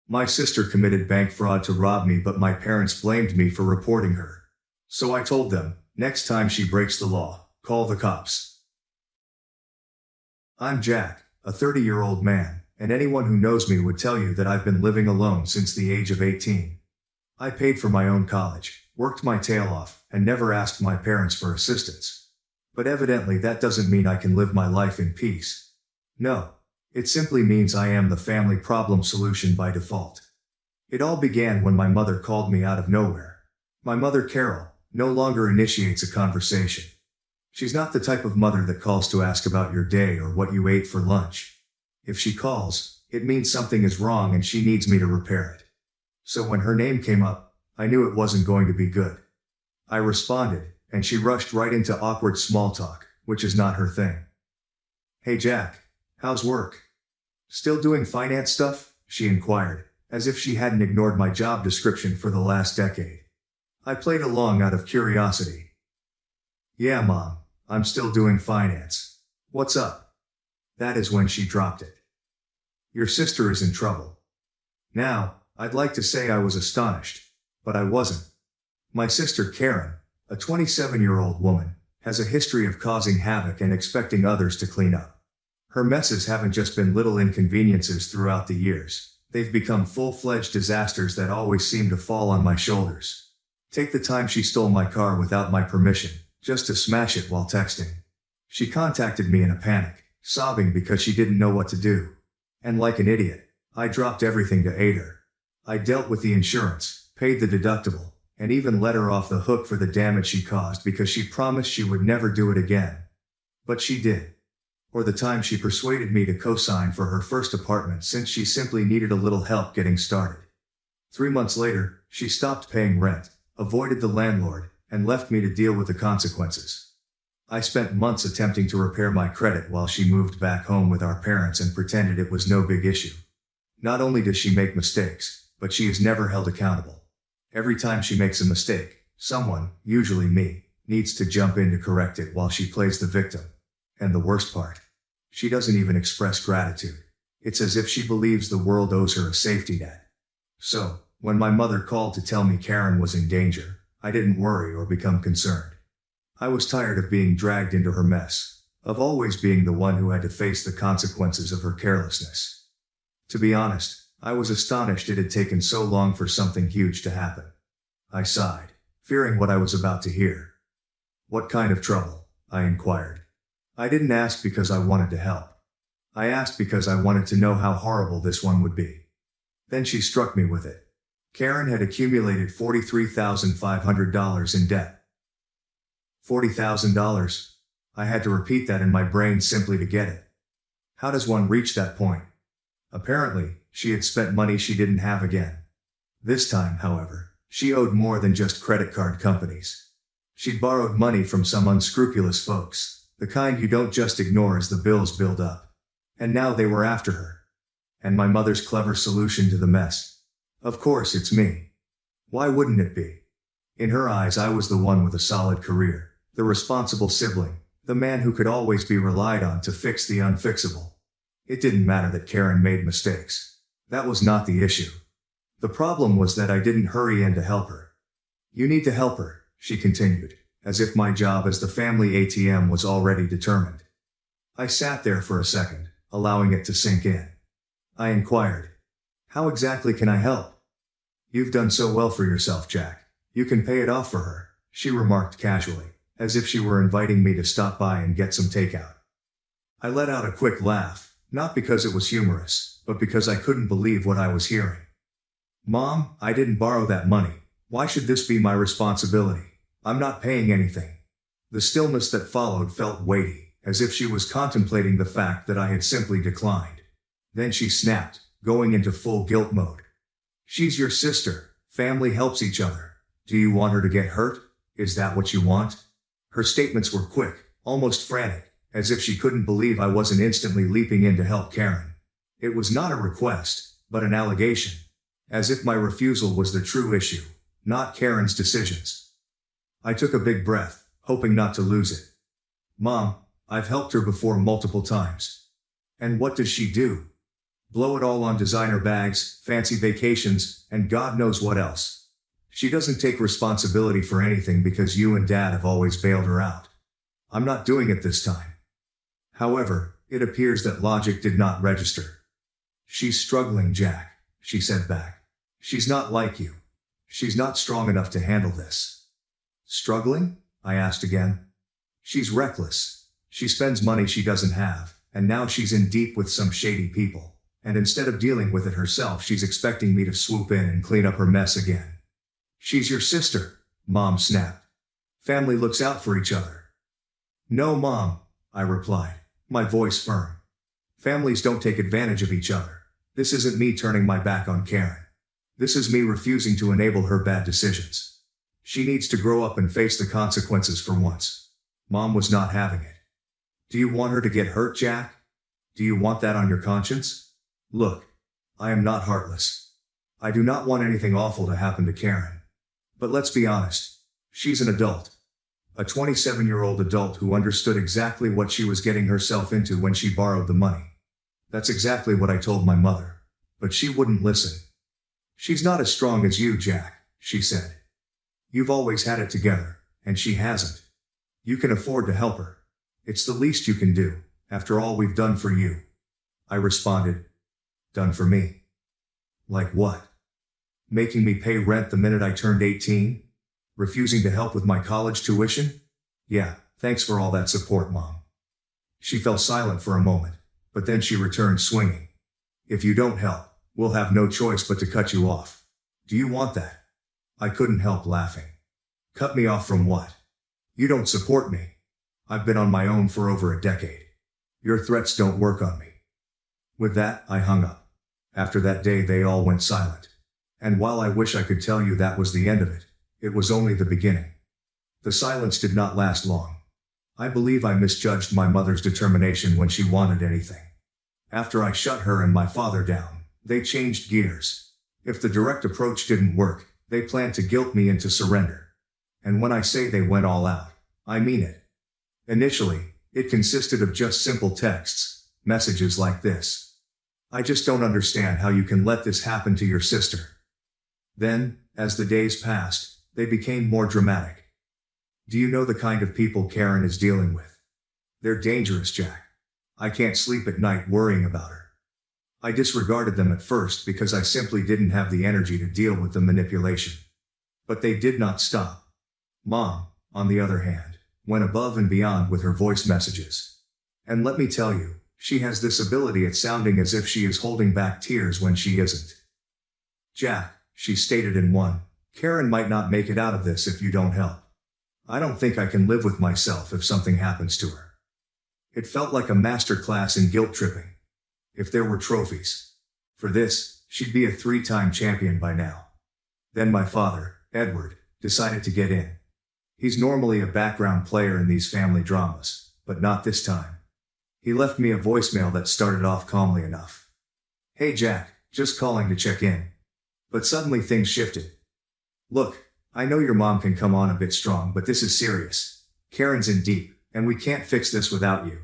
My sister committed bank fraud to rob me, but my parents blamed me for reporting her. So I told them, next time she breaks the law, call the cops. I'm Jack, a 30-year-old man, and anyone who knows me would tell you that I've been living alone since the age of 18. I paid for my own college, worked my tail off, and never asked my parents for assistance. But evidently that doesn't mean I can live my life in peace. No. It simply means I am the family problem solution by default. It all began when my mother called me out of nowhere. My mother, Carol, no longer initiates a conversation. She's not the type of mother that calls to ask about your day or what you ate for lunch. If she calls, it means something is wrong and she needs me to repair it. So when her name came up, I knew it wasn't going to be good. I responded, and she rushed right into awkward small talk, which is not her thing. Hey Jack, how's work? Still doing finance stuff? She inquired, as if she hadn't ignored my job description for the last decade. I played along out of curiosity. Yeah, Mom, I'm still doing finance. What's up? That is when she dropped it. Your sister is in trouble. Now, I'd like to say I was astonished, but I wasn't. My sister Karen, a 27-year-old woman, has a history of causing havoc and expecting others to clean up. Her messes haven't just been little inconveniences throughout the years. They've become full-fledged disasters that always seem to fall on my shoulders. Take the time she stole my car without my permission, just to smash it while texting. She contacted me in a panic, sobbing because she didn't know what to do. And like an idiot, I dropped everything to aid her. I dealt with the insurance, paid the deductible, and even let her off the hook for the damage she caused because she promised she would never do it again. But she did. Or the time she persuaded me to co-sign for her first apartment since she simply needed a little help getting started. 3 months later, she stopped paying rent, avoided the landlord, and left me to deal with the consequences. I spent months attempting to repair my credit while she moved back home with our parents and pretended it was no big issue. Not only does she make mistakes, but she is never held accountable. Every time she makes a mistake, someone, usually me, needs to jump in to correct it while she plays the victim. And the worst part, she doesn't even express gratitude. It's as if she believes the world owes her a safety net. So, when my mother called to tell me Karen was in danger, I didn't worry or become concerned. I was tired of being dragged into her mess, of always being the one who had to face the consequences of her carelessness. To be honest, I was astonished it had taken so long for something huge to happen. I sighed, fearing what I was about to hear. What kind of trouble? I inquired. I didn't ask because I wanted to help. I asked because I wanted to know how horrible this one would be. Then she struck me with it. Karen had accumulated $43,500 in debt. $40,000? I had to repeat that in my brain simply to get it. How does one reach that point? Apparently, she had spent money she didn't have again. This time, however, she owed more than just credit card companies. She'd borrowed money from some unscrupulous folks. The kind you don't just ignore as the bills build up. And now they were after her. And my mother's clever solution to the mess? Of course it's me. Why wouldn't it be? In her eyes I was the one with a solid career, the responsible sibling, the man who could always be relied on to fix the unfixable. It didn't matter that Karen made mistakes. That was not the issue. The problem was that I didn't hurry in to help her. You need to help her, she continued, as if my job as the family ATM was already determined. I sat there for a second, allowing it to sink in. I inquired, how exactly can I help? You've done so well for yourself, Jack. You can pay it off for her, she remarked casually, as if she were inviting me to stop by and get some takeout. I let out a quick laugh, not because it was humorous, but because I couldn't believe what I was hearing. Mom, I didn't borrow that money. Why should this be my responsibility? I'm not paying anything. The stillness that followed felt weighty, as if she was contemplating the fact that I had simply declined. Then she snapped, going into full guilt mode. She's your sister. Family helps each other. Do you want her to get hurt? Is that what you want? Her statements were quick, almost frantic, as if she couldn't believe I wasn't instantly leaping in to help Karen. It was not a request, but an allegation. As if my refusal was the true issue, not Karen's decisions. I took a big breath, hoping not to lose it. Mom, I've helped her before multiple times. And what does she do? Blow it all on designer bags, fancy vacations, and God knows what else. She doesn't take responsibility for anything because you and Dad have always bailed her out. I'm not doing it this time. However, it appears that logic did not register. She's struggling, Jack, she said back. She's not like you. She's not strong enough to handle this. Struggling? I asked again. She's reckless. She spends money she doesn't have, and now she's in deep with some shady people. And instead of dealing with it herself, she's expecting me to swoop in and clean up her mess again. She's your sister, Mom snapped. Family looks out for each other. No, Mom, I replied, my voice firm. Families don't take advantage of each other. This isn't me turning my back on Karen. This is me refusing to enable her bad decisions. She needs to grow up and face the consequences for once. Mom was not having it. Do you want her to get hurt, Jack? Do you want that on your conscience? Look, I am not heartless. I do not want anything awful to happen to Karen. But let's be honest. She's an adult. A 27-year-old adult who understood exactly what she was getting herself into when she borrowed the money. That's exactly what I told my mother. But she wouldn't listen. She's not as strong as you, Jack, she said. You've always had it together, and she hasn't. You can afford to help her. It's the least you can do, after all we've done for you. I responded. Done for me? Like what? Making me pay rent the minute I turned 18? Refusing to help with my college tuition? Yeah, thanks for all that support, Mom. She fell silent for a moment, but then she returned swinging. If you don't help, we'll have no choice but to cut you off. Do you want that? I couldn't help laughing. Cut me off from what? You don't support me. I've been on my own for over a decade. Your threats don't work on me. With that, I hung up. After that day, they all went silent. And while I wish I could tell you that was the end of it, it was only the beginning. The silence did not last long. I believe I misjudged my mother's determination when she wanted anything. After I shut her and my father down, they changed gears. If the direct approach didn't work, they planned to guilt me into surrender. And when I say they went all out, I mean it. Initially, it consisted of just simple texts, messages like this. I just don't understand how you can let this happen to your sister. Then, as the days passed, they became more dramatic. Do you know the kind of people Karen is dealing with? They're dangerous, Jack. I can't sleep at night worrying about her. I disregarded them at first because I simply didn't have the energy to deal with the manipulation. But they did not stop. Mom, on the other hand, went above and beyond with her voice messages. And let me tell you, she has this ability at sounding as if she is holding back tears when she isn't. Jack, she stated in one, Karen might not make it out of this if you don't help. I don't think I can live with myself if something happens to her. It felt like a master class in guilt tripping. If there were trophies. For this, she'd be a 3-time champion by now. Then my father, Edward, decided to get in. He's normally a background player in these family dramas, but not this time. He left me a voicemail that started off calmly enough. Hey Jack, just calling to check in. But suddenly things shifted. Look, I know your mom can come on a bit strong, but this is serious. Karen's in deep, and we can't fix this without you.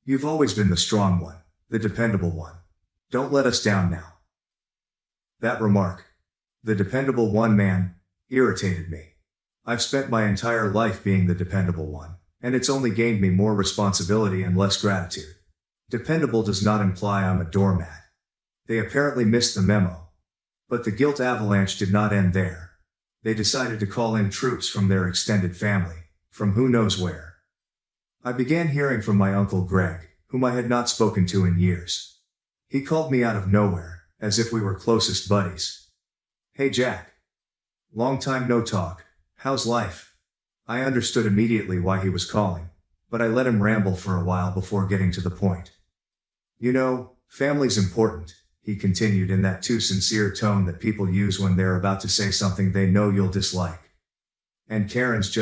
You've always been the strong one, the dependable one. Don't let us down now. That remark, the dependable one, man, irritated me. I've spent my entire life being the dependable one, and it's only gained me more responsibility and less gratitude. Dependable does not imply I'm a doormat. They apparently missed the memo. But the guilt avalanche did not end there. They decided to call in troops from their extended family, from who knows where. I began hearing from my Uncle Greg, whom I had not spoken to in years. He called me out of nowhere, as if we were closest buddies. Hey Jack. Long time no talk. How's life? I understood immediately why he was calling, but I let him ramble for a while before getting to the point. You know, family's important, he continued in that too sincere tone that people use when they're about to say something they know you'll dislike. And Karen's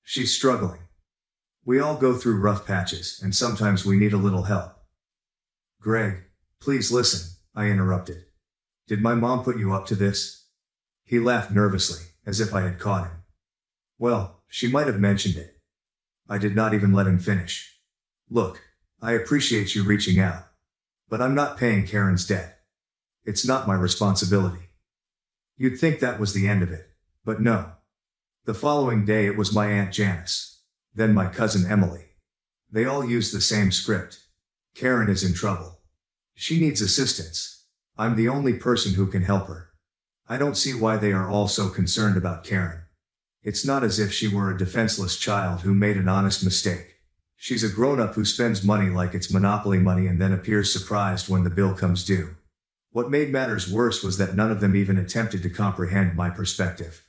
she's struggling. We all go through rough patches, and sometimes we need a little help. Greg, please listen, I interrupted. Did my mom put you up to this? He laughed nervously, as if I had caught him. Well, she might have mentioned it. I did not even let him finish. Look, I appreciate you reaching out. But I'm not paying Karen's debt. It's not my responsibility. You'd think that was the end of it, but no. The following day it was my Aunt Janice. Then my cousin Emily. They all used the same script. Karen is in trouble. She needs assistance. I'm the only person who can help her. I don't see why they are all so concerned about Karen. It's not as if she were a defenseless child who made an honest mistake. She's a grown-up who spends money like it's Monopoly money and then appears surprised when the bill comes due. What made matters worse was that none of them even attempted to comprehend my perspective.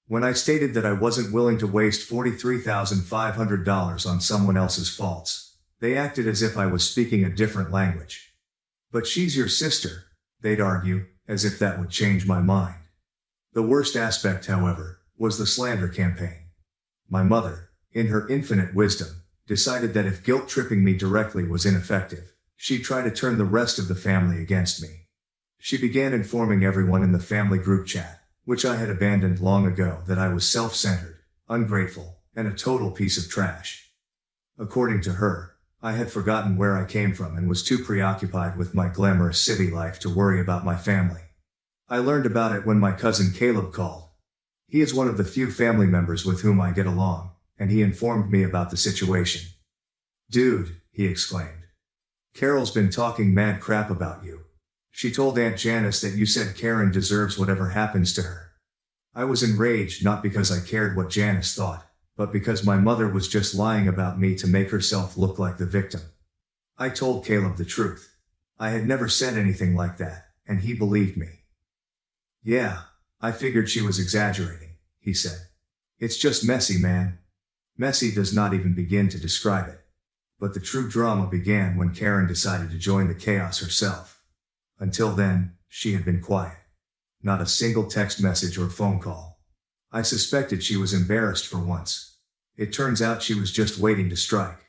When I stated that I wasn't willing to waste $43,500 on someone else's faults, they acted as if I was speaking a different language. But she's your sister, they'd argue, as if that would change my mind. The worst aspect, however, was the slander campaign. My mother, in her infinite wisdom, decided that if guilt-tripping me directly was ineffective, she'd try to turn the rest of the family against me. She began informing everyone in the family group chat, which I had abandoned long ago, that I was self-centered, ungrateful, and a total piece of trash. According to her, I had forgotten where I came from and was too preoccupied with my glamorous city life to worry about my family. I learned about it when my cousin Caleb called. He is one of the few family members with whom I get along, and he informed me about the situation. "Dude," he exclaimed. "Carol's been talking mad crap about you. She told Aunt Janice that you said Karen deserves whatever happens to her." I was enraged not because I cared what Janice thought, but because my mother was just lying about me to make herself look like the victim. I told Caleb the truth. I had never said anything like that, and he believed me. "Yeah, I figured she was exaggerating," he said. "It's just messy, man." Messy does not even begin to describe it. But the true drama began when Karen decided to join the chaos herself. Until then, she had been quiet. Not a single text message or phone call. I suspected she was embarrassed for once. It turns out she was just waiting to strike.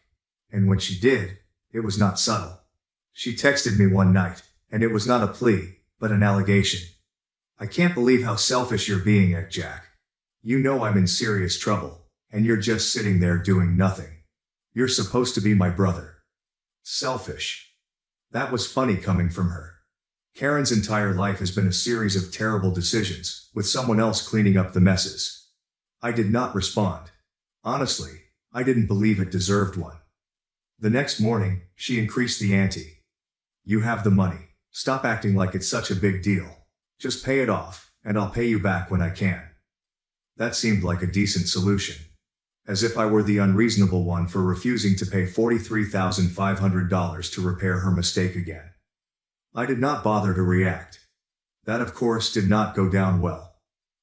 And when she did, it was not subtle. She texted me one night, and it was not a plea, but an allegation. "I can't believe how selfish you're being, Jack. You know I'm in serious trouble, and you're just sitting there doing nothing. You're supposed to be my brother." Selfish. That was funny coming from her. Karen's entire life has been a series of terrible decisions, with someone else cleaning up the messes. I did not respond. Honestly, I didn't believe it deserved one. The next morning, she increased the ante. "You have the money. Stop acting like it's such a big deal. Just pay it off, and I'll pay you back when I can." That seemed like a decent solution. As if I were the unreasonable one for refusing to pay $43,500 to repair her mistake again. I did not bother to react. That, of course, did not go down well.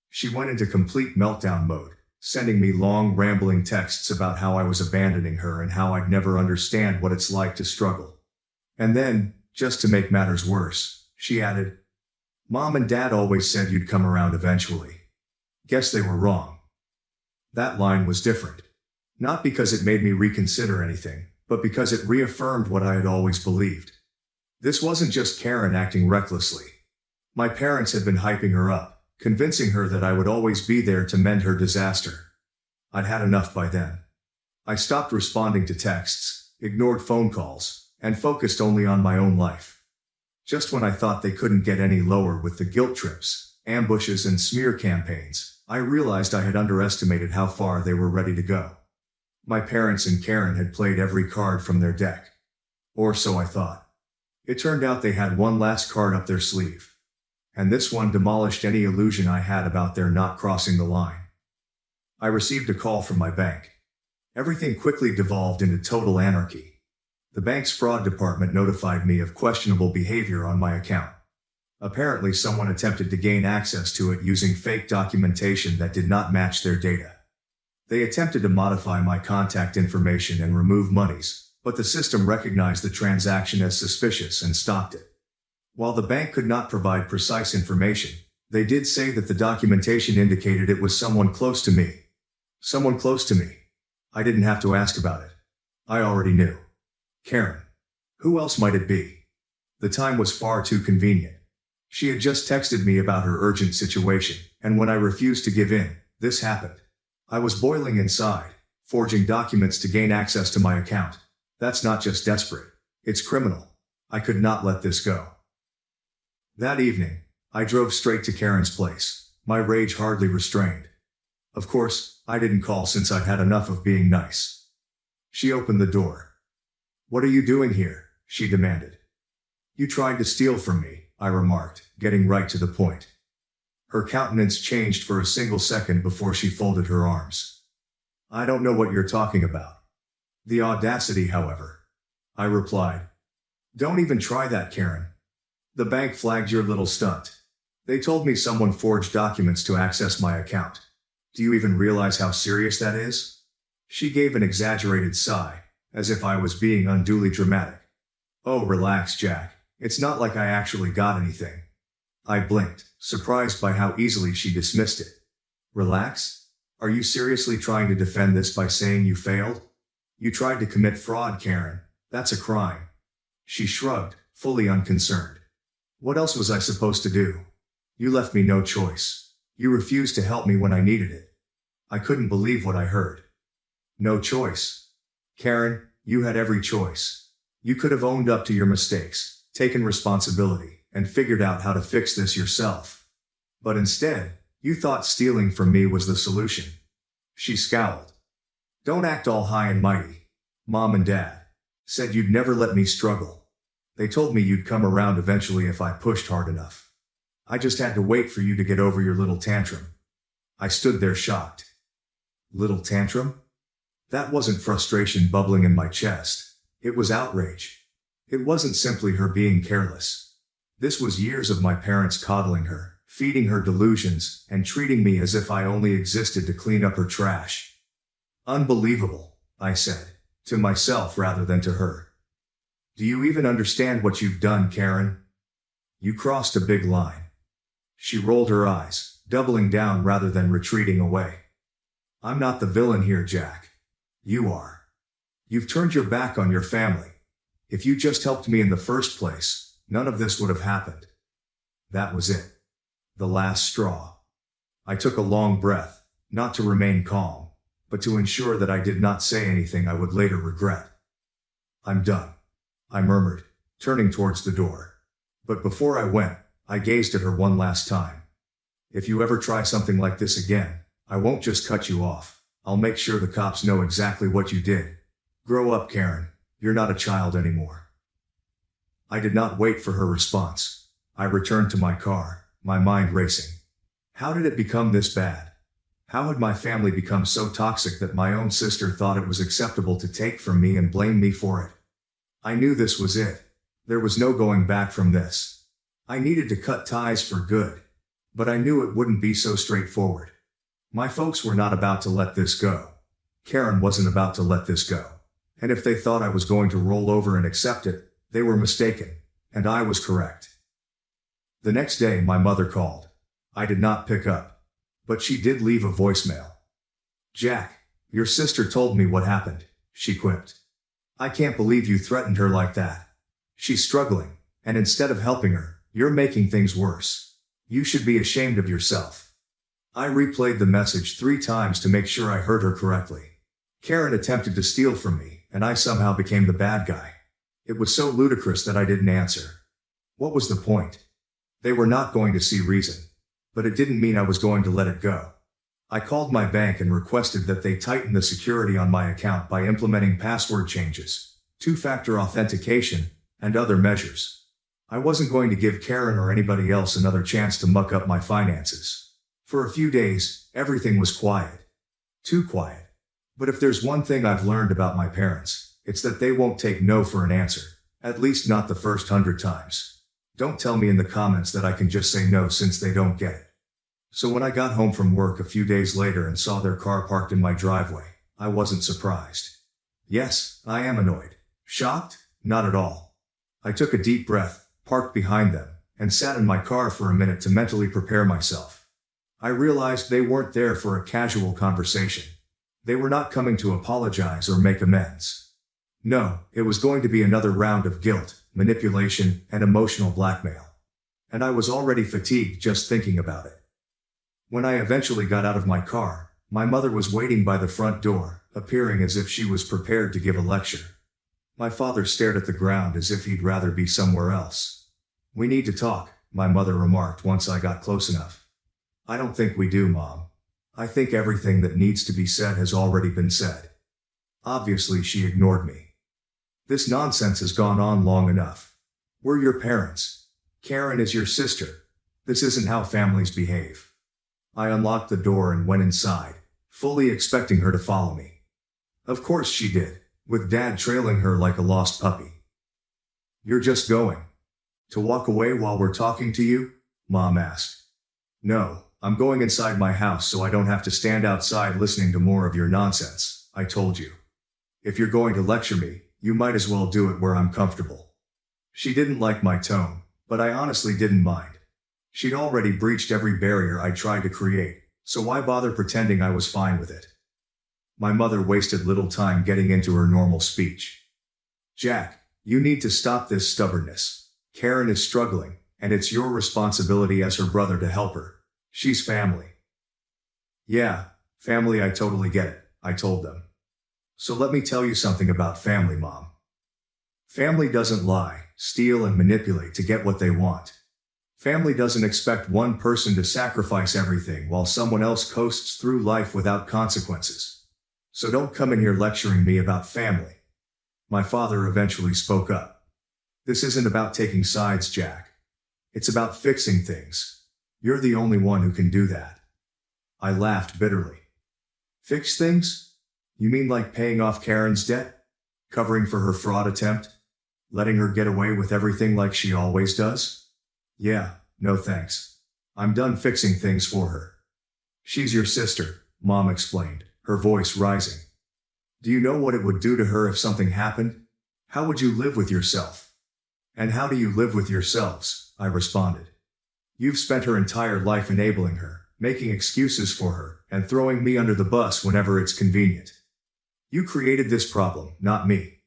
She went into complete meltdown mode, sending me long, rambling texts about how I was abandoning her and how I'd never understand what it's like to struggle. And then, just to make matters worse, she added, "Mom and Dad always said you'd come around eventually. Guess they were wrong." That line was different. Not because it made me reconsider anything, but because it reaffirmed what I had always believed. This wasn't just Karen acting recklessly. My parents had been hyping her up, convincing her that I would always be there to mend her disaster. I'd had enough by then. I stopped responding to texts, ignored phone calls, and focused only on my own life. Just when I thought they couldn't get any lower with the guilt trips, ambushes, and smear campaigns, I realized I had underestimated how far they were ready to go. My parents and Karen had played every card from their deck. Or so I thought. It turned out they had one last card up their sleeve. And this one demolished any illusion I had about their not crossing the line. I received a call from my bank. Everything quickly devolved into total anarchy. The bank's fraud department notified me of questionable behavior on my account. Apparently someone attempted to gain access to it using fake documentation that did not match their data. They attempted to modify my contact information and remove monies, but the system recognized the transaction as suspicious and stopped it. While the bank could not provide precise information, they did say that the documentation indicated it was someone close to me. Someone close to me. I didn't have to ask about it. I already knew. Karen. Who else might it be? The time was far too convenient. She had just texted me about her urgent situation, and when I refused to give in, this happened. I was boiling inside, forging documents to gain access to my account. That's not just desperate. It's criminal. I could not let this go. That evening, I drove straight to Karen's place, my rage hardly restrained. Of course, I didn't call since I'd had enough of being nice. She opened the door. "What are you doing here?" she demanded. "You tried to steal from me," I remarked, getting right to the point. Her countenance changed for a single second before she folded her arms. "I don't know what you're talking about." "The audacity, however," I replied. "Don't even try that, Karen. The bank flagged your little stunt. They told me someone forged documents to access my account. Do you even realize how serious that is?" She gave an exaggerated sigh, as if I was being unduly dramatic. "Oh, relax, Jack. It's not like I actually got anything." I blinked, surprised by how easily she dismissed it. "Relax? Are you seriously trying to defend this by saying you failed? You tried to commit fraud, Karen. That's a crime." She shrugged, fully unconcerned. "What else was I supposed to do? You left me no choice. You refused to help me when I needed it." I couldn't believe what I heard. "No choice?" "Karen, you had every choice. You could have owned up to your mistakes, taken responsibility, and figured out how to fix this yourself. But instead, you thought stealing from me was the solution." She scowled. "Don't act all high and mighty. Mom and Dad said you'd never let me struggle. They told me you'd come around eventually if I pushed hard enough. I just had to wait for you to get over your little tantrum." I stood there shocked. Little tantrum? That wasn't frustration bubbling in my chest. It was outrage. It wasn't simply her being careless. This was years of my parents coddling her, feeding her delusions, and treating me as if I only existed to clean up her trash. "Unbelievable," I said, to myself rather than to her. "Do you even understand what you've done, Karen? You crossed a big line." She rolled her eyes, doubling down rather than retreating away. "I'm not the villain here, Jack. You are. You've turned your back on your family. If you just helped me in the first place, none of this would have happened." That was it. The last straw. I took a long breath, not to remain calm, but to ensure that I did not say anything I would later regret. "I'm done," I murmured, turning towards the door. But before I went, I gazed at her one last time. "If you ever try something like this again, I won't just cut you off. I'll make sure the cops know exactly what you did. Grow up, Karen. You're not a child anymore." I did not wait for her response. I returned to my car, my mind racing. How did it become this bad? How had my family become so toxic that my own sister thought it was acceptable to take from me and blame me for it? I knew this was it. There was no going back from this. I needed to cut ties for good. But I knew it wouldn't be so straightforward. My folks were not about to let this go. Karen wasn't about to let this go. And if they thought I was going to roll over and accept it, they were mistaken, and I was correct. The next day my mother called. I did not pick up. But she did leave a voicemail. "Jack, your sister told me what happened," she quipped. "I can't believe you threatened her like that. She's struggling, and instead of helping her, you're making things worse. You should be ashamed of yourself." I replayed the message 3 times to make sure I heard her correctly. Karen attempted to steal from me, and I somehow became the bad guy. It was so ludicrous that I didn't answer. What was the point? They were not going to see reason. But it didn't mean I was going to let it go. I called my bank and requested that they tighten the security on my account by implementing password changes, 2-factor authentication, and other measures. I wasn't going to give Karen or anybody else another chance to muck up my finances. For a few days, everything was quiet. Too quiet. But if there's one thing I've learned about my parents, it's that they won't take no for an answer. At least not the first 100 times. Don't tell me in the comments that I can just say no since they don't get it. So when I got home from work a few days later and saw their car parked in my driveway, I wasn't surprised. Yes, I am annoyed. Shocked? Not at all. I took a deep breath, parked behind them, and sat in my car for a minute to mentally prepare myself. I realized they weren't there for a casual conversation. They were not coming to apologize or make amends. No, it was going to be another round of guilt, manipulation, and emotional blackmail. And I was already fatigued just thinking about it. When I eventually got out of my car, my mother was waiting by the front door, appearing as if she was prepared to give a lecture. My father stared at the ground as if he'd rather be somewhere else. We need to talk, my mother remarked once I got close enough. I don't think we do, Mom. I think everything that needs to be said has already been said. Obviously, she ignored me. This nonsense has gone on long enough. We're your parents. Karen is your sister. This isn't how families behave. I unlocked the door and went inside, fully expecting her to follow me. Of course she did, with Dad trailing her like a lost puppy. You're just going to walk away while we're talking to you? Mom asked. No, I'm going inside my house so I don't have to stand outside listening to more of your nonsense, I told you. If you're going to lecture me, you might as well do it where I'm comfortable. She didn't like my tone, but I honestly didn't mind. She'd already breached every barrier I tried to create, so why bother pretending I was fine with it? My mother wasted little time getting into her normal speech. Jack, you need to stop this stubbornness. Karen is struggling, and it's your responsibility as her brother to help her. She's family. Yeah, family, I totally get it, I told them. So let me tell you something about family, Mom. Family doesn't lie, steal, and manipulate to get what they want. Family doesn't expect one person to sacrifice everything while someone else coasts through life without consequences. So don't come in here lecturing me about family. My father eventually spoke up. This isn't about taking sides, Jack. It's about fixing things. You're the only one who can do that. I laughed bitterly. Fix things? You mean like paying off Karen's debt? Covering for her fraud attempt? Letting her get away with everything like she always does? Yeah, no thanks. I'm done fixing things for her. She's your sister, Mom explained, her voice rising. Do you know what it would do to her if something happened? How would you live with yourself? And how do you live with yourselves? I responded. You've spent her entire life enabling her, making excuses for her, and throwing me under the bus whenever it's convenient. You created this problem, not me.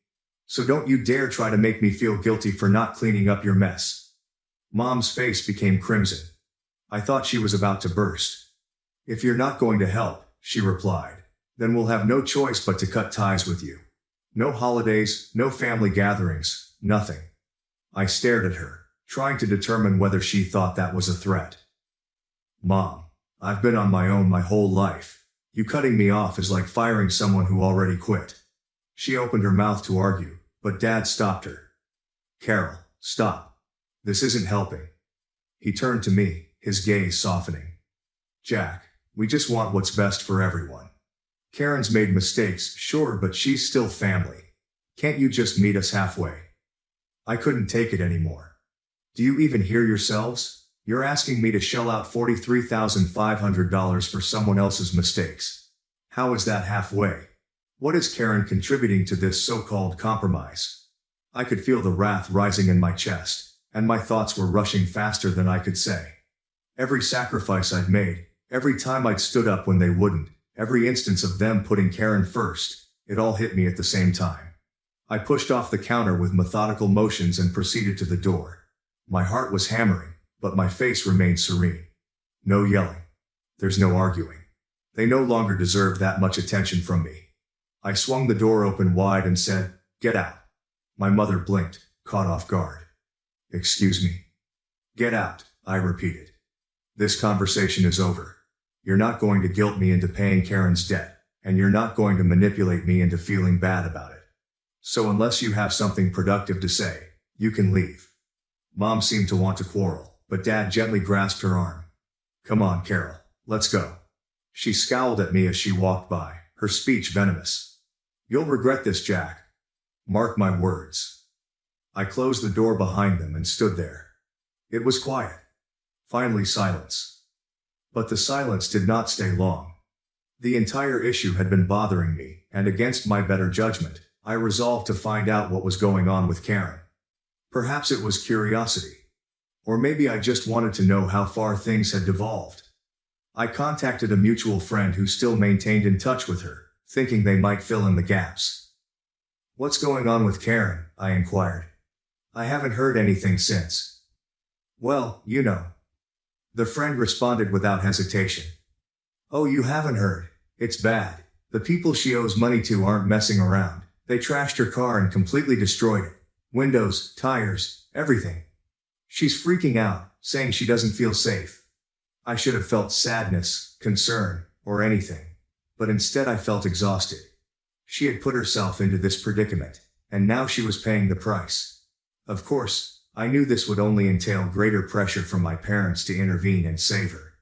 So don't you dare try to make me feel guilty for not cleaning up your mess. Mom's face became crimson. I thought she was about to burst. If you're not going to help, she replied, then we'll have no choice but to cut ties with you. No holidays, no family gatherings, nothing. I stared at her, trying to determine whether she thought that was a threat. Mom, I've been on my own my whole life. You cutting me off is like firing someone who already quit. She opened her mouth to argue, but Dad stopped her. Carol, stop. This isn't helping. He turned to me, his gaze softening. Jack, we just want what's best for everyone. Karen's made mistakes, sure, but she's still family. Can't you just meet us halfway? I couldn't take it anymore. Do you even hear yourselves? You're asking me to shell out $43,500 for someone else's mistakes. How is that halfway? What is Karen contributing to this so-called compromise? I could feel the wrath rising in my chest, and my thoughts were rushing faster than I could say. Every sacrifice I'd made, every time I'd stood up when they wouldn't, every instance of them putting Karen first, it all hit me at the same time. I pushed off the counter with methodical motions and proceeded to the door. My heart was hammering, but my face remained serene. No yelling. There's no arguing. They no longer deserved that much attention from me. I swung the door open wide and said, "Get out." My mother blinked, caught off guard. "Excuse me." "Get out," I repeated. "This conversation is over. You're not going to guilt me into paying Karen's debt, and you're not going to manipulate me into feeling bad about it. So unless you have something productive to say, you can leave." Mom seemed to want to quarrel, but Dad gently grasped her arm. "Come on, Carol, let's go." She scowled at me as she walked by, her speech venomous. "You'll regret this, Jack. Mark my words." I closed the door behind them and stood there. It was quiet. Finally silence. But the silence did not stay long. The entire issue had been bothering me, and against my better judgment, I resolved to find out what was going on with Karen. Perhaps it was curiosity. Or maybe I just wanted to know how far things had devolved. I contacted a mutual friend who still maintained in touch with her, thinking they might fill in the gaps. "What's going on with Karen?" I inquired. "I haven't heard anything since." "Well, you know." The friend responded without hesitation. "Oh, you haven't heard? It's bad. The people she owes money to aren't messing around. They trashed her car and completely destroyed it. Windows, tires, everything. She's freaking out, saying she doesn't feel safe. I should have felt sadness, concern, or anything. But instead I felt exhausted. She had put herself into this predicament, and now she was paying the price. Of course, I knew this would only entail greater pressure from my parents to intervene and save her.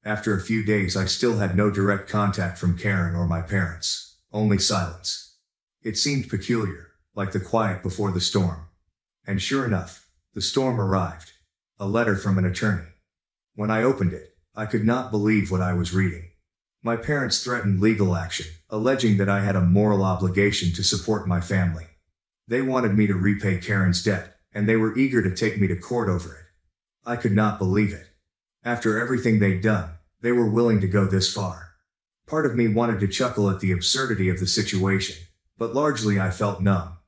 After a few days I still had no direct contact from Karen or my parents, only silence. It seemed peculiar, like the quiet before the storm. And sure enough, the storm arrived. A letter from an attorney. When I opened it, I could not believe what I was reading. My parents threatened legal action, alleging that I had a moral obligation to support my family. They wanted me to repay Karen's debt, and they were eager to take me to court over it. I could not believe it. After everything they'd done, they were willing to go this far. Part of me wanted to chuckle at the absurdity of the situation, but largely I felt numb.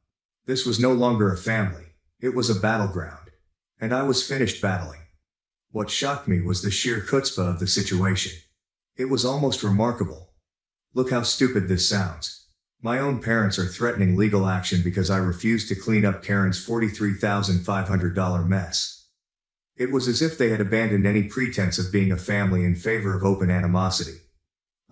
This was no longer a family, it was a battleground. And I was finished battling. What shocked me was the sheer chutzpah of the situation. It was almost remarkable. Look how stupid this sounds. My own parents are threatening legal action because I refused to clean up Karen's $43,500 mess. It was as if they had abandoned any pretense of being a family in favor of open animosity.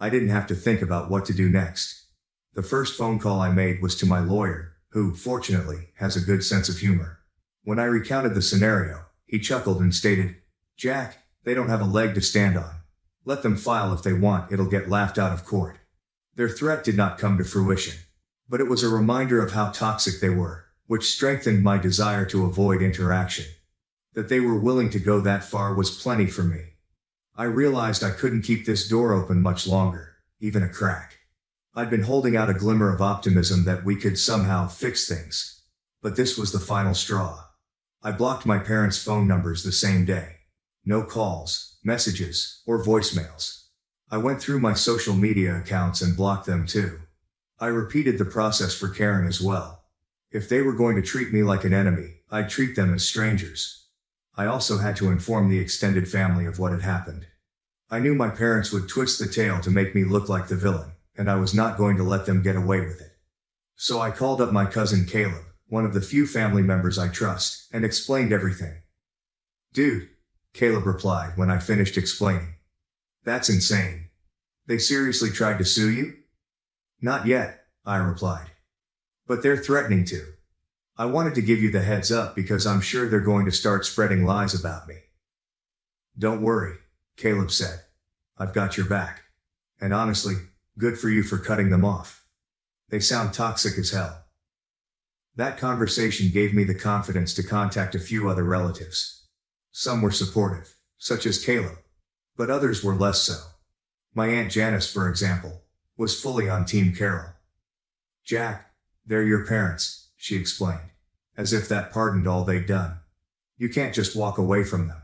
I didn't have to think about what to do next. The first phone call I made was to my lawyer, who, fortunately, has a good sense of humor. When I recounted the scenario, he chuckled and stated, "Jack, they don't have a leg to stand on. Let them file if they want, it'll get laughed out of court." Their threat did not come to fruition, but it was a reminder of how toxic they were, which strengthened my desire to avoid interaction. That they were willing to go that far was plenty for me. I realized I couldn't keep this door open much longer, even a crack. I'd been holding out a glimmer of optimism that we could somehow fix things. But this was the final straw. I blocked my parents' phone numbers the same day. No calls, messages, or voicemails. I went through my social media accounts and blocked them too. I repeated the process for Karen as well. If they were going to treat me like an enemy, I'd treat them as strangers. I also had to inform the extended family of what had happened. I knew my parents would twist the tale to make me look like the villain, and I was not going to let them get away with it. So I called up my cousin Caleb, one of the few family members I trust, and explained everything. "Dude," Caleb replied when I finished explaining. "That's insane. They seriously tried to sue you?" "Not yet," I replied. "But they're threatening to. I wanted to give you the heads up because I'm sure they're going to start spreading lies about me." "Don't worry," Caleb said. "I've got your back. And honestly, good for you for cutting them off. They sound toxic as hell." That conversation gave me the confidence to contact a few other relatives. Some were supportive, such as Caleb, but others were less so. My Aunt Janice, for example, was fully on Team Carol. "Jack, they're your parents," she explained, as if that pardoned all they'd done. "You can't just walk away from them."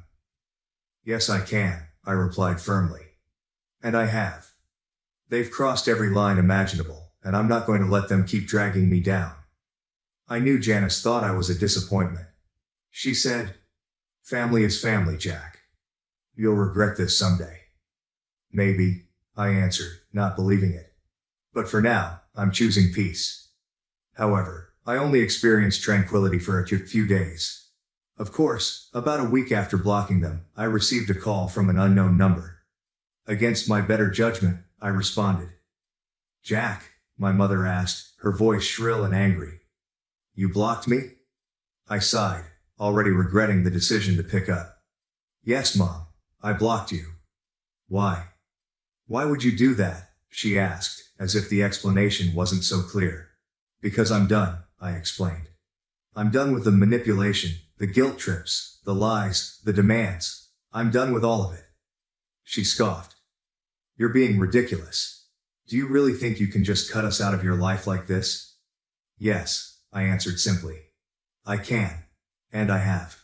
"Yes, I can," I replied firmly. "And I have. They've crossed every line imaginable, and I'm not going to let them keep dragging me down." I knew Janice thought I was a disappointment. She said, "Family is family, Jack. You'll regret this someday." "Maybe," I answered, not believing it. "But for now, I'm choosing peace." However, I only experienced tranquility for a few days. Of course, about a week after blocking them, I received a call from an unknown number. Against my better judgment, I responded. "Jack," my mother asked, her voice shrill and angry. "You blocked me?" I sighed, already regretting the decision to pick up. "Yes, Mom, I blocked you." "Why? Why would you do that?" she asked, as if the explanation wasn't so clear. "Because I'm done," I explained. "I'm done with the manipulation, the guilt trips, the lies, the demands. I'm done with all of it." She scoffed. "You're being ridiculous. Do you really think you can just cut us out of your life like this?" "Yes," I answered simply. "I can. And I have."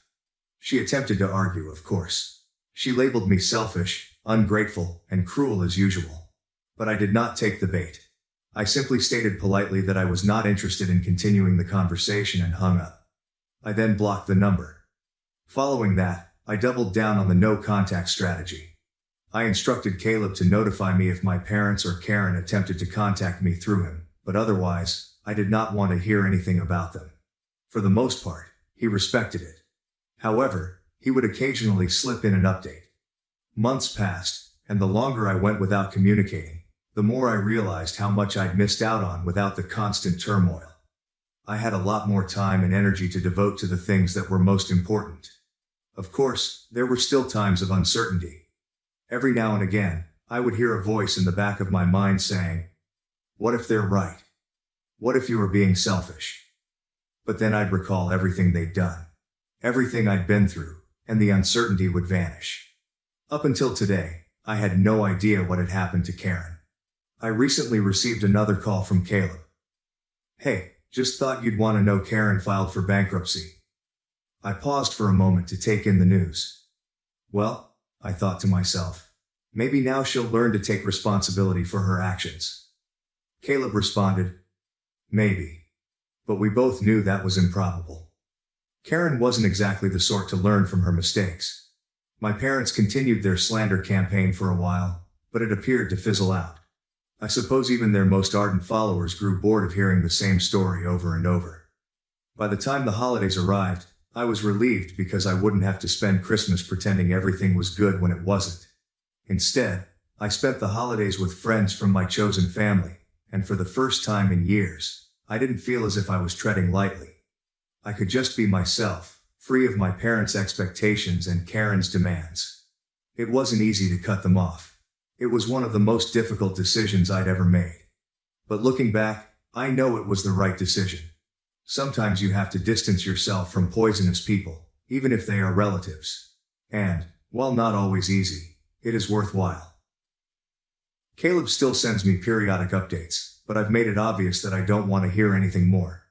She attempted to argue, of course. She labeled me selfish, ungrateful, and cruel as usual. But I did not take the bait. I simply stated politely that I was not interested in continuing the conversation and hung up. I then blocked the number. Following that, I doubled down on the no-contact strategy. I instructed Caleb to notify me if my parents or Karen attempted to contact me through him, but otherwise, I did not want to hear anything about them. For the most part, he respected it. However, he would occasionally slip in an update. Months passed, and the longer I went without communicating, the more I realized how much I'd missed out on without the constant turmoil. I had a lot more time and energy to devote to the things that were most important. Of course, there were still times of uncertainty. Every now and again, I would hear a voice in the back of my mind saying, "What if they're right? What if you were being selfish?" But then I'd recall everything they'd done, everything I'd been through, and the uncertainty would vanish. Up until today, I had no idea what had happened to Karen. I recently received another call from Caleb. "Hey, just thought you'd want to know Karen filed for bankruptcy." I paused for a moment to take in the news. Well, I thought to myself, maybe now she'll learn to take responsibility for her actions. Caleb responded, "Maybe." But we both knew that was improbable. Karen wasn't exactly the sort to learn from her mistakes. My parents continued their slander campaign for a while, but it appeared to fizzle out. I suppose even their most ardent followers grew bored of hearing the same story over and over. By the time the holidays arrived, I was relieved because I wouldn't have to spend Christmas pretending everything was good when it wasn't. Instead, I spent the holidays with friends from my chosen family, and for the first time in years, I didn't feel as if I was treading lightly. I could just be myself, free of my parents' expectations and Karen's demands. It wasn't easy to cut them off. It was one of the most difficult decisions I'd ever made. But looking back, I know it was the right decision. Sometimes you have to distance yourself from poisonous people, even if they are relatives. And, while not always easy, it is worthwhile. Caleb still sends me periodic updates, but I've made it obvious that I don't want to hear anything more.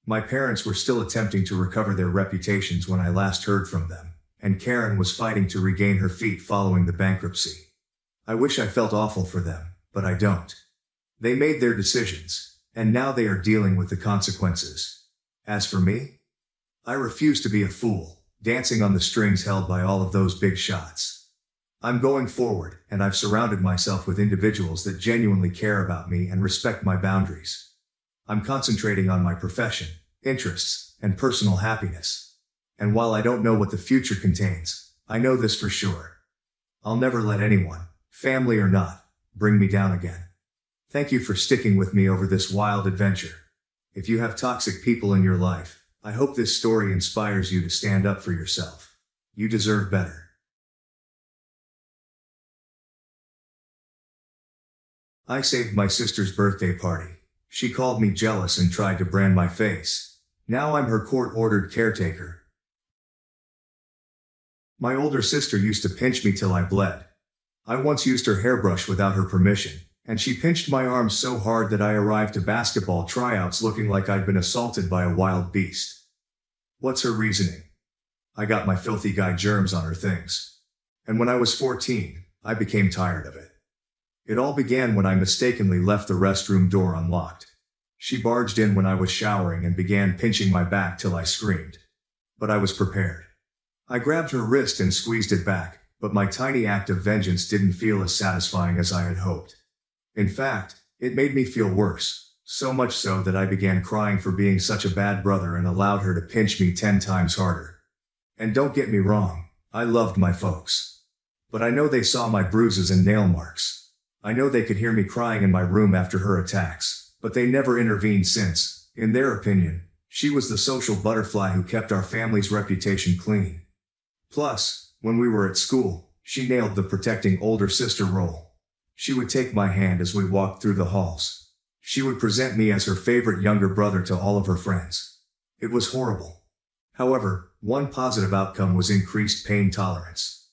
My parents were still attempting to recover their reputations when I last heard from them, and Karen was fighting to regain her feet following the bankruptcy. I wish I felt awful for them, but I don't. They made their decisions, and now they are dealing with the consequences. As for me, I refuse to be a fool, dancing on the strings held by all of those big shots. I'm going forward, and I've surrounded myself with individuals that genuinely care about me and respect my boundaries. I'm concentrating on my profession, interests, and personal happiness. And while I don't know what the future contains, I know this for sure. I'll never let anyone, family or not, bring me down again. Thank you for sticking with me over this wild adventure. If you have toxic people in your life, I hope this story inspires you to stand up for yourself. You deserve better. I saved my sister's birthday party. She called me jealous and tried to brand my face. Now I'm her court-ordered caretaker. My older sister used to pinch me till I bled. I once used her hairbrush without her permission, and she pinched my arm so hard that I arrived to basketball tryouts looking like I'd been assaulted by a wild beast. What's her reasoning? I got my filthy guy germs on her things. And when I was 14, I became tired of it. It all began when I mistakenly left the restroom door unlocked. She barged in when I was showering and began pinching my back till I screamed. But I was prepared. I grabbed her wrist and squeezed it back, but my tiny act of vengeance didn't feel as satisfying as I had hoped. In fact, it made me feel worse, so much so that I began crying for being such a bad brother and allowed her to pinch me 10 times harder. And don't get me wrong, I loved my folks. But I know they saw my bruises and nail marks. I know they could hear me crying in my room after her attacks, but they never intervened since, in their opinion, she was the social butterfly who kept our family's reputation clean. Plus, when we were at school, she nailed the protecting older sister role. She would take my hand as we walked through the halls. She would present me as her favorite younger brother to all of her friends. It was horrible. However, one positive outcome was increased pain tolerance.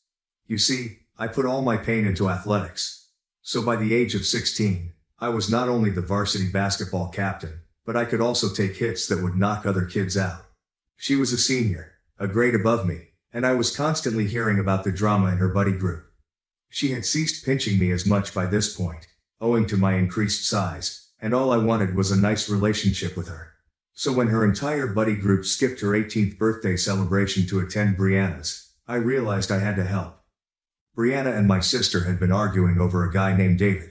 You see, I put all my pain into athletics. So by the age of 16, I was not only the varsity basketball captain, but I could also take hits that would knock other kids out. She was a senior, a grade above me, and I was constantly hearing about the drama in her buddy group. She had ceased pinching me as much by this point, owing to my increased size, and all I wanted was a nice relationship with her. So when her entire buddy group skipped her 18th birthday celebration to attend Brianna's, I realized I had to help. Brianna and my sister had been arguing over a guy named David.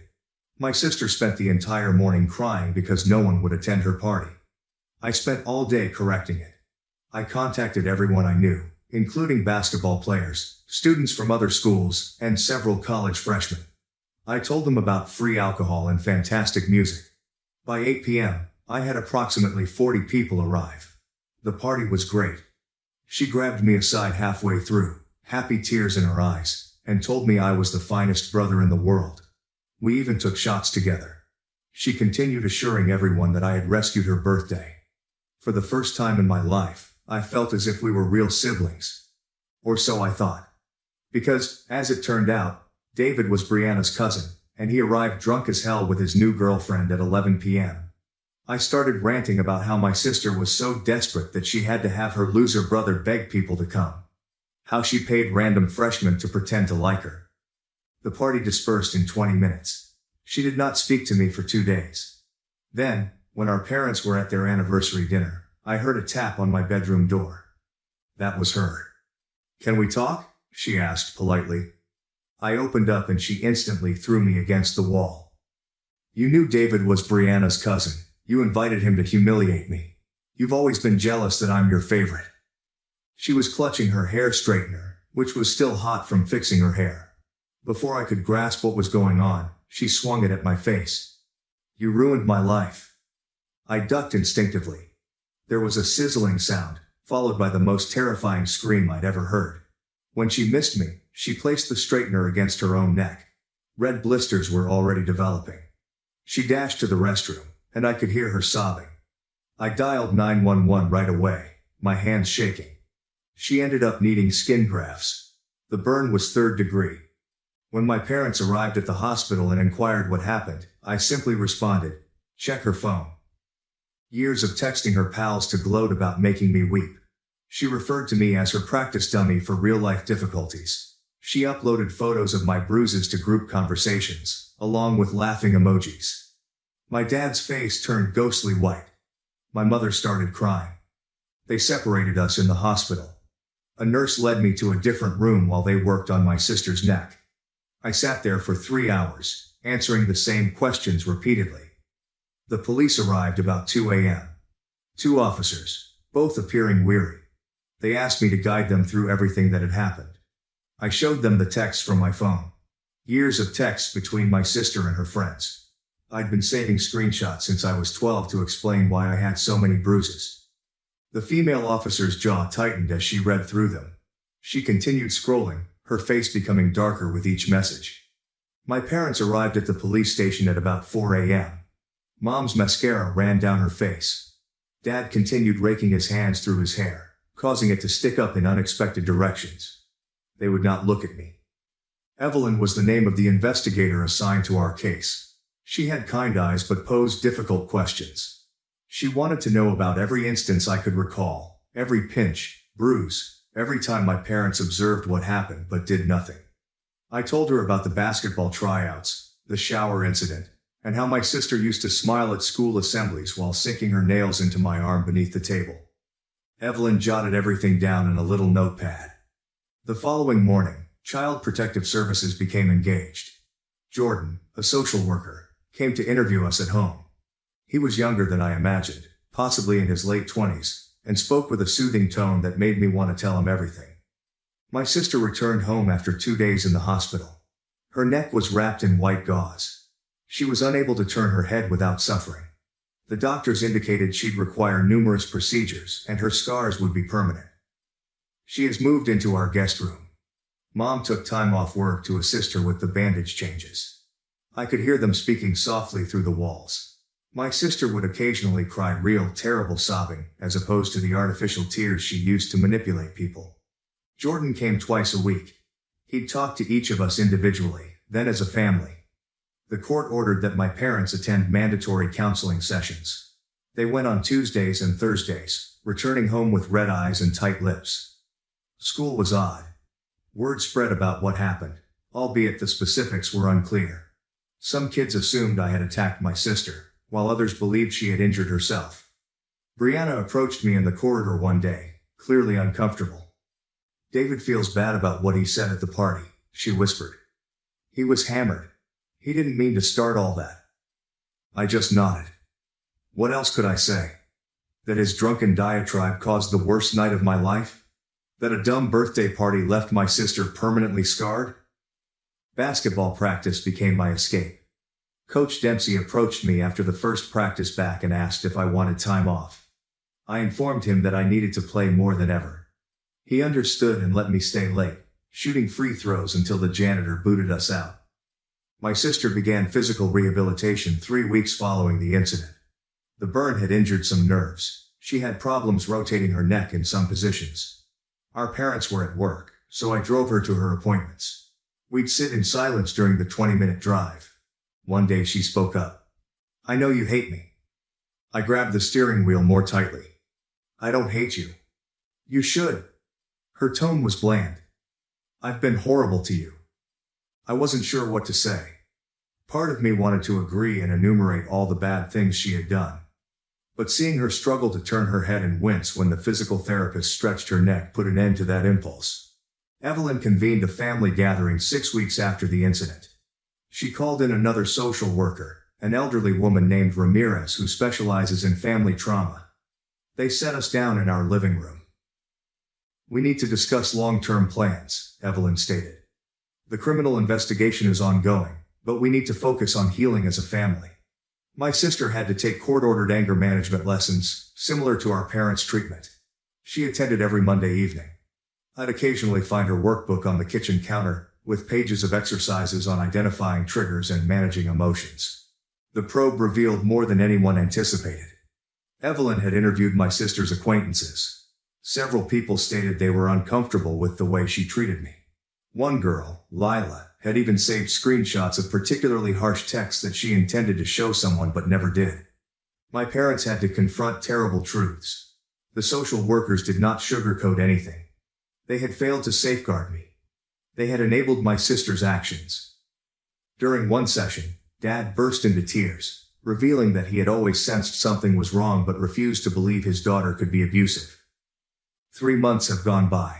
My sister spent the entire morning crying because no one would attend her party. I spent all day correcting it. I contacted everyone I knew, including basketball players, students from other schools, and several college freshmen. I told them about free alcohol and fantastic music. By 8 p.m., I had approximately 40 people arrive. The party was great. She grabbed me aside halfway through, happy tears in her eyes, and told me I was the finest brother in the world. We even took shots together. She continued assuring everyone that I had rescued her birthday. For the first time in my life, I felt as if we were real siblings. Or so I thought. Because, as it turned out, David was Brianna's cousin, and he arrived drunk as hell with his new girlfriend at 11 p.m. I started ranting about how my sister was so desperate that she had to have her loser brother beg people to come. How she paid random freshmen to pretend to like her. The party dispersed in 20 minutes. She did not speak to me for 2 days. Then, when our parents were at their anniversary dinner, I heard a tap on my bedroom door. That was her. "Can we talk?" she asked politely. I opened up and she instantly threw me against the wall. "You knew David was Brianna's cousin. You invited him to humiliate me. You've always been jealous that I'm your favorite." She was clutching her hair straightener, which was still hot from fixing her hair. Before I could grasp what was going on, she swung it at my face. "You ruined my life." I ducked instinctively. There was a sizzling sound, followed by the most terrifying scream I'd ever heard. When she missed me, she placed the straightener against her own neck. Red blisters were already developing. She dashed to the restroom, and I could hear her sobbing. I dialed 911 right away, my hands shaking. She ended up needing skin grafts. The burn was 3rd degree. When my parents arrived at the hospital and inquired what happened, I simply responded, "Check her phone." Years of texting her pals to gloat about making me weep. She referred to me as her practice dummy for real-life difficulties. She uploaded photos of my bruises to group conversations, along with laughing emojis. My dad's face turned ghostly white. My mother started crying. They separated us in the hospital. A nurse led me to a different room while they worked on my sister's neck. I sat there for 3 hours, answering the same questions repeatedly. The police arrived about 2 a.m. 2 officers, both appearing weary. They asked me to guide them through everything that had happened. I showed them the texts from my phone. Years of texts between my sister and her friends. I'd been saving screenshots since I was 12 to explain why I had so many bruises. The female officer's jaw tightened as she read through them. She continued scrolling, her face becoming darker with each message. My parents arrived at the police station at about 4 a.m. Mom's mascara ran down her face. Dad continued raking his hands through his hair, causing it to stick up in unexpected directions. They would not look at me. Evelyn was the name of the investigator assigned to our case. She had kind eyes but posed difficult questions. She wanted to know about every instance I could recall, every pinch, bruise, every time my parents observed what happened but did nothing. I told her about the basketball tryouts, the shower incident, and how my sister used to smile at school assemblies while sinking her nails into my arm beneath the table. Evelyn jotted everything down in a little notepad. The following morning, Child Protective Services became engaged. Jordan, a social worker, came to interview us at home. He was younger than I imagined, possibly in his late 20s, and spoke with a soothing tone that made me want to tell him everything. My sister returned home after 2 days in the hospital. Her neck was wrapped in white gauze. She was unable to turn her head without suffering. The doctors indicated she'd require numerous procedures and her scars would be permanent. She has moved into our guest room. Mom took time off work to assist her with the bandage changes. I could hear them speaking softly through the walls. My sister would occasionally cry real terrible sobbing, as opposed to the artificial tears she used to manipulate people. Jordan came twice a week. He'd talk to each of us individually, then as a family. The court ordered that my parents attend mandatory counseling sessions. They went on Tuesdays and Thursdays, returning home with red eyes and tight lips. School was odd. Word spread about what happened, albeit the specifics were unclear. Some kids assumed I had attacked my sister, while others believed she had injured herself. Brianna approached me in the corridor one day, clearly uncomfortable. "David feels bad about what he said at the party," she whispered. "He was hammered. He didn't mean to start all that. I just nodded. What else could I say? That his drunken diatribe caused the worst night of my life? That a dumb birthday party left my sister permanently scarred? Basketball practice became my escape. Coach Dempsey approached me after the first practice back and asked if I wanted time off. I informed him that I needed to play more than ever. He understood and let me stay late, shooting free throws until the janitor booted us out. My sister began physical rehabilitation 3 weeks following the incident. The burn had injured some nerves. She had problems rotating her neck in some positions. Our parents were at work, so I drove her to her appointments. We'd sit in silence during the 20-minute drive. One day she spoke up. I know you hate me. I grabbed the steering wheel more tightly. I don't hate you. You should. Her tone was bland. I've been horrible to you. I wasn't sure what to say. Part of me wanted to agree and enumerate all the bad things she had done. But seeing her struggle to turn her head and wince when the physical therapist stretched her neck put an end to that impulse. Evelyn convened a family gathering 6 weeks after the incident. She called in another social worker, an elderly woman named Ramirez who specializes in family trauma. They sat us down in our living room. We need to discuss long-term plans, Evelyn stated. The criminal investigation is ongoing, but we need to focus on healing as a family. My sister had to take court-ordered anger management lessons, similar to our parents' treatment. She attended every Monday evening. I'd occasionally find her workbook on the kitchen counter, with pages of exercises on identifying triggers and managing emotions. The probe revealed more than anyone anticipated. Evelyn had interviewed my sister's acquaintances. Several people stated they were uncomfortable with the way she treated me. One girl, Lila, had even saved screenshots of particularly harsh texts that she intended to show someone but never did. My parents had to confront terrible truths. The social workers did not sugarcoat anything. They had failed to safeguard me. They had enabled my sister's actions. During one session, Dad burst into tears, revealing that he had always sensed something was wrong but refused to believe his daughter could be abusive. 3 months have gone by.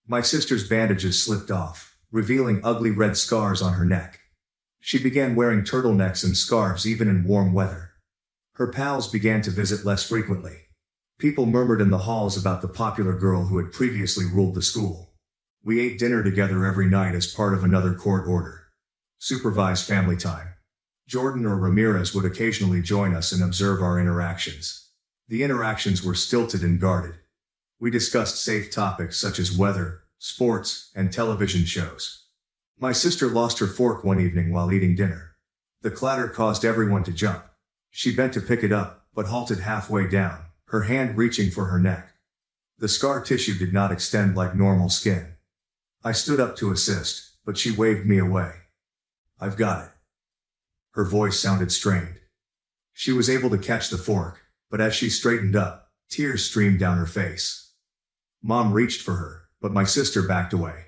My sister's bandages slipped off, revealing ugly red scars on her neck. She began wearing turtlenecks and scarves even in warm weather. Her pals began to visit less frequently. People murmured in the halls about the popular girl who had previously ruled the school. We ate dinner together every night as part of another court order. Supervised family time. Jordan or Ramirez would occasionally join us and observe our interactions. The interactions were stilted and guarded. We discussed safe topics such as weather, sports, and television shows. My sister lost her fork one evening while eating dinner. The clatter caused everyone to jump. She bent to pick it up, but halted halfway down, her hand reaching for her neck. The scar tissue did not extend like normal skin. I stood up to assist, but she waved me away. I've got it. Her voice sounded strained. She was able to catch the fork, but as she straightened up, tears streamed down her face. Mom reached for her, but my sister backed away.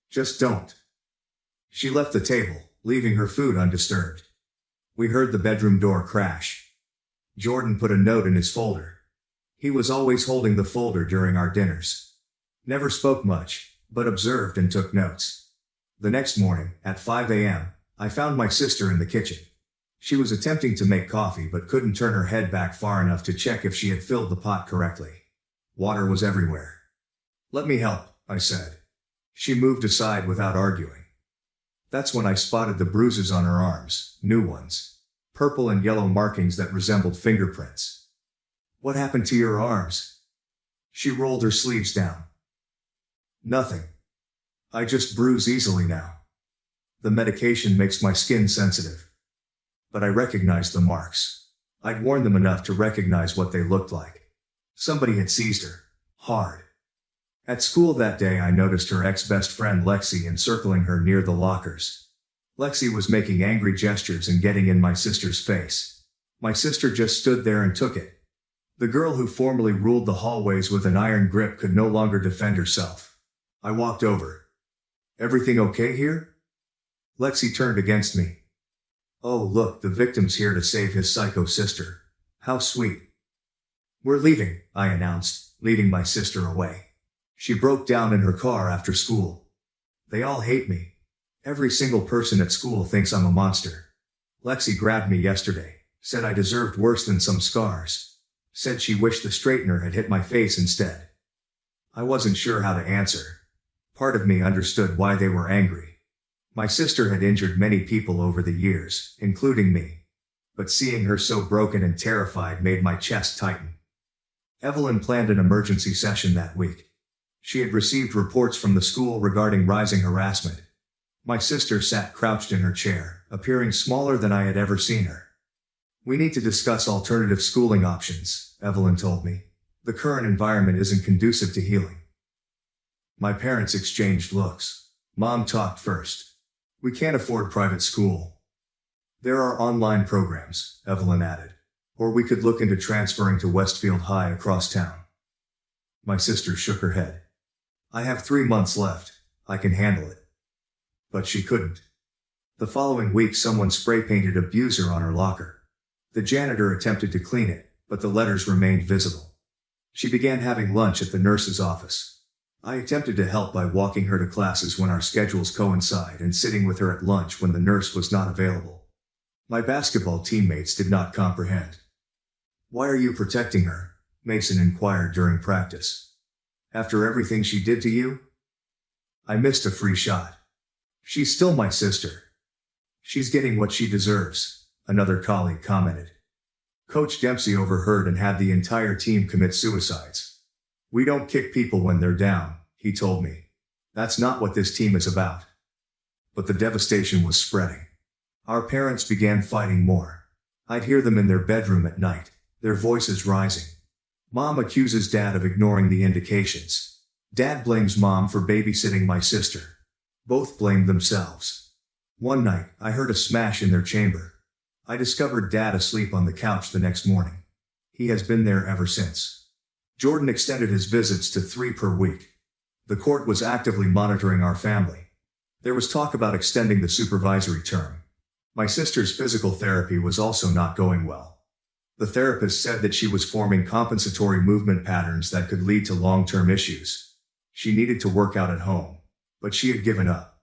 Just don't. She left the table, leaving her food undisturbed. We heard the bedroom door crash. Jordan put a note in his folder. He was always holding the folder during our dinners. Never spoke much, but observed and took notes. The next morning, at 5 a.m., I found my sister in the kitchen. She was attempting to make coffee but couldn't turn her head back far enough to check if she had filled the pot correctly. Water was everywhere. Let me help, I said. She moved aside without arguing. That's when I spotted the bruises on her arms, new ones. Purple and yellow markings that resembled fingerprints. What happened to your arms? She rolled her sleeves down. Nothing. I just bruise easily now. The medication makes my skin sensitive. But I recognized the marks. I'd worn them enough to recognize what they looked like. Somebody had seized her. Hard. At school that day I noticed her ex-best friend Lexi encircling her near the lockers. Lexi was making angry gestures and getting in my sister's face. My sister just stood there and took it. The girl who formerly ruled the hallways with an iron grip could no longer defend herself. I walked over. Everything okay here? Lexi turned against me. Oh look, the victim's here to save his psycho sister. How sweet. We're leaving, I announced, leading my sister away. She broke down in her car after school. They all hate me. Every single person at school thinks I'm a monster. Lexi grabbed me yesterday, said I deserved worse than some scars. Said she wished the straightener had hit my face instead. I wasn't sure how to answer. Part of me understood why they were angry. My sister had injured many people over the years, including me. But seeing her so broken and terrified made my chest tighten. Evelyn planned an emergency session that week. She had received reports from the school regarding rising harassment. My sister sat crouched in her chair, appearing smaller than I had ever seen her. We need to discuss alternative schooling options, Evelyn told me. The current environment isn't conducive to healing. My parents exchanged looks. Mom talked first. We can't afford private school. There are online programs, Evelyn added. Or we could look into transferring to Westfield High across town. My sister shook her head. I have 3 months left. I can handle it. But she couldn't. The following week someone spray-painted "abuser" on her locker. The janitor attempted to clean it, but the letters remained visible. She began having lunch at the nurse's office. I attempted to help by walking her to classes when our schedules coincide and sitting with her at lunch when the nurse was not available. My basketball teammates did not comprehend. Why are you protecting her? Mason inquired during practice. After everything she did to you? I missed a free shot. She's still my sister. She's getting what she deserves, another colleague commented. Coach Dempsey overheard and had the entire team commit suicides. We don't kick people when they're down, he told me. That's not what this team is about. But the devastation was spreading. Our parents began fighting more. I'd hear them in their bedroom at night, their voices rising. Mom accuses Dad of ignoring the indications. Dad blames Mom for babysitting my sister. Both blamed themselves. One night, I heard a smash in their chamber. I discovered Dad asleep on the couch the next morning. He has been there ever since. Jordan extended his visits to 3 per week. The court was actively monitoring our family. There was talk about extending the supervisory term. My sister's physical therapy was also not going well. The therapist said that she was forming compensatory movement patterns that could lead to long-term issues. She needed to work out at home. But she had given up.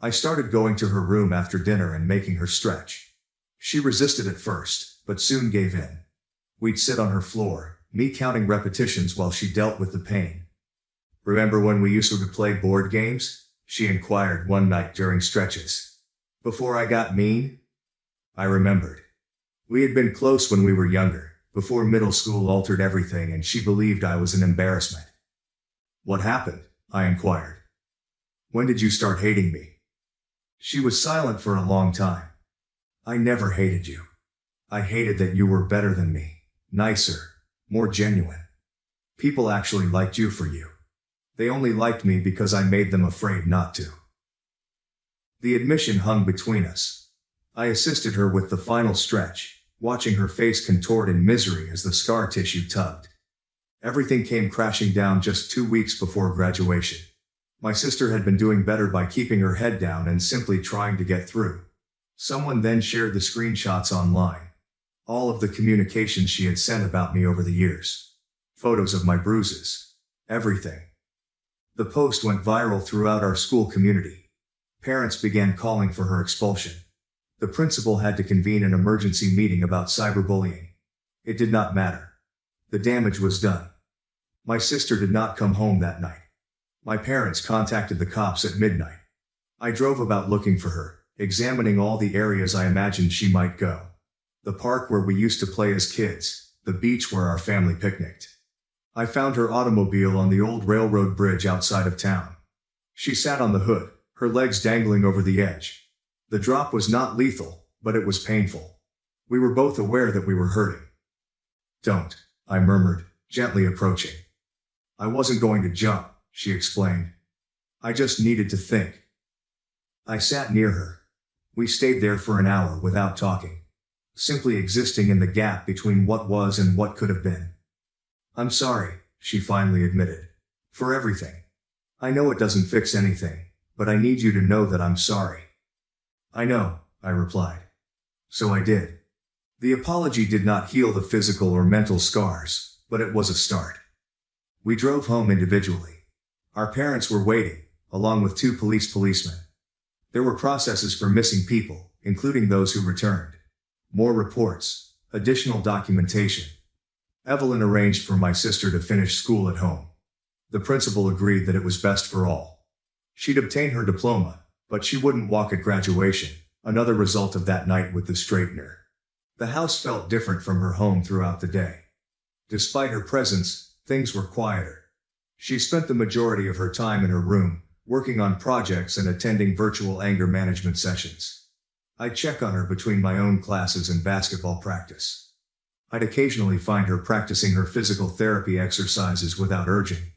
I started going to her room after dinner and making her stretch. She resisted at first, but soon gave in. We'd sit on her floor, me counting repetitions while she dealt with the pain. Remember when we used to play board games? She inquired one night during stretches. Before I got mean? I remembered. We had been close when we were younger, before middle school altered everything and she believed I was an embarrassment. What happened? I inquired. When did you start hating me? She was silent for a long time. I never hated you. I hated that you were better than me, nicer, more genuine. People actually liked you for you. They only liked me because I made them afraid not to. The admission hung between us. I assisted her with the final stretch, watching her face contort in misery as the scar tissue tugged. Everything came crashing down just 2 weeks before graduation. My sister had been doing better by keeping her head down and simply trying to get through. Someone then shared the screenshots online. All of the communications she had sent about me over the years. Photos of my bruises. Everything. The post went viral throughout our school community. Parents began calling for her expulsion. The principal had to convene an emergency meeting about cyberbullying. It did not matter. The damage was done. My sister did not come home that night. My parents contacted the cops at midnight. I drove about looking for her, examining all the areas I imagined she might go. The park where we used to play as kids, the beach where our family picnicked. I found her automobile on the old railroad bridge outside of town. She sat on the hood, her legs dangling over the edge. The drop was not lethal, but it was painful. We were both aware that we were hurting. Don't, I murmured, gently approaching. I wasn't going to jump, she explained. I just needed to think. I sat near her. We stayed there for an hour without talking, simply existing in the gap between what was and what could have been. I'm sorry, she finally admitted, for everything. I know it doesn't fix anything, but I need you to know that I'm sorry. I know, I replied. So I did. The apology did not heal the physical or mental scars, but it was a start. We drove home individually. Our parents were waiting, along with 2 policemen. There were processes for missing people, including those who returned. More reports, additional documentation. Evelyn arranged for my sister to finish school at home. The principal agreed that it was best for all. She'd obtain her diploma, but she wouldn't walk at graduation, another result of that night with the straightener. The house felt different from her home throughout the day. Despite her presence, things were quieter. She spent the majority of her time in her room, working on projects and attending virtual anger management sessions. I'd check on her between my own classes and basketball practice. I'd occasionally find her practicing her physical therapy exercises without urging.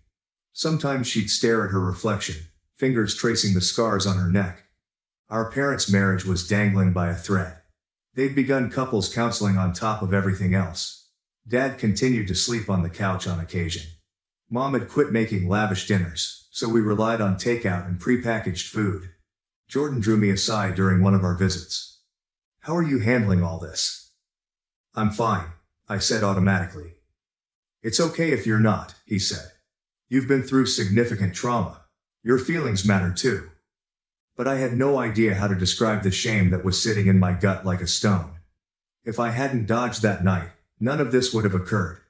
Sometimes she'd stare at her reflection, fingers tracing the scars on her neck. Our parents' marriage was dangling by a thread. They'd begun couples counseling on top of everything else. Dad continued to sleep on the couch on occasion. Mom had quit making lavish dinners, so we relied on takeout and prepackaged food. Jordan drew me aside during one of our visits. "How are you handling all this?" "I'm fine," I said automatically. "It's okay if you're not," he said. "You've been through significant trauma. Your feelings matter too." But I had no idea how to describe the shame that was sitting in my gut like a stone. If I hadn't dodged that night, none of this would have occurred.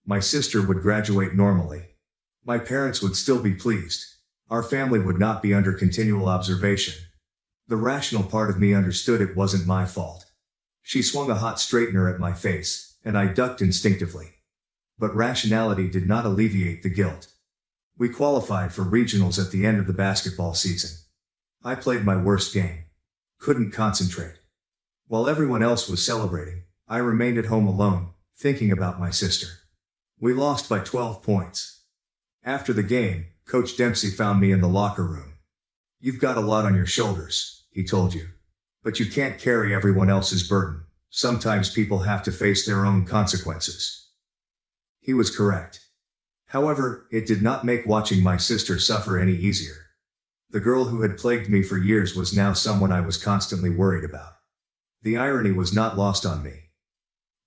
My sister would graduate normally. My parents would still be pleased. Our family would not be under continual observation. The rational part of me understood it wasn't my fault. She swung a hot straightener at my face, and I ducked instinctively. But rationality did not alleviate the guilt. We qualified for regionals at the end of the basketball season. I played my worst game. Couldn't concentrate. While everyone else was celebrating, I remained at home alone, thinking about my sister. We lost by 12 points. After the game, Coach Dempsey found me in the locker room. "You've got a lot on your shoulders," he told you. "But you can't carry everyone else's burden. Sometimes people have to face their own consequences." He was correct. However, it did not make watching my sister suffer any easier. The girl who had plagued me for years was now someone I was constantly worried about. The irony was not lost on me.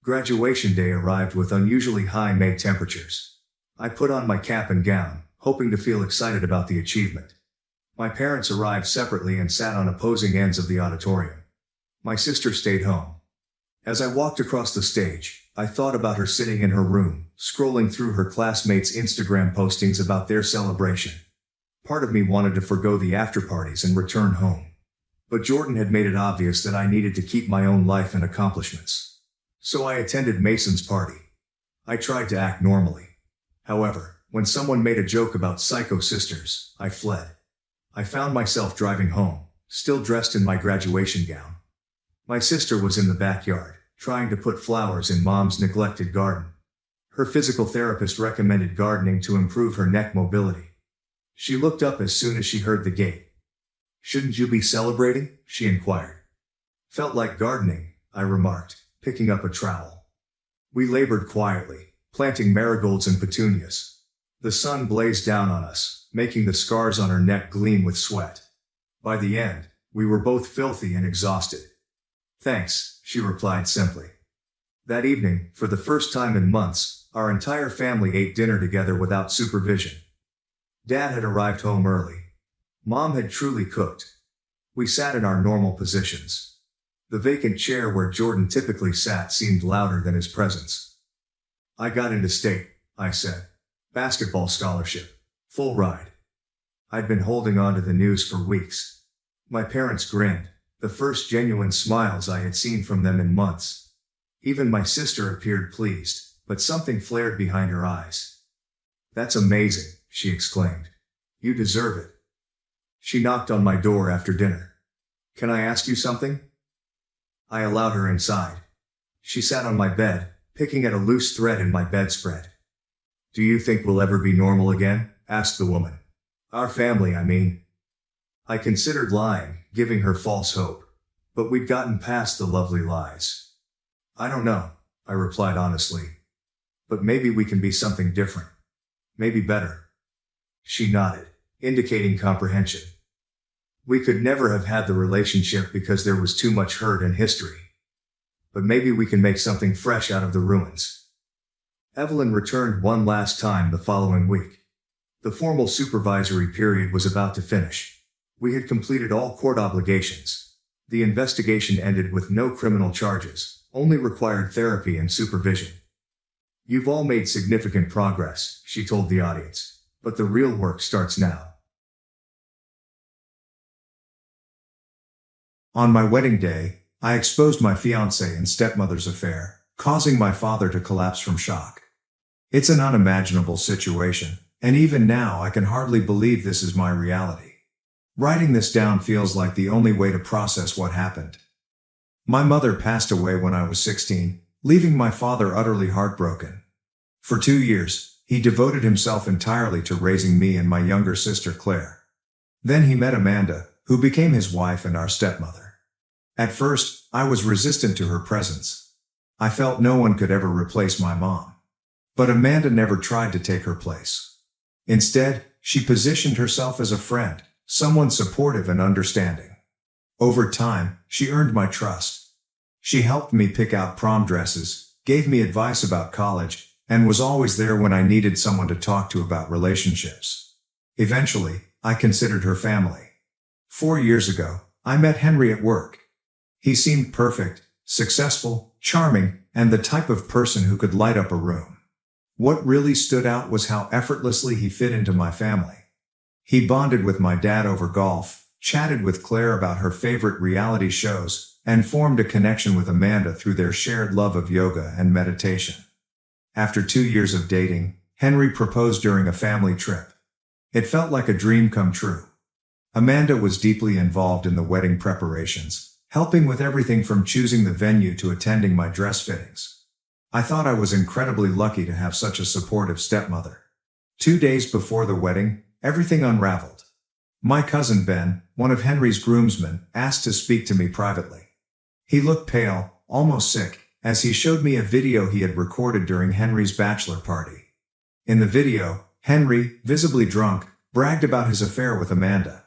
Graduation day arrived with unusually high May temperatures. I put on my cap and gown, hoping to feel excited about the achievement. My parents arrived separately and sat on opposing ends of the auditorium. My sister stayed home. As I walked across the stage, I thought about her sitting in her room, scrolling through her classmates' Instagram postings about their celebration. Part of me wanted to forgo the after-parties and return home. But Jordan had made it obvious that I needed to keep my own life and accomplishments. So I attended Mason's party. I tried to act normally. However, when someone made a joke about psycho sisters, I fled. I found myself driving home, still dressed in my graduation gown. My sister was in the backyard, trying to put flowers in Mom's neglected garden. Her physical therapist recommended gardening to improve her neck mobility. She looked up as soon as she heard the gate. "Shouldn't you be celebrating?" she inquired. "Felt like gardening," I remarked, picking up a trowel. We labored quietly, planting marigolds and petunias. The sun blazed down on us, making the scars on her neck gleam with sweat. By the end, we were both filthy and exhausted. "Thanks," she replied simply. That evening, for the first time in months, our entire family ate dinner together without supervision. Dad had arrived home early. Mom had truly cooked. We sat in our normal positions. The vacant chair where Jordan typically sat seemed louder than his presence. "I got into state," I said. "Basketball scholarship. Full ride." I'd been holding on to the news for weeks. My parents grinned, the first genuine smiles I had seen from them in months. Even my sister appeared pleased, but something flared behind her eyes. "That's amazing," she exclaimed. "You deserve it." She knocked on my door after dinner. "Can I ask you something?" I allowed her inside. She sat on my bed, picking at a loose thread in my bedspread. "Do you think we'll ever be normal again?" asked the woman. "Our family, I mean." I considered lying, giving her false hope. But we'd gotten past the lovely lies. "I don't know," I replied honestly. "But maybe we can be something different. Maybe better." She nodded, indicating comprehension. We could never have had the relationship because there was too much hurt and history. But maybe we can make something fresh out of the ruins. Evelyn returned one last time the following week. The formal supervisory period was about to finish. We had completed all court obligations. The investigation ended with no criminal charges, only required therapy and supervision. You've all made significant progress, she told the audience, but the real work starts now. On my wedding day, I exposed my fiancée and stepmother's affair, causing my father to collapse from shock. It's an unimaginable situation, and even now I can hardly believe this is my reality. Writing this down feels like the only way to process what happened. My mother passed away when I was 16, leaving my father utterly heartbroken. For 2 years, he devoted himself entirely to raising me and my younger sister Claire. Then he met Amanda, who became his wife and our stepmother. At first, I was resistant to her presence. I felt no one could ever replace my mom. But Amanda never tried to take her place. Instead, she positioned herself as a friend, someone supportive and understanding. Over time, she earned my trust. She helped me pick out prom dresses, gave me advice about college, and was always there when I needed someone to talk to about relationships. Eventually, I considered her family. 4 years ago, I met Henry at work. He seemed perfect, successful, charming, and the type of person who could light up a room. What really stood out was how effortlessly he fit into my family. He bonded with my dad over golf, chatted with Claire about her favorite reality shows, and formed a connection with Amanda through their shared love of yoga and meditation. After 2 years of dating, Henry proposed during a family trip. It felt like a dream come true. Amanda was deeply involved in the wedding preparations, helping with everything from choosing the venue to attending my dress fittings. I thought I was incredibly lucky to have such a supportive stepmother. 2 days before the wedding, everything unraveled. My cousin Ben, one of Henry's groomsmen, asked to speak to me privately. He looked pale, almost sick, as he showed me a video he had recorded during Henry's bachelor party. In the video, Henry, visibly drunk, bragged about his affair with Amanda.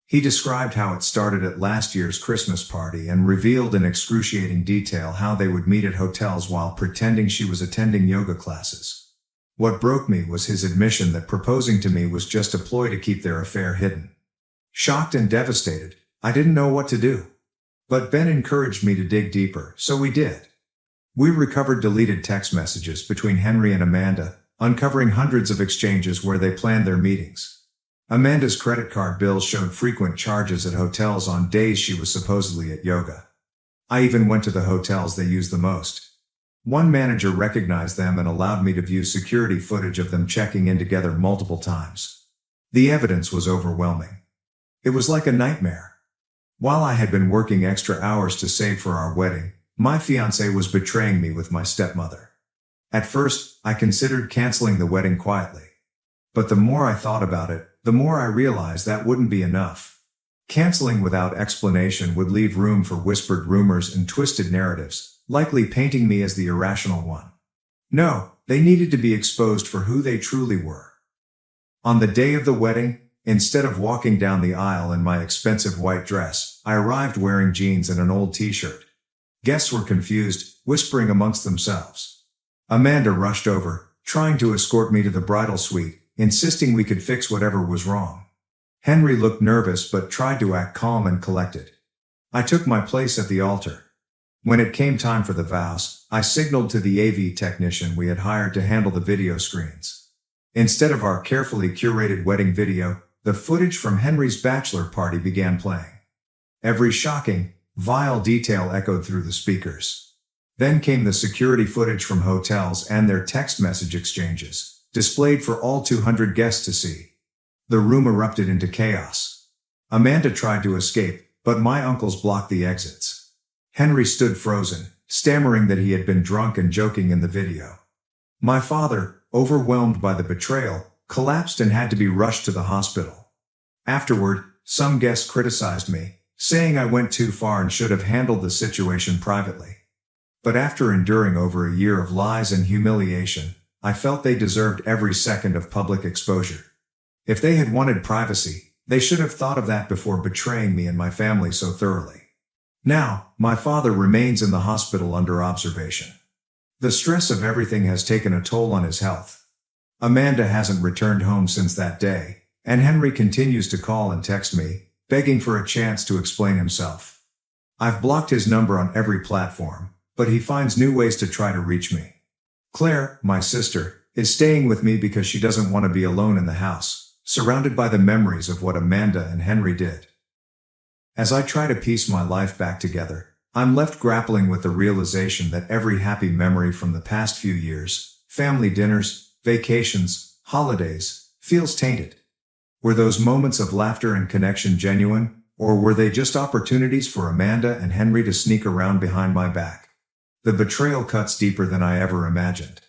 He described how it started at last year's Christmas party and revealed in excruciating detail how they would meet at hotels while pretending she was attending yoga classes. What broke me was his admission that proposing to me was just a ploy to keep their affair hidden. Shocked and devastated, I didn't know what to do. But Ben encouraged me to dig deeper, so we did. We recovered deleted text messages between Henry and Amanda, uncovering hundreds of exchanges where they planned their meetings. Amanda's credit card bills showed frequent charges at hotels on days she was supposedly at yoga. I even went to the hotels they used the most. One manager recognized them and allowed me to view security footage of them checking in together multiple times. The evidence was overwhelming. It was like a nightmare. While I had been working extra hours to save for our wedding, my fiancé was betraying me with my stepmother. At first, I considered canceling the wedding quietly. But the more I thought about it, the more I realized that wouldn't be enough. Canceling without explanation would leave room for whispered rumors and twisted narratives, likely painting me as the irrational one. No, they needed to be exposed for who they truly were. On the day of the wedding, instead of walking down the aisle in my expensive white dress, I arrived wearing jeans and an old t-shirt. Guests were confused, whispering amongst themselves. Amanda rushed over, trying to escort me to the bridal suite, insisting we could fix whatever was wrong. Henry looked nervous but tried to act calm and collected. I took my place at the altar. When it came time for the vows, I signaled to the AV technician we had hired to handle the video screens. Instead of our carefully curated wedding video, the footage from Henry's bachelor party began playing. Every shocking, vile detail echoed through the speakers. Then came the security footage from hotels and their text message exchanges, displayed for all 200 guests to see. The room erupted into chaos. Amanda tried to escape, but my uncles blocked the exits. Henry stood frozen, stammering that he had been drunk and joking in the video. My father, overwhelmed by the betrayal, collapsed and had to be rushed to the hospital. Afterward, some guests criticized me, saying I went too far and should have handled the situation privately. But after enduring over a year of lies and humiliation, I felt they deserved every second of public exposure. If they had wanted privacy, they should have thought of that before betraying me and my family so thoroughly. Now, my father remains in the hospital under observation. The stress of everything has taken a toll on his health. Amanda hasn't returned home since that day, and Henry continues to call and text me, begging for a chance to explain himself. I've blocked his number on every platform, but he finds new ways to try to reach me. Claire, my sister, is staying with me because she doesn't want to be alone in the house, surrounded by the memories of what Amanda and Henry did. As I try to piece my life back together, I'm left grappling with the realization that every happy memory from the past few years, family dinners, vacations, holidays, feels tainted. Were those moments of laughter and connection genuine, or were they just opportunities for Amanda and Henry to sneak around behind my back? The betrayal cuts deeper than I ever imagined.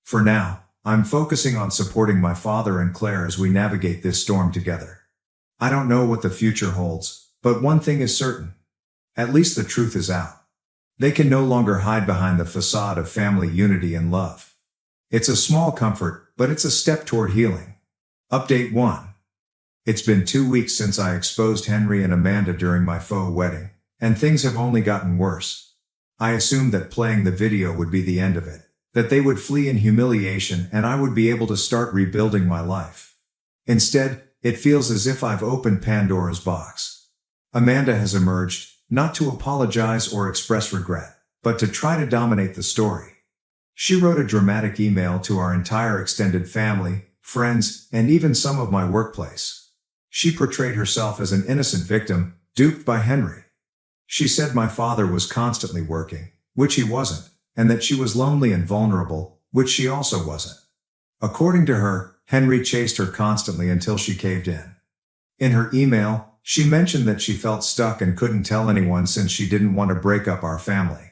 For now, I'm focusing on supporting my father and Claire as we navigate this storm together. I don't know what the future holds, but one thing is certain. At least the truth is out. They can no longer hide behind the facade of family unity and love. It's a small comfort, but it's a step toward healing. Update 1. It's been 2 weeks since I exposed Henry and Amanda during my faux wedding, and things have only gotten worse. I assumed that playing the video would be the end of it, that they would flee in humiliation and I would be able to start rebuilding my life. Instead, it feels as if I've opened Pandora's box. Amanda has emerged, not to apologize or express regret, but to try to dominate the story. She wrote a dramatic email to our entire extended family, friends, and even some of my workplace. She portrayed herself as an innocent victim, duped by Henry. She said my father was constantly working, which he wasn't, and that she was lonely and vulnerable, which she also wasn't. According to her, Henry chased her constantly until she caved in. In her email, she mentioned that she felt stuck and couldn't tell anyone since she didn't want to break up our family.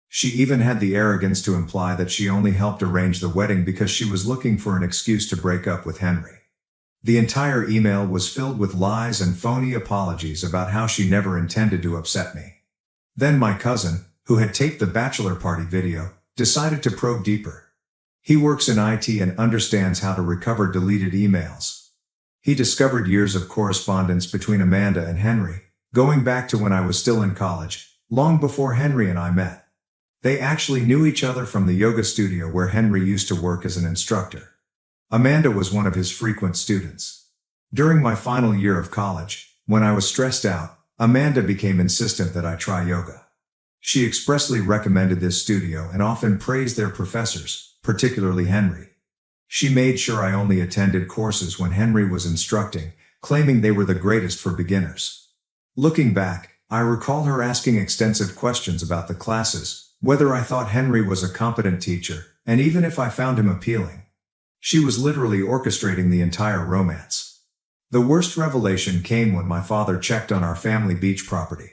She even had the arrogance to imply that she only helped arrange the wedding because she was looking for an excuse to break up with Henry. The entire email was filled with lies and phony apologies about how she never intended to upset me. Then my cousin, who had taped the bachelor party video, decided to probe deeper. He works in IT and understands how to recover deleted emails. He discovered years of correspondence between Amanda and Henry, going back to when I was still in college, long before Henry and I met. They actually knew each other from the yoga studio where Henry used to work as an instructor. Amanda was one of his frequent students. During my final year of college, when I was stressed out, Amanda became insistent that I try yoga. She expressly recommended this studio and often praised their professors, particularly Henry. She made sure I only attended courses when Henry was instructing, claiming they were the greatest for beginners. Looking back, I recall her asking extensive questions about the classes, whether I thought Henry was a competent teacher, and even if I found him appealing. She was literally orchestrating the entire romance. The worst revelation came when my father checked on our family beach property.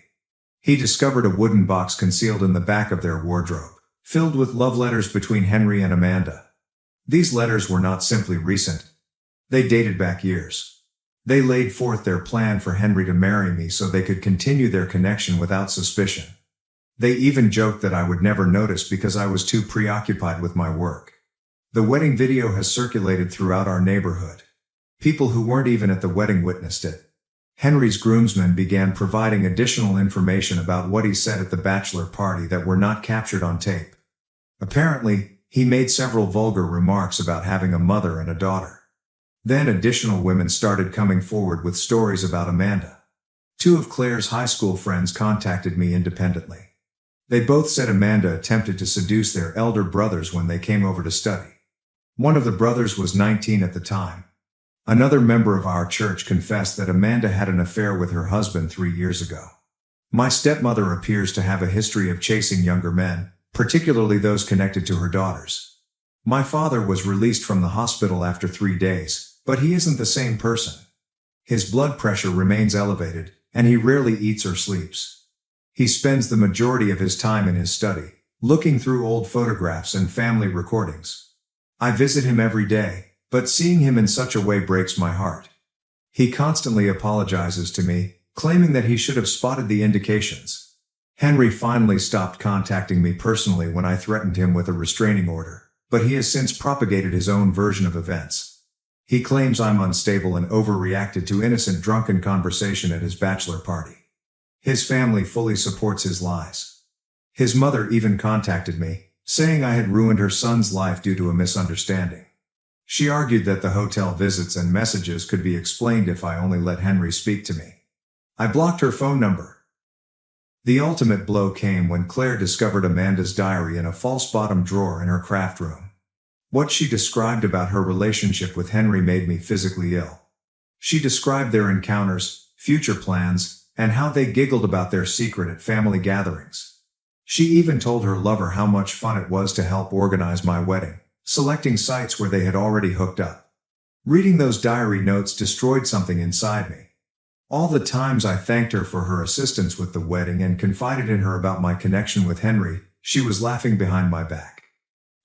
He discovered a wooden box concealed in the back of their wardrobe, filled with love letters between Henry and Amanda. These letters were not simply recent. They dated back years. They laid forth their plan for Henry to marry me so they could continue their connection without suspicion. They even joked that I would never notice because I was too preoccupied with my work. The wedding video has circulated throughout our neighborhood. People who weren't even at the wedding witnessed it. Henry's groomsmen began providing additional information about what he said at the bachelor party that were not captured on tape. Apparently, he made several vulgar remarks about having a mother and a daughter. Then additional women started coming forward with stories about Amanda. 2 of Claire's high school friends contacted me independently. They both said Amanda attempted to seduce their elder brothers when they came over to study. One of the brothers was 19 at the time. Another member of our church confessed that Amanda had an affair with her husband 3 years ago. My stepmother appears to have a history of chasing younger men, particularly those connected to her daughters. My father was released from the hospital after 3 days, but he isn't the same person. His blood pressure remains elevated, and he rarely eats or sleeps. He spends the majority of his time in his study, looking through old photographs and family recordings. I visit him every day, but seeing him in such a way breaks my heart. He constantly apologizes to me, claiming that he should have spotted the indications. Henry finally stopped contacting me personally when I threatened him with a restraining order, but he has since propagated his own version of events. He claims I'm unstable and overreacted to innocent drunken conversation at his bachelor party. His family fully supports his lies. His mother even contacted me, saying I had ruined her son's life due to a misunderstanding. She argued that the hotel visits and messages could be explained if I only let Henry speak to me. I blocked her phone number. The ultimate blow came when Claire discovered Amanda's diary in a false bottom drawer in her craft room. What she described about her relationship with Henry made me physically ill. She described their encounters, future plans, and how they giggled about their secret at family gatherings. She even told her lover how much fun it was to help organize my wedding, selecting sites where they had already hooked up. Reading those diary notes destroyed something inside me. All the times I thanked her for her assistance with the wedding and confided in her about my connection with Henry, she was laughing behind my back.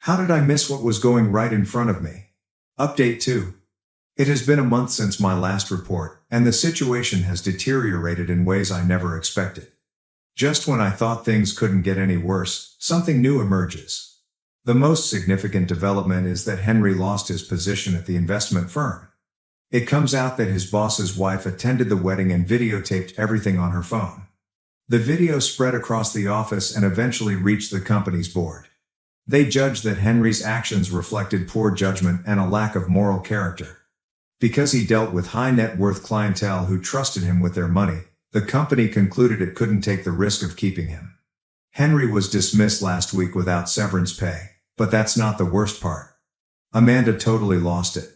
How did I miss what was going right in front of me? Update 2. It has been a month since my last report, and the situation has deteriorated in ways I never expected. Just when I thought things couldn't get any worse, something new emerges. The most significant development is that Henry lost his position at the investment firm. It comes out that his boss's wife attended the wedding and videotaped everything on her phone. The video spread across the office and eventually reached the company's board. They judged that Henry's actions reflected poor judgment and a lack of moral character. Because he dealt with high net worth clientele who trusted him with their money, the company concluded it couldn't take the risk of keeping him. Henry was dismissed last week without severance pay, but that's not the worst part. Amanda totally lost it.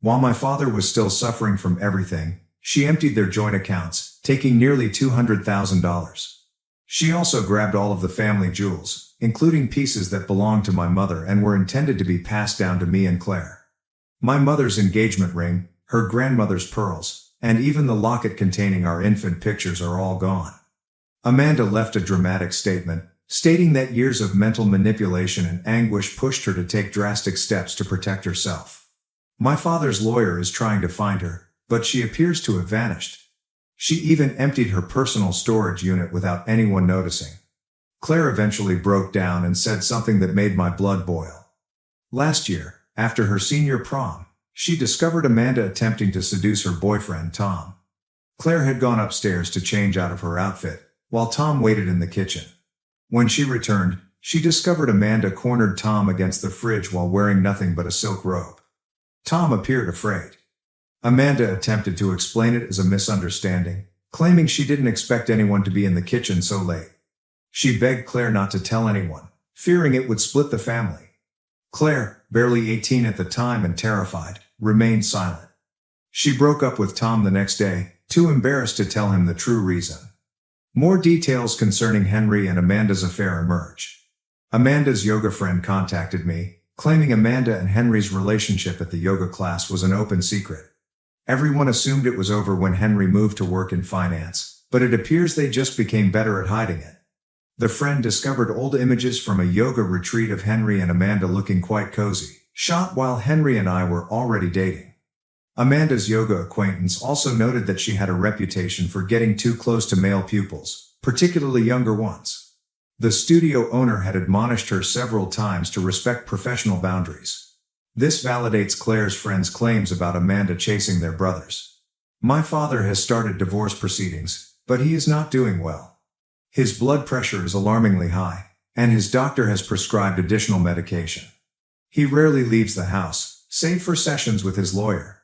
While my father was still suffering from everything, she emptied their joint accounts, taking nearly $200,000. She also grabbed all of the family jewels, including pieces that belonged to my mother and were intended to be passed down to me and Claire. My mother's engagement ring, her grandmother's pearls, and even the locket containing our infant pictures are all gone. Amanda left a dramatic statement, stating that years of mental manipulation and anguish pushed her to take drastic steps to protect herself. My father's lawyer is trying to find her, but she appears to have vanished. She even emptied her personal storage unit without anyone noticing. Claire eventually broke down and said something that made my blood boil. Last year, after her senior prom, she discovered Amanda attempting to seduce her boyfriend, Tom. Claire had gone upstairs to change out of her outfit, while Tom waited in the kitchen. When she returned, she discovered Amanda cornered Tom against the fridge while wearing nothing but a silk robe. Tom appeared afraid. Amanda attempted to explain it as a misunderstanding, claiming she didn't expect anyone to be in the kitchen so late. She begged Claire not to tell anyone, fearing it would split the family. Claire, barely 18 at the time and terrified, remained silent. She broke up with Tom the next day, too embarrassed to tell him the true reason. More details concerning Henry and Amanda's affair emerge. Amanda's yoga friend contacted me, claiming Amanda and Henry's relationship at the yoga class was an open secret. Everyone assumed it was over when Henry moved to work in finance, but it appears they just became better at hiding it. The friend discovered old images from a yoga retreat of Henry and Amanda looking quite cozy, shot while Henry and I were already dating. Amanda's yoga acquaintance also noted that she had a reputation for getting too close to male pupils, particularly younger ones. The studio owner had admonished her several times to respect professional boundaries. This validates Claire's friend's claims about Amanda chasing their brothers. My father has started divorce proceedings, but he is not doing well. His blood pressure is alarmingly high, and his doctor has prescribed additional medication. He rarely leaves the house, save for sessions with his lawyer.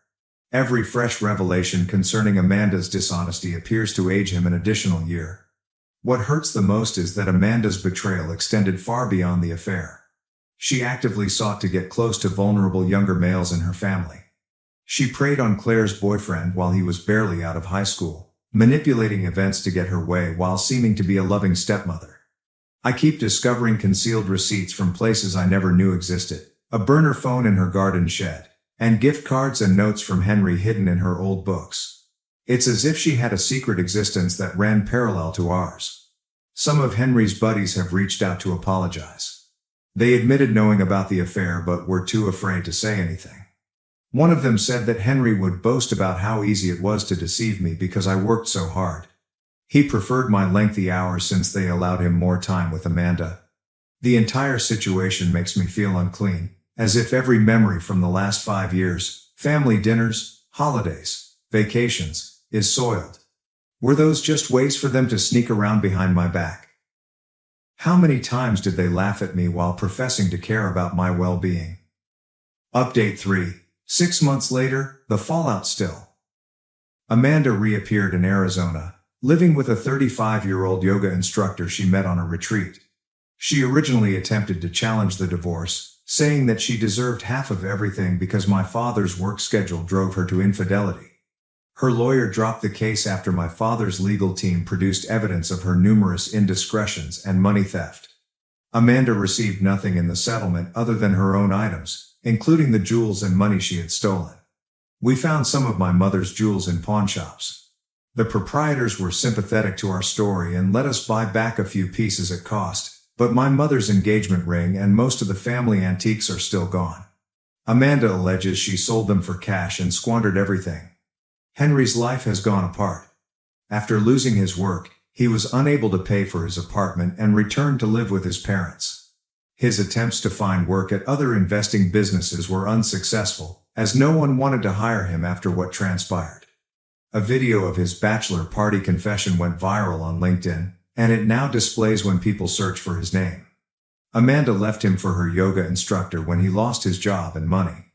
Every fresh revelation concerning Amanda's dishonesty appears to age him an additional year. What hurts the most is that Amanda's betrayal extended far beyond the affair. She actively sought to get close to vulnerable younger males in her family. She preyed on Claire's boyfriend while he was barely out of high school, manipulating events to get her way while seeming to be a loving stepmother. I keep discovering concealed receipts from places I never knew existed, a burner phone in her garden shed, and gift cards and notes from Henry hidden in her old books. It's as if she had a secret existence that ran parallel to ours. Some of Henry's buddies have reached out to apologize. They admitted knowing about the affair but were too afraid to say anything. One of them said that Henry would boast about how easy it was to deceive me because I worked so hard. He preferred my lengthy hours since they allowed him more time with Amanda. The entire situation makes me feel unclean, as if every memory from the last 5 years, family dinners, holidays, vacations, is soiled. Were those just ways for them to sneak around behind my back? How many times did they laugh at me while professing to care about my well-being? Update 3. 6 months later, the fallout still. Amanda reappeared in Arizona, living with a 35-year-old yoga instructor she met on a retreat. She originally attempted to challenge the divorce, saying that she deserved half of everything because my father's work schedule drove her to infidelity. Her lawyer dropped the case after my father's legal team produced evidence of her numerous indiscretions and money theft. Amanda received nothing in the settlement other than her own items, including the jewels and money she had stolen. We found some of my mother's jewels in pawn shops. The proprietors were sympathetic to our story and let us buy back a few pieces at cost, but my mother's engagement ring and most of the family antiques are still gone. Amanda alleges she sold them for cash and squandered everything. Henry's life has gone apart. After losing his work, he was unable to pay for his apartment and returned to live with his parents. His attempts to find work at other investing businesses were unsuccessful, as no one wanted to hire him after what transpired. A video of his bachelor party confession went viral on LinkedIn, and it now displays when people search for his name. Amanda left him for her yoga instructor when he lost his job and money.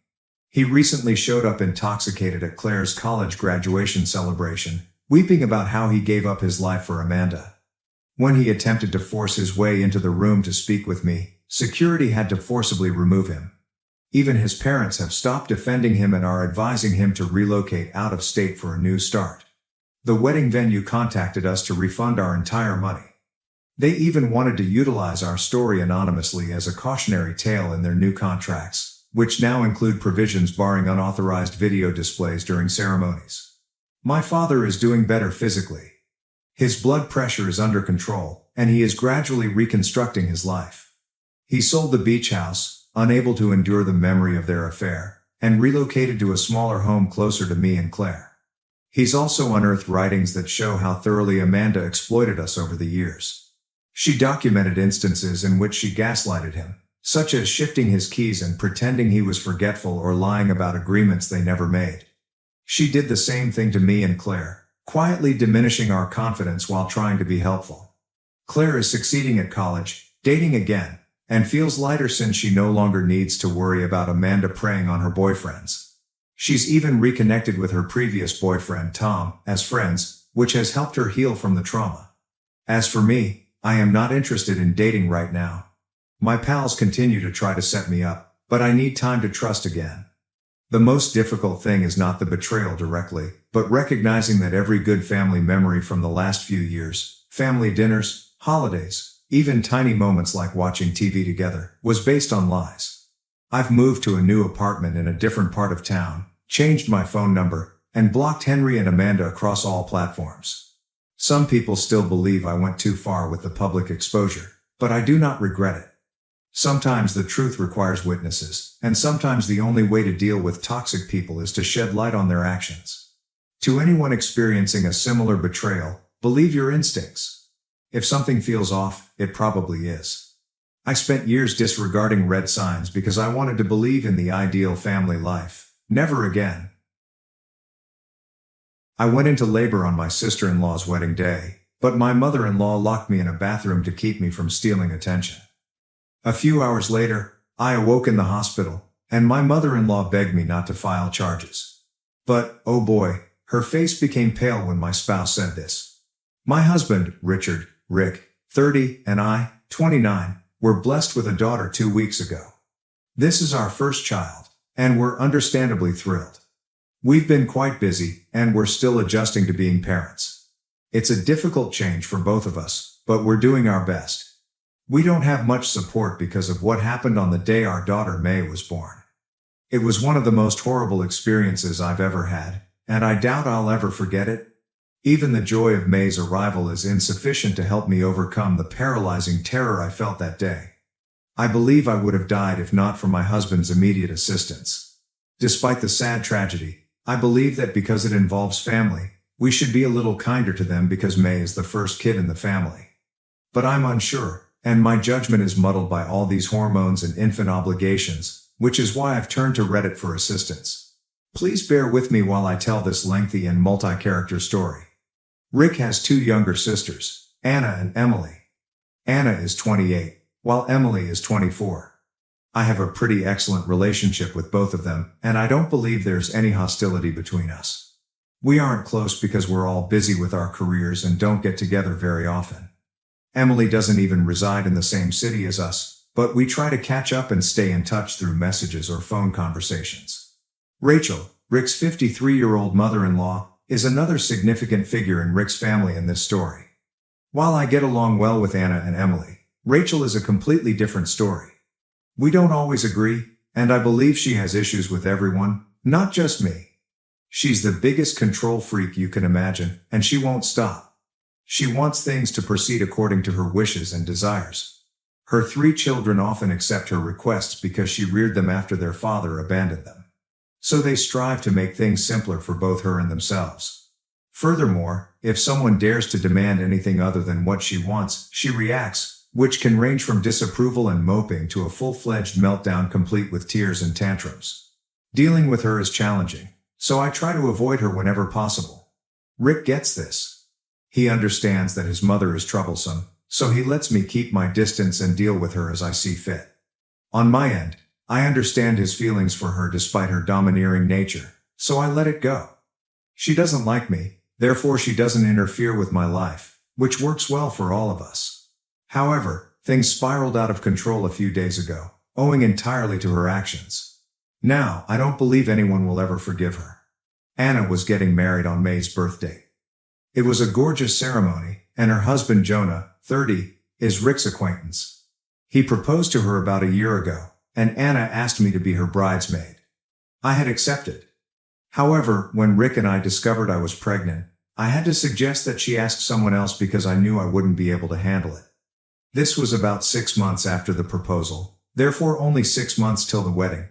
He recently showed up intoxicated at Claire's college graduation celebration, weeping about how he gave up his life for Amanda. When he attempted to force his way into the room to speak with me, security had to forcibly remove him. Even his parents have stopped defending him and are advising him to relocate out of state for a new start. The wedding venue contacted us to refund our entire money. They even wanted to utilize our story anonymously as a cautionary tale in their new contracts, which now include provisions barring unauthorized video displays during ceremonies. My father is doing better physically. His blood pressure is under control, and he is gradually reconstructing his life. He sold the beach house, unable to endure the memory of their affair, and relocated to a smaller home closer to me and Claire. He's also unearthed writings that show how thoroughly Amanda exploited us over the years. She documented instances in which she gaslighted him, such as shifting his keys and pretending he was forgetful or lying about agreements they never made. She did the same thing to me and Claire, quietly diminishing our confidence while trying to be helpful. Claire is succeeding at college, dating again, and feels lighter since she no longer needs to worry about Amanda preying on her boyfriends. She's even reconnected with her previous boyfriend, Tom, as friends, which has helped her heal from the trauma. As for me, I am not interested in dating right now. My pals continue to try to set me up, but I need time to trust again. The most difficult thing is not the betrayal directly, but recognizing that every good family memory from the last few years, family dinners, holidays, even tiny moments like watching TV together, was based on lies. I've moved to a new apartment in a different part of town, changed my phone number, and blocked Henry and Amanda across all platforms. Some people still believe I went too far with the public exposure, but I do not regret it. Sometimes the truth requires witnesses, and sometimes the only way to deal with toxic people is to shed light on their actions. To anyone experiencing a similar betrayal, believe your instincts. If something feels off, it probably is. I spent years disregarding red signs because I wanted to believe in the ideal family life. Never again. I went into labor on my sister-in-law's wedding day, but my mother-in-law locked me in a bathroom to keep me from stealing attention. A few hours later, I awoke in the hospital, and my mother-in-law begged me not to file charges. But, oh boy, her face became pale when my spouse said this. My husband, Rick, 30, and I, 29, were blessed with a daughter 2 weeks ago. This is our first child, and we're understandably thrilled. We've been quite busy, and we're still adjusting to being parents. It's a difficult change for both of us, but we're doing our best. We don't have much support because of what happened on the day our daughter May was born. It was one of the most horrible experiences I've ever had, and I doubt I'll ever forget it. Even the joy of May's arrival is insufficient to help me overcome the paralyzing terror I felt that day. I believe I would have died if not for my husband's immediate assistance. Despite the sad tragedy, I believe that because it involves family, we should be a little kinder to them because May is the first kid in the family. But I'm unsure, and my judgment is muddled by all these hormones and infant obligations, which is why I've turned to Reddit for assistance. Please bear with me while I tell this lengthy and multi-character story. Rick has 2 younger sisters, Anna and Emily. Anna is 28, while Emily is 24. I have a pretty excellent relationship with both of them, and I don't believe there's any hostility between us. We aren't close because we're all busy with our careers and don't get together very often. Emily doesn't even reside in the same city as us, but we try to catch up and stay in touch through messages or phone conversations. Rachel, Rick's 53-year-old mother-in-law, is another significant figure in Rick's family in this story. While I get along well with Anna and Emily, Rachel is a completely different story. We don't always agree, and I believe she has issues with everyone, not just me. She's the biggest control freak you can imagine, and she won't stop. She wants things to proceed according to her wishes and desires. Her 3 children often accept her requests because she reared them after their father abandoned them. So they strive to make things simpler for both her and themselves. Furthermore, if someone dares to demand anything other than what she wants, she reacts, which can range from disapproval and moping to a full-fledged meltdown complete with tears and tantrums. Dealing with her is challenging, so I try to avoid her whenever possible. Rick gets this. He understands that his mother is troublesome, so he lets me keep my distance and deal with her as I see fit. On my end, I understand his feelings for her despite her domineering nature, so I let it go. She doesn't like me, therefore she doesn't interfere with my life, which works well for all of us. However, things spiraled out of control a few days ago, owing entirely to her actions. Now, I don't believe anyone will ever forgive her. Anna was getting married on May's birthday. It was a gorgeous ceremony, and her husband Jonah, 30, is Rick's acquaintance. He proposed to her about a year ago, and Anna asked me to be her bridesmaid. I had accepted. However, when Rick and I discovered I was pregnant, I had to suggest that she ask someone else because I knew I wouldn't be able to handle it. This was about 6 months after the proposal, therefore only 6 months till the wedding.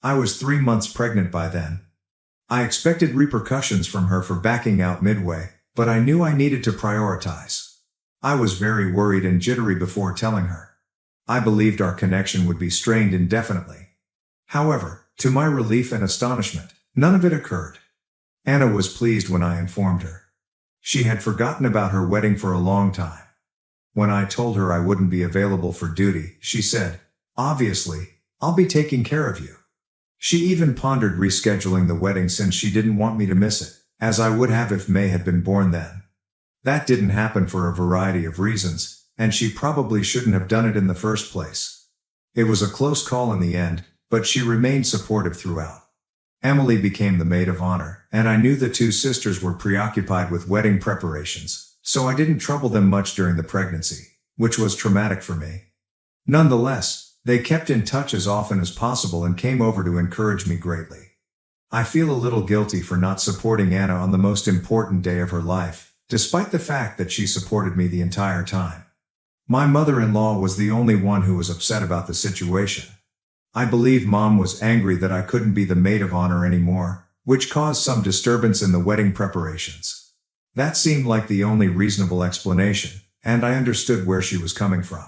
I was 3 months pregnant by then. I expected repercussions from her for backing out midway, but I knew I needed to prioritize. I was very worried and jittery before telling her. I believed our connection would be strained indefinitely. However, to my relief and astonishment, none of it occurred. Anna was pleased when I informed her. She had forgotten about her wedding for a long time. When I told her I wouldn't be available for duty, she said, "Obviously, I'll be taking care of you." She even pondered rescheduling the wedding since she didn't want me to miss it, as I would have if May had been born then. That didn't happen for a variety of reasons, and she probably shouldn't have done it in the first place. It was a close call in the end, but she remained supportive throughout. Emily became the maid of honor, and I knew the 2 sisters were preoccupied with wedding preparations, so I didn't trouble them much during the pregnancy, which was traumatic for me. Nonetheless, they kept in touch as often as possible and came over to encourage me greatly. I feel a little guilty for not supporting Anna on the most important day of her life, despite the fact that she supported me the entire time. My mother-in-law was the only one who was upset about the situation. I believe Mom was angry that I couldn't be the maid of honor anymore, which caused some disturbance in the wedding preparations. That seemed like the only reasonable explanation, and I understood where she was coming from.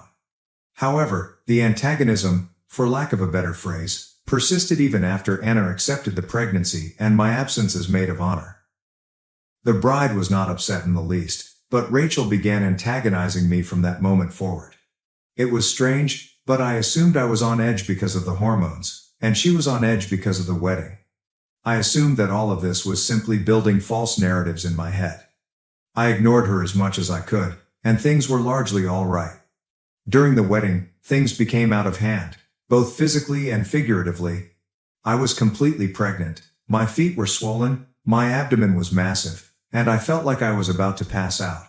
However, the antagonism, for lack of a better phrase, persisted even after Anna accepted the pregnancy and my absence as maid of honor. The bride was not upset in the least, but Rachel began antagonizing me from that moment forward. It was strange, but I assumed I was on edge because of the hormones, and she was on edge because of the wedding. I assumed that all of this was simply building false narratives in my head. I ignored her as much as I could, and things were largely all right. During the wedding, things became out of hand, both physically and figuratively. I was completely pregnant, my feet were swollen, my abdomen was massive, and I felt like I was about to pass out.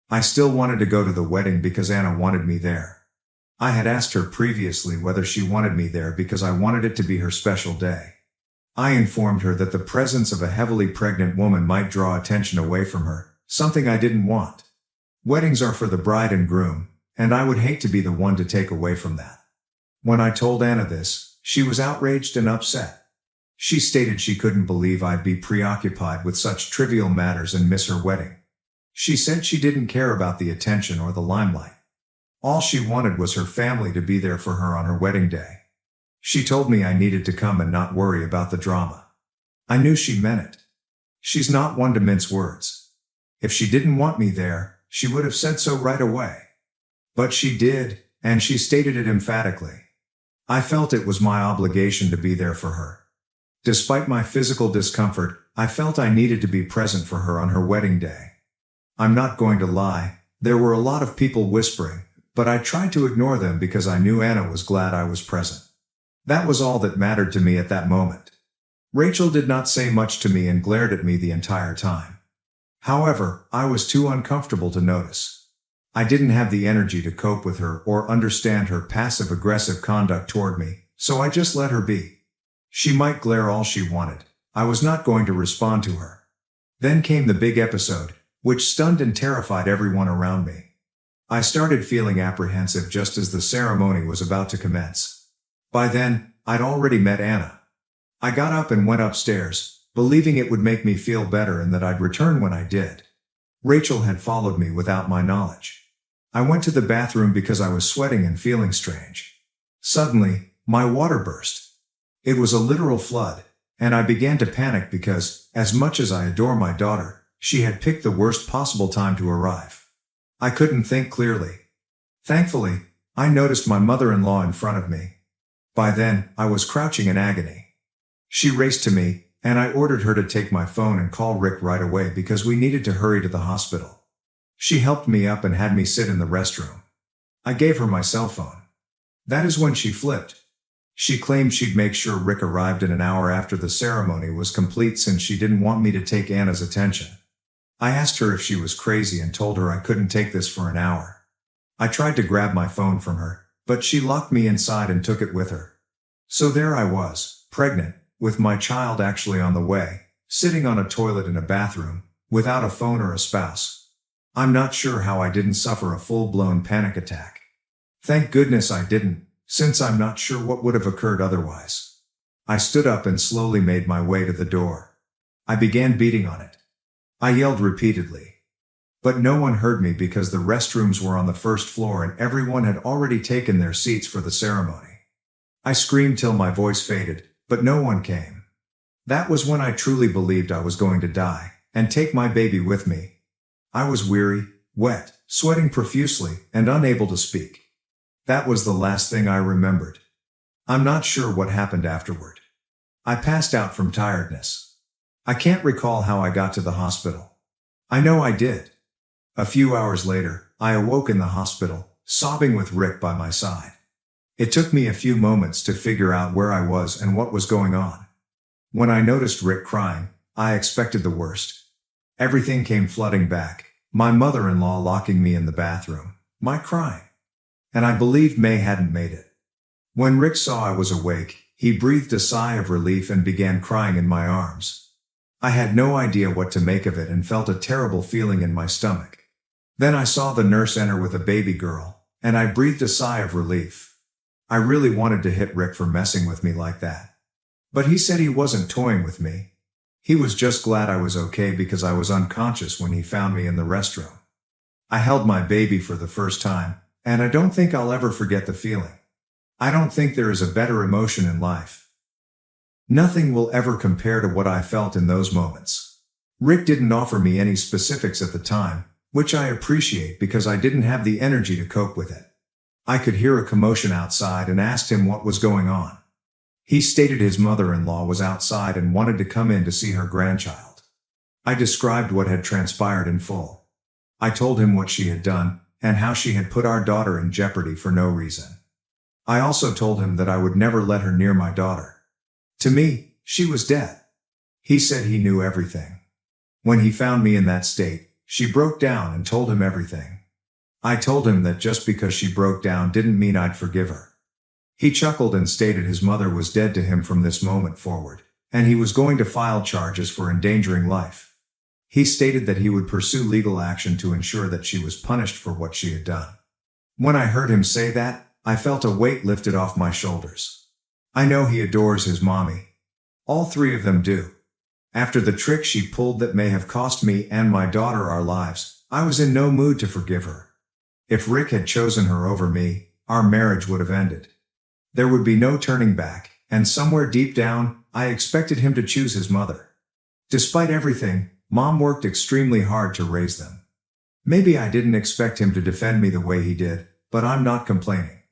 I still wanted to go to the wedding because Anna wanted me there. I had asked her previously whether she wanted me there because I wanted it to be her special day. I informed her that the presence of a heavily pregnant woman might draw attention away from her, something I didn't want. Weddings are for the bride and groom, and I would hate to be the one to take away from that. When I told Anna this, she was outraged and upset. She stated she couldn't believe I'd be preoccupied with such trivial matters and miss her wedding. She said she didn't care about the attention or the limelight. All she wanted was her family to be there for her on her wedding day. She told me I needed to come and not worry about the drama. I knew she meant it. She's not one to mince words. If she didn't want me there, she would have said so right away. But she did, and she stated it emphatically. I felt it was my obligation to be there for her. Despite my physical discomfort, I felt I needed to be present for her on her wedding day. I'm not going to lie, there were a lot of people whispering, but I tried to ignore them because I knew Anna was glad I was present. That was all that mattered to me at that moment. Rachel did not say much to me and glared at me the entire time. However, I was too uncomfortable to notice. I didn't have the energy to cope with her or understand her passive-aggressive conduct toward me, so I just let her be. She might glare all she wanted. I was not going to respond to her. Then came the big episode, which stunned and terrified everyone around me. I started feeling apprehensive just as the ceremony was about to commence. By then, I'd already met Anna. I got up and went upstairs, believing it would make me feel better and that I'd return when I did. Rachel had followed me without my knowledge. I went to the bathroom because I was sweating and feeling strange. Suddenly, my water burst. It was a literal flood, and I began to panic because, as much as I adore my daughter, she had picked the worst possible time to arrive. I couldn't think clearly. Thankfully, I noticed my mother-in-law in front of me. By then, I was crouching in agony. She raced to me, and I ordered her to take my phone and call Rick right away because we needed to hurry to the hospital. She helped me up and had me sit in the restroom. I gave her my cell phone. That is when she flipped. She claimed she'd make sure Rick arrived in an hour after the ceremony was complete since she didn't want me to take Anna's attention. I asked her if she was crazy and told her I couldn't take this for an hour. I tried to grab my phone from her, but she locked me inside and took it with her. So there I was, pregnant, with my child actually on the way, sitting on a toilet in a bathroom, without a phone or a spouse. I'm not sure how I didn't suffer a full-blown panic attack. Thank goodness I didn't, since I'm not sure what would have occurred otherwise. I stood up and slowly made my way to the door. I began beating on it. I yelled repeatedly. But no one heard me because the restrooms were on the first floor and everyone had already taken their seats for the ceremony. I screamed till my voice faded, but no one came. That was when I truly believed I was going to die, and take my baby with me. I was weary, wet, sweating profusely, and unable to speak. That was the last thing I remembered. I'm not sure what happened afterward. I passed out from tiredness. I can't recall how I got to the hospital. I know I did. A few hours later, I awoke in the hospital, sobbing with Rick by my side. It took me a few moments to figure out where I was and what was going on. When I noticed Rick crying, I expected the worst. Everything came flooding back, my mother-in-law locking me in the bathroom, my crying. And I believed May hadn't made it. When Rick saw I was awake, he breathed a sigh of relief and began crying in my arms. I had no idea what to make of it and felt a terrible feeling in my stomach. Then I saw the nurse enter with a baby girl, and I breathed a sigh of relief. I really wanted to hit Rick for messing with me like that. But he said he wasn't toying with me. He was just glad I was okay because I was unconscious when he found me in the restroom. I held my baby for the first time, and I don't think I'll ever forget the feeling. I don't think there is a better emotion in life. Nothing will ever compare to what I felt in those moments. Rick didn't offer me any specifics at the time, which I appreciate because I didn't have the energy to cope with it. I could hear a commotion outside and asked him what was going on. He stated his mother-in-law was outside and wanted to come in to see her grandchild. I described what had transpired in full. I told him what she had done, and how she had put our daughter in jeopardy for no reason. I also told him that I would never let her near my daughter. To me, she was dead. He said he knew everything. When he found me in that state, she broke down and told him everything. I told him that just because she broke down didn't mean I'd forgive her. He chuckled and stated his mother was dead to him from this moment forward, and he was going to file charges for endangering life. He stated that he would pursue legal action to ensure that she was punished for what she had done. When I heard him say that, I felt a weight lifted off my shoulders. I know he adores his mommy. All three of them do. After the trick she pulled that may have cost me and my daughter our lives, I was in no mood to forgive her. If Rick had chosen her over me, our marriage would have ended. There would be no turning back, and somewhere deep down, I expected him to choose his mother. Despite everything, Mom worked extremely hard to raise them. Maybe I didn't expect him to defend me the way he did, but I'm not complaining.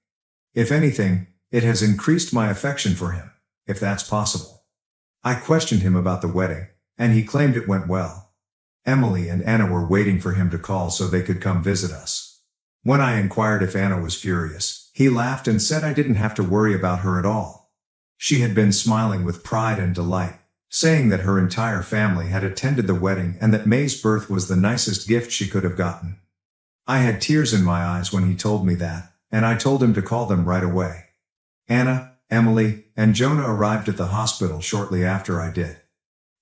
If anything, it has increased my affection for him, if that's possible. I questioned him about the wedding, and he claimed it went well. Emily and Anna were waiting for him to call so they could come visit us. When I inquired if Anna was furious, he laughed and said I didn't have to worry about her at all. She had been smiling with pride and delight, saying that her entire family had attended the wedding and that May's birth was the nicest gift she could have gotten. I had tears in my eyes when he told me that, and I told him to call them right away. Anna, Emily, and Jonah arrived at the hospital shortly after I did.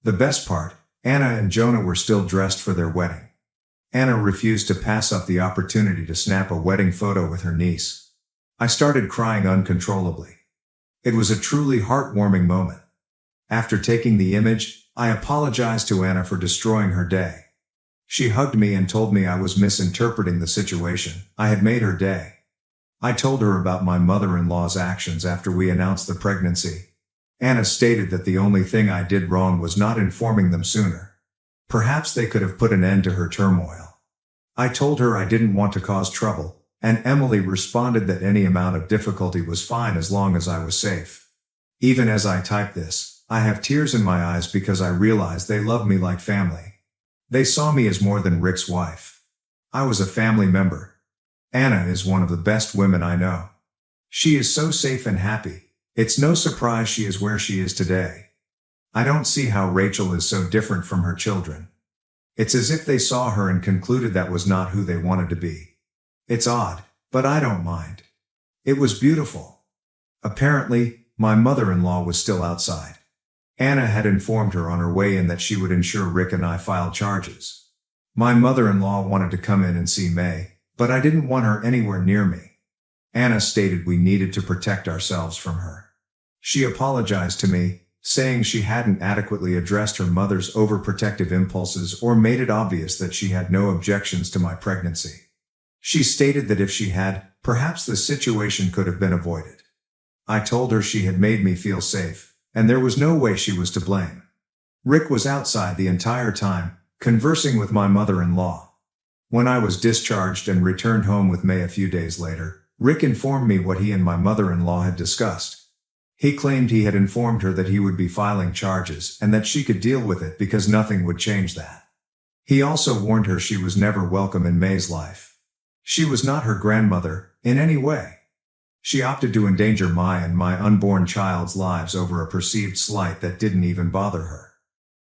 The best part, Anna and Jonah were still dressed for their wedding. Anna refused to pass up the opportunity to snap a wedding photo with her niece. I started crying uncontrollably. It was a truly heartwarming moment. After taking the image, I apologized to Anna for destroying her day. She hugged me and told me I was misinterpreting the situation. I had made her day. I told her about my mother-in-law's actions after we announced the pregnancy. Anna stated that the only thing I did wrong was not informing them sooner. Perhaps they could have put an end to her turmoil. I told her I didn't want to cause trouble, and Emily responded that any amount of difficulty was fine as long as I was safe. Even as I type this, I have tears in my eyes because I realize they love me like family. They saw me as more than Rick's wife. I was a family member. Anna is one of the best women I know. She is so safe and happy. It's no surprise she is where she is today. I don't see how Rachel is so different from her children. It's as if they saw her and concluded that was not who they wanted to be. It's odd, but I don't mind. It was beautiful. Apparently, my mother-in-law was still outside. Anna had informed her on her way in that she would ensure Rick and I filed charges. My mother-in-law wanted to come in and see May, but I didn't want her anywhere near me. Anna stated we needed to protect ourselves from her. She apologized to me, saying she hadn't adequately addressed her mother's overprotective impulses or made it obvious that she had no objections to my pregnancy. She stated that if she had, perhaps the situation could have been avoided. I told her she had made me feel safe, and there was no way she was to blame. Rick was outside the entire time, conversing with my mother-in-law. When I was discharged and returned home with May a few days later, Rick informed me what he and my mother-in-law had discussed. He claimed he had informed her that he would be filing charges and that she could deal with it because nothing would change that. He also warned her she was never welcome in May's life. She was not her grandmother, in any way. She opted to endanger my and my unborn child's lives over a perceived slight that didn't even bother her.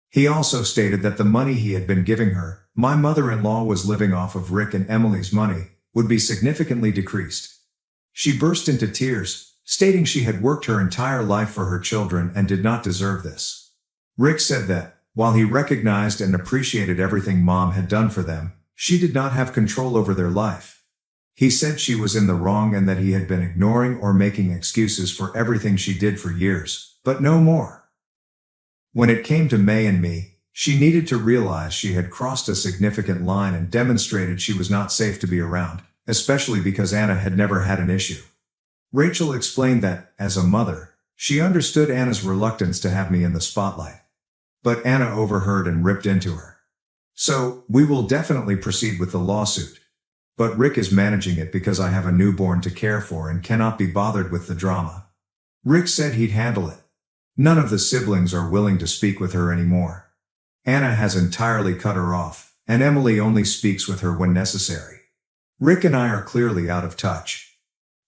He also stated that the money he had been giving her, my mother-in-law was living off of Rick and Emily's money, would be significantly decreased. She burst into tears, stating she had worked her entire life for her children and did not deserve this. Rick said that, while he recognized and appreciated everything Mom had done for them, she did not have control over their life. He said she was in the wrong and that he had been ignoring or making excuses for everything she did for years, but no more. When it came to May and me, she needed to realize she had crossed a significant line and demonstrated she was not safe to be around, especially because Anna had never had an issue. Rachel explained that, as a mother, she understood Anna's reluctance to have me in the spotlight. But Anna overheard and ripped into her. So, we will definitely proceed with the lawsuit. But Rick is managing it because I have a newborn to care for and cannot be bothered with the drama. Rick said he'd handle it. None of the siblings are willing to speak with her anymore. Anna has entirely cut her off, and Emily only speaks with her when necessary. Rick and I are clearly out of touch.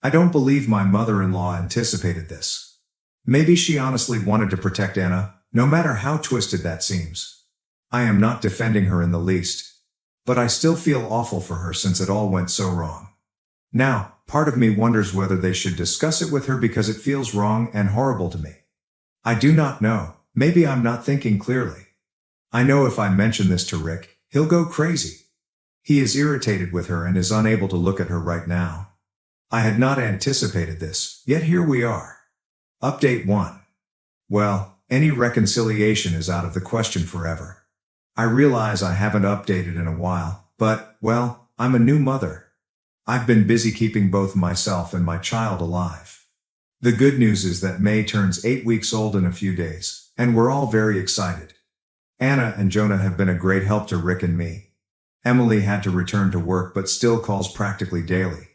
I don't believe my mother-in-law anticipated this. Maybe she honestly wanted to protect Anna, no matter how twisted that seems. I am not defending her in the least. But I still feel awful for her since it all went so wrong. Now, part of me wonders whether they should discuss it with her because it feels wrong and horrible to me. I do not know. Maybe I'm not thinking clearly. I know if I mention this to Rick, he'll go crazy. He is irritated with her and is unable to look at her right now. I had not anticipated this, yet here we are. Update 1. Well, any reconciliation is out of the question forever. I realize I haven't updated in a while, but, well, I'm a new mother. I've been busy keeping both myself and my child alive. The good news is that May turns 8 weeks old in a few days, and we're all very excited. Anna and Jonah have been a great help to Rick and me. Emily had to return to work but still calls practically daily.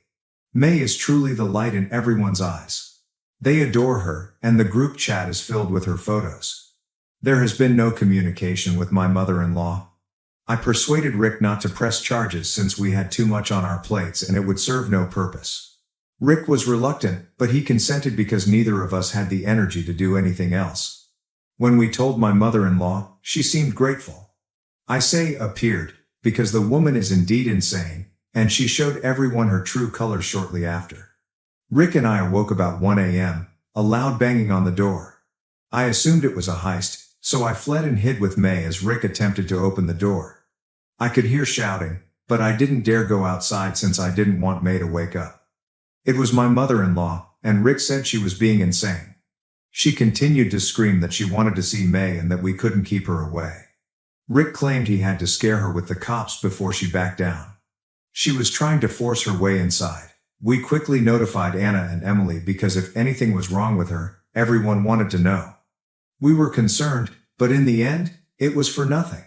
May is truly the light in everyone's eyes. They adore her, and the group chat is filled with her photos. There has been no communication with my mother-in-law. I persuaded Rick not to press charges since we had too much on our plates and it would serve no purpose. Rick was reluctant, but he consented because neither of us had the energy to do anything else. When we told my mother-in-law, she seemed grateful. I say appeared, because the woman is indeed insane, and she showed everyone her true colors shortly after. Rick and I awoke about 1 a.m., a loud banging on the door. I assumed it was a heist, so I fled and hid with May as Rick attempted to open the door. I could hear shouting, but I didn't dare go outside since I didn't want May to wake up. It was my mother-in-law, and Rick said she was being insane. She continued to scream that she wanted to see May and that we couldn't keep her away. Rick claimed he had to scare her with the cops before she backed down. She was trying to force her way inside. We quickly notified Anna and Emily because if anything was wrong with her, everyone wanted to know. We were concerned, but in the end, it was for nothing.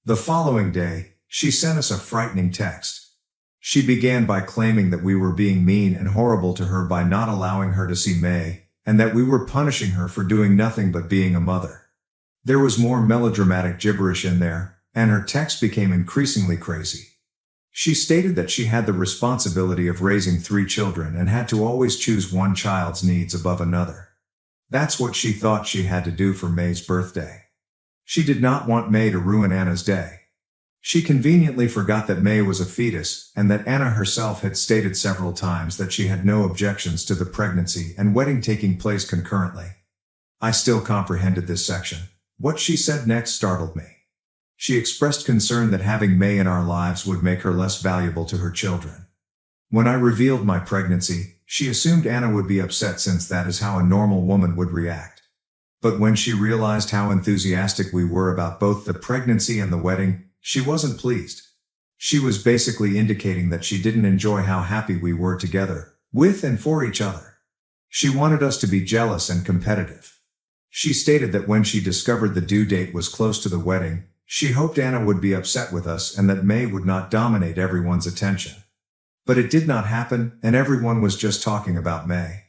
The following day, she sent us a frightening text. She began by claiming that we were being mean and horrible to her by not allowing her to see May, and that we were punishing her for doing nothing but being a mother. There was more melodramatic gibberish in there, and her text became increasingly crazy. She stated that she had the responsibility of raising 3 children and had to always choose one child's needs above another. That's what she thought she had to do for May's birthday. She did not want May to ruin Anna's day. She conveniently forgot that May was a fetus and that Anna herself had stated several times that she had no objections to the pregnancy and wedding taking place concurrently. I still comprehended this section. What she said next startled me. She expressed concern that having May in our lives would make her less valuable to her children. When I revealed my pregnancy, she assumed Anna would be upset since that is how a normal woman would react. But when she realized how enthusiastic we were about both the pregnancy and the wedding, she wasn't pleased. She was basically indicating that she didn't enjoy how happy we were together, with and for each other. She wanted us to be jealous and competitive. She stated that when she discovered the due date was close to the wedding, she hoped Anna would be upset with us and that May would not dominate everyone's attention. But it did not happen, and everyone was just talking about May.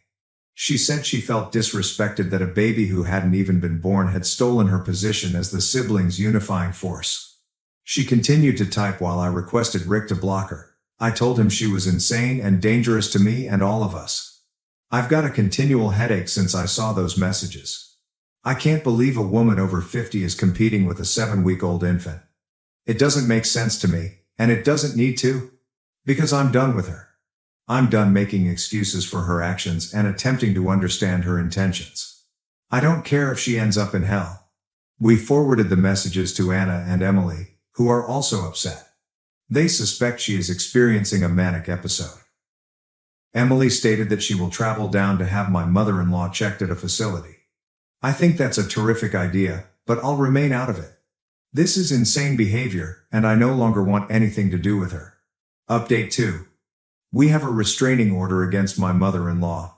She said she felt disrespected that a baby who hadn't even been born had stolen her position as the siblings' unifying force. She continued to type while I requested Rick to block her. I told him she was insane and dangerous to me and all of us. I've got a continual headache since I saw those messages. I can't believe a woman over 50 is competing with a 7-week-old infant. It doesn't make sense to me, and it doesn't need to. Because I'm done with her. I'm done making excuses for her actions and attempting to understand her intentions. I don't care if she ends up in hell. We forwarded the messages to Anna and Emily, who are also upset. They suspect she is experiencing a manic episode. Emily stated that she will travel down to have my mother-in-law checked at a facility. I think that's a terrific idea, but I'll remain out of it. This is insane behavior, and I no longer want anything to do with her. Update 2. We have a restraining order against my mother-in-law.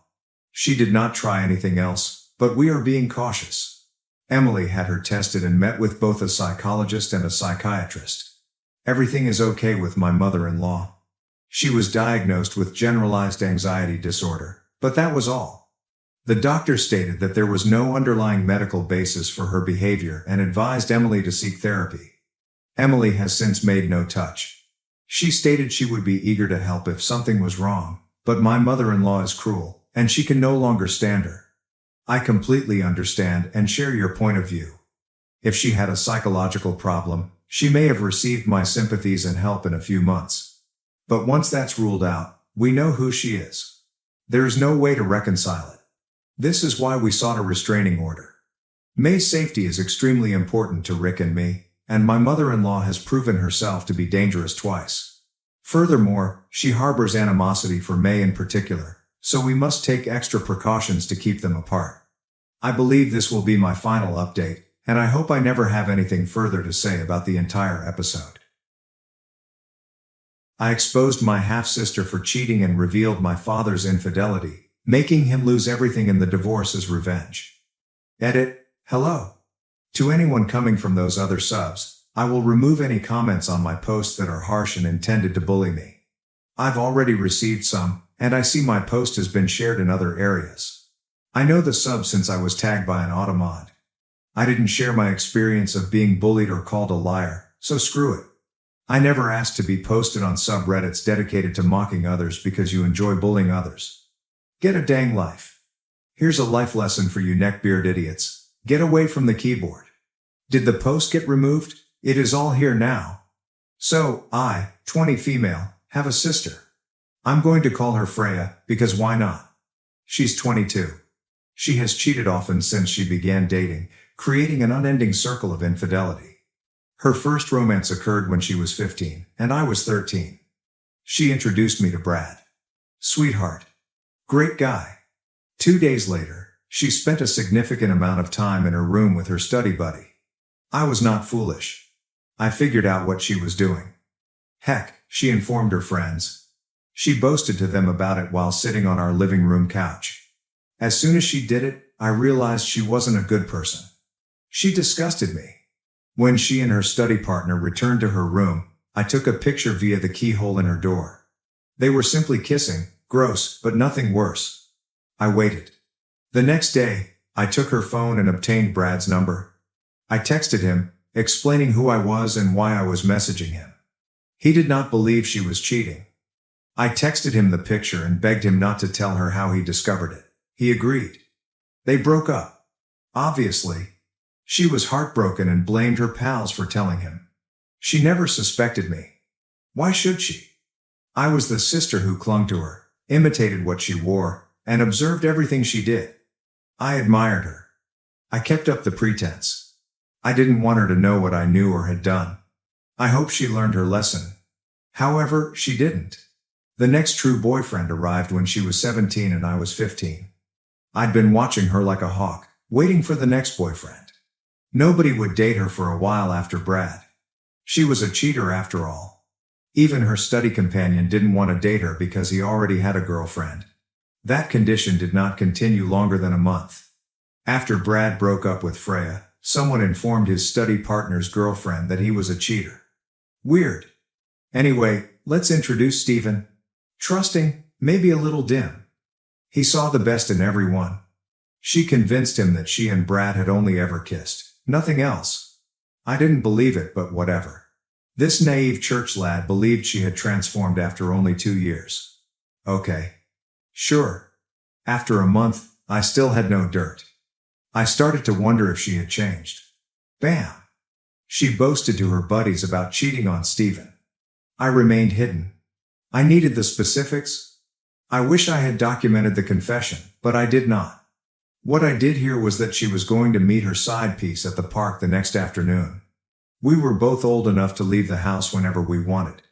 She did not try anything else, but we are being cautious. Emily had her tested and met with both a psychologist and a psychiatrist. Everything is okay with my mother-in-law. She was diagnosed with generalized anxiety disorder, but that was all. The doctor stated that there was no underlying medical basis for her behavior and advised Emily to seek therapy. Emily has since made no touch. She stated she would be eager to help if something was wrong, but my mother-in-law is cruel, and she can no longer stand her. I completely understand and share your point of view. If she had a psychological problem, she may have received my sympathies and help in a few months. But once that's ruled out, we know who she is. There is no way to reconcile it. This is why we sought a restraining order. May's safety is extremely important to Rick and me, and my mother-in-law has proven herself to be dangerous twice. Furthermore, she harbors animosity for May in particular, so we must take extra precautions to keep them apart. I believe this will be my final update, and I hope I never have anything further to say about the entire episode. I exposed my half-sister for cheating and revealed my father's infidelity, making him lose everything in the divorce as revenge. Edit. Hello. To anyone coming from those other subs, I will remove any comments on my posts that are harsh and intended to bully me. I've already received some, and I see my post has been shared in other areas. I know the sub since I was tagged by an automod. I didn't share my experience of being bullied or called a liar, so screw it. I never asked to be posted on subreddits dedicated to mocking others because you enjoy bullying others. Get a dang life. Here's a life lesson for you neckbeard idiots. Get away from the keyboard. Did the post get removed? It is all here now. So, I, 20 female, have a sister. I'm going to call her Freya, because why not? She's 22. She has cheated often since she began dating, creating an unending circle of infidelity. Her first romance occurred when she was 15, and I was 13. She introduced me to Brad. Sweetheart. Great guy. 2 days later, she spent a significant amount of time in her room with her study buddy. I was not foolish. I figured out what she was doing. Heck, she informed her friends. She boasted to them about it while sitting on our living room couch. As soon as she did it, I realized she wasn't a good person. She disgusted me. When she and her study partner returned to her room, I took a picture via the keyhole in her door. They were simply kissing, gross, but nothing worse. I waited. The next day, I took her phone and obtained Brad's number. I texted him, explaining who I was and why I was messaging him. He did not believe she was cheating. I texted him the picture and begged him not to tell her how he discovered it. He agreed. They broke up. Obviously. She was heartbroken and blamed her pals for telling him. She never suspected me. Why should she? I was the sister who clung to her, imitated what she wore, and observed everything she did. I admired her. I kept up the pretense. I didn't want her to know what I knew or had done. I hoped she learned her lesson. However, she didn't. The next true boyfriend arrived when she was 17 and I was 15. I'd been watching her like a hawk, waiting for the next boyfriend. Nobody would date her for a while after Brad. She was a cheater after all. Even her study companion didn't want to date her because he already had a girlfriend. That condition did not continue longer than a month. After Brad broke up with Freya, someone informed his study partner's girlfriend that he was a cheater. Weird. Anyway, let's introduce Stephen. Trusting, maybe a little dim. He saw the best in everyone. She convinced him that she and Brad had only ever kissed. Nothing else. I didn't believe it, but whatever. This naive church lad believed she had transformed after only 2 years. Okay. Sure. After a month, I still had no dirt. I started to wonder if she had changed. Bam! She boasted to her buddies about cheating on Stephen. I remained hidden. I needed the specifics. I wish I had documented the confession, but I did not. What I did hear was that she was going to meet her side piece at the park the next afternoon. We were both old enough to leave the house whenever we wanted.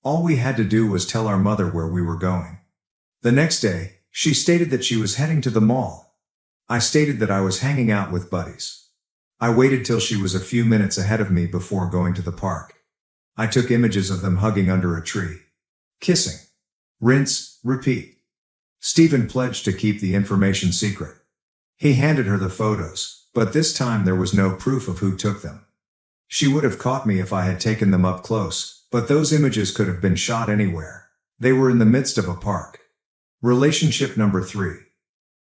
All we had to do was tell our mother where we were going. The next day, she stated that she was heading to the mall. I stated that I was hanging out with buddies. I waited till she was a few minutes ahead of me before going to the park. I took images of them hugging under a tree. Kissing. Rinse, repeat. Stephen pledged to keep the information secret. He handed her the photos, but this time there was no proof of who took them. She would have caught me if I had taken them up close, but those images could have been shot anywhere. They were in the midst of a park. Relationship number 3.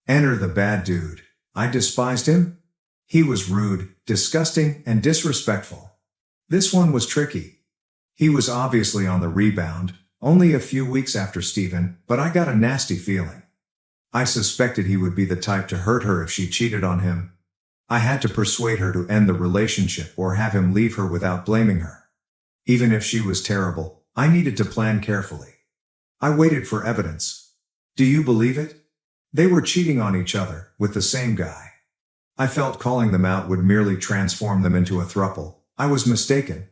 Enter the bad dude. I despised him. He was rude, disgusting, and disrespectful. This one was tricky. He was obviously on the rebound, only a few weeks after Stephen, but I got a nasty feeling. I suspected he would be the type to hurt her if she cheated on him. I had to persuade her to end the relationship or have him leave her without blaming her. Even if she was terrible, I needed to plan carefully. I waited for evidence. Do you believe it? They were cheating on each other, with the same guy. I felt calling them out would merely transform them into a throuple. I was mistaken.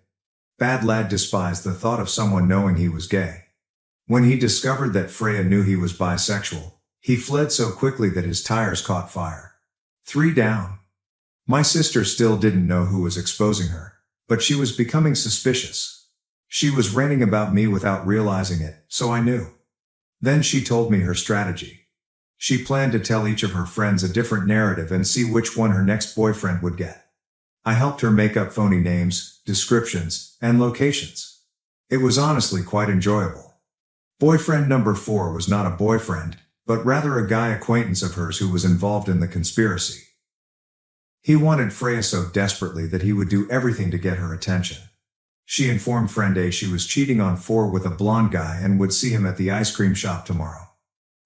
Bad lad despised the thought of someone knowing he was gay. When he discovered that Freya knew he was bisexual, he fled so quickly that his tires caught fire. 3 down. My sister still didn't know who was exposing her, but she was becoming suspicious. She was ranting about me without realizing it, so I knew. Then she told me her strategy. She planned to tell each of her friends a different narrative and see which one her next boyfriend would get. I helped her make up phony names, descriptions, and locations. It was honestly quite enjoyable. Boyfriend number 4 was not a boyfriend, but rather a guy acquaintance of hers who was involved in the conspiracy. He wanted Freya so desperately that he would do everything to get her attention. She informed friend A she was cheating on 4 with a blonde guy and would see him at the ice cream shop tomorrow.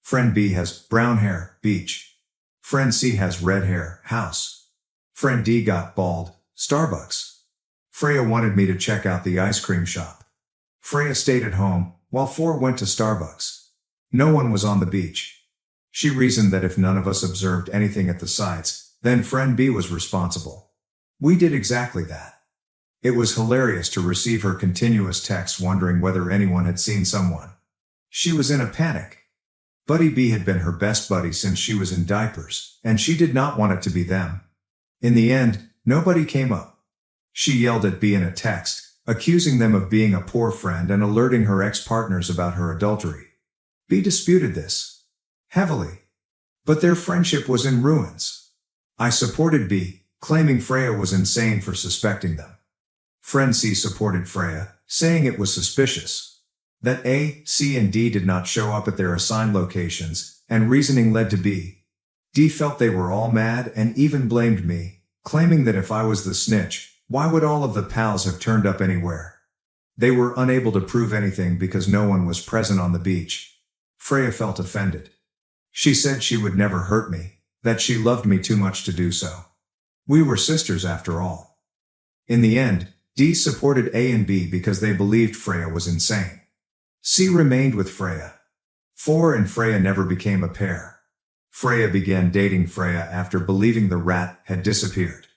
Friend B has brown hair, beach. Friend C has red hair, house. Friend D got bald, Starbucks. Freya wanted me to check out the ice cream shop. Freya stayed at home, while 4 went to Starbucks. No one was on the beach. She reasoned that if none of us observed anything at the sites, then friend B was responsible. We did exactly that. It was hilarious to receive her continuous texts wondering whether anyone had seen someone. She was in a panic. Buddy B had been her best buddy since she was in diapers, and she did not want it to be them. In the end, nobody came up. She yelled at B in a text, accusing them of being a poor friend and alerting her ex-partners about her adultery. B disputed this heavily, but their friendship was in ruins. I supported B, claiming Freya was insane for suspecting them. Friend C supported Freya, saying it was suspicious that A, C, and D did not show up at their assigned locations, and reasoning led to B. D felt they were all mad and even blamed me, claiming that if I was the snitch, why would all of the pals have turned up anywhere? They were unable to prove anything because no one was present on the beach. Freya felt offended. She said she would never hurt me, that she loved me too much to do so. We were sisters after all. In the end, D supported A and B because they believed Freya was insane. C remained with Freya. 4 and Freya never became a pair. Freya began dating Freya after believing the rat had disappeared.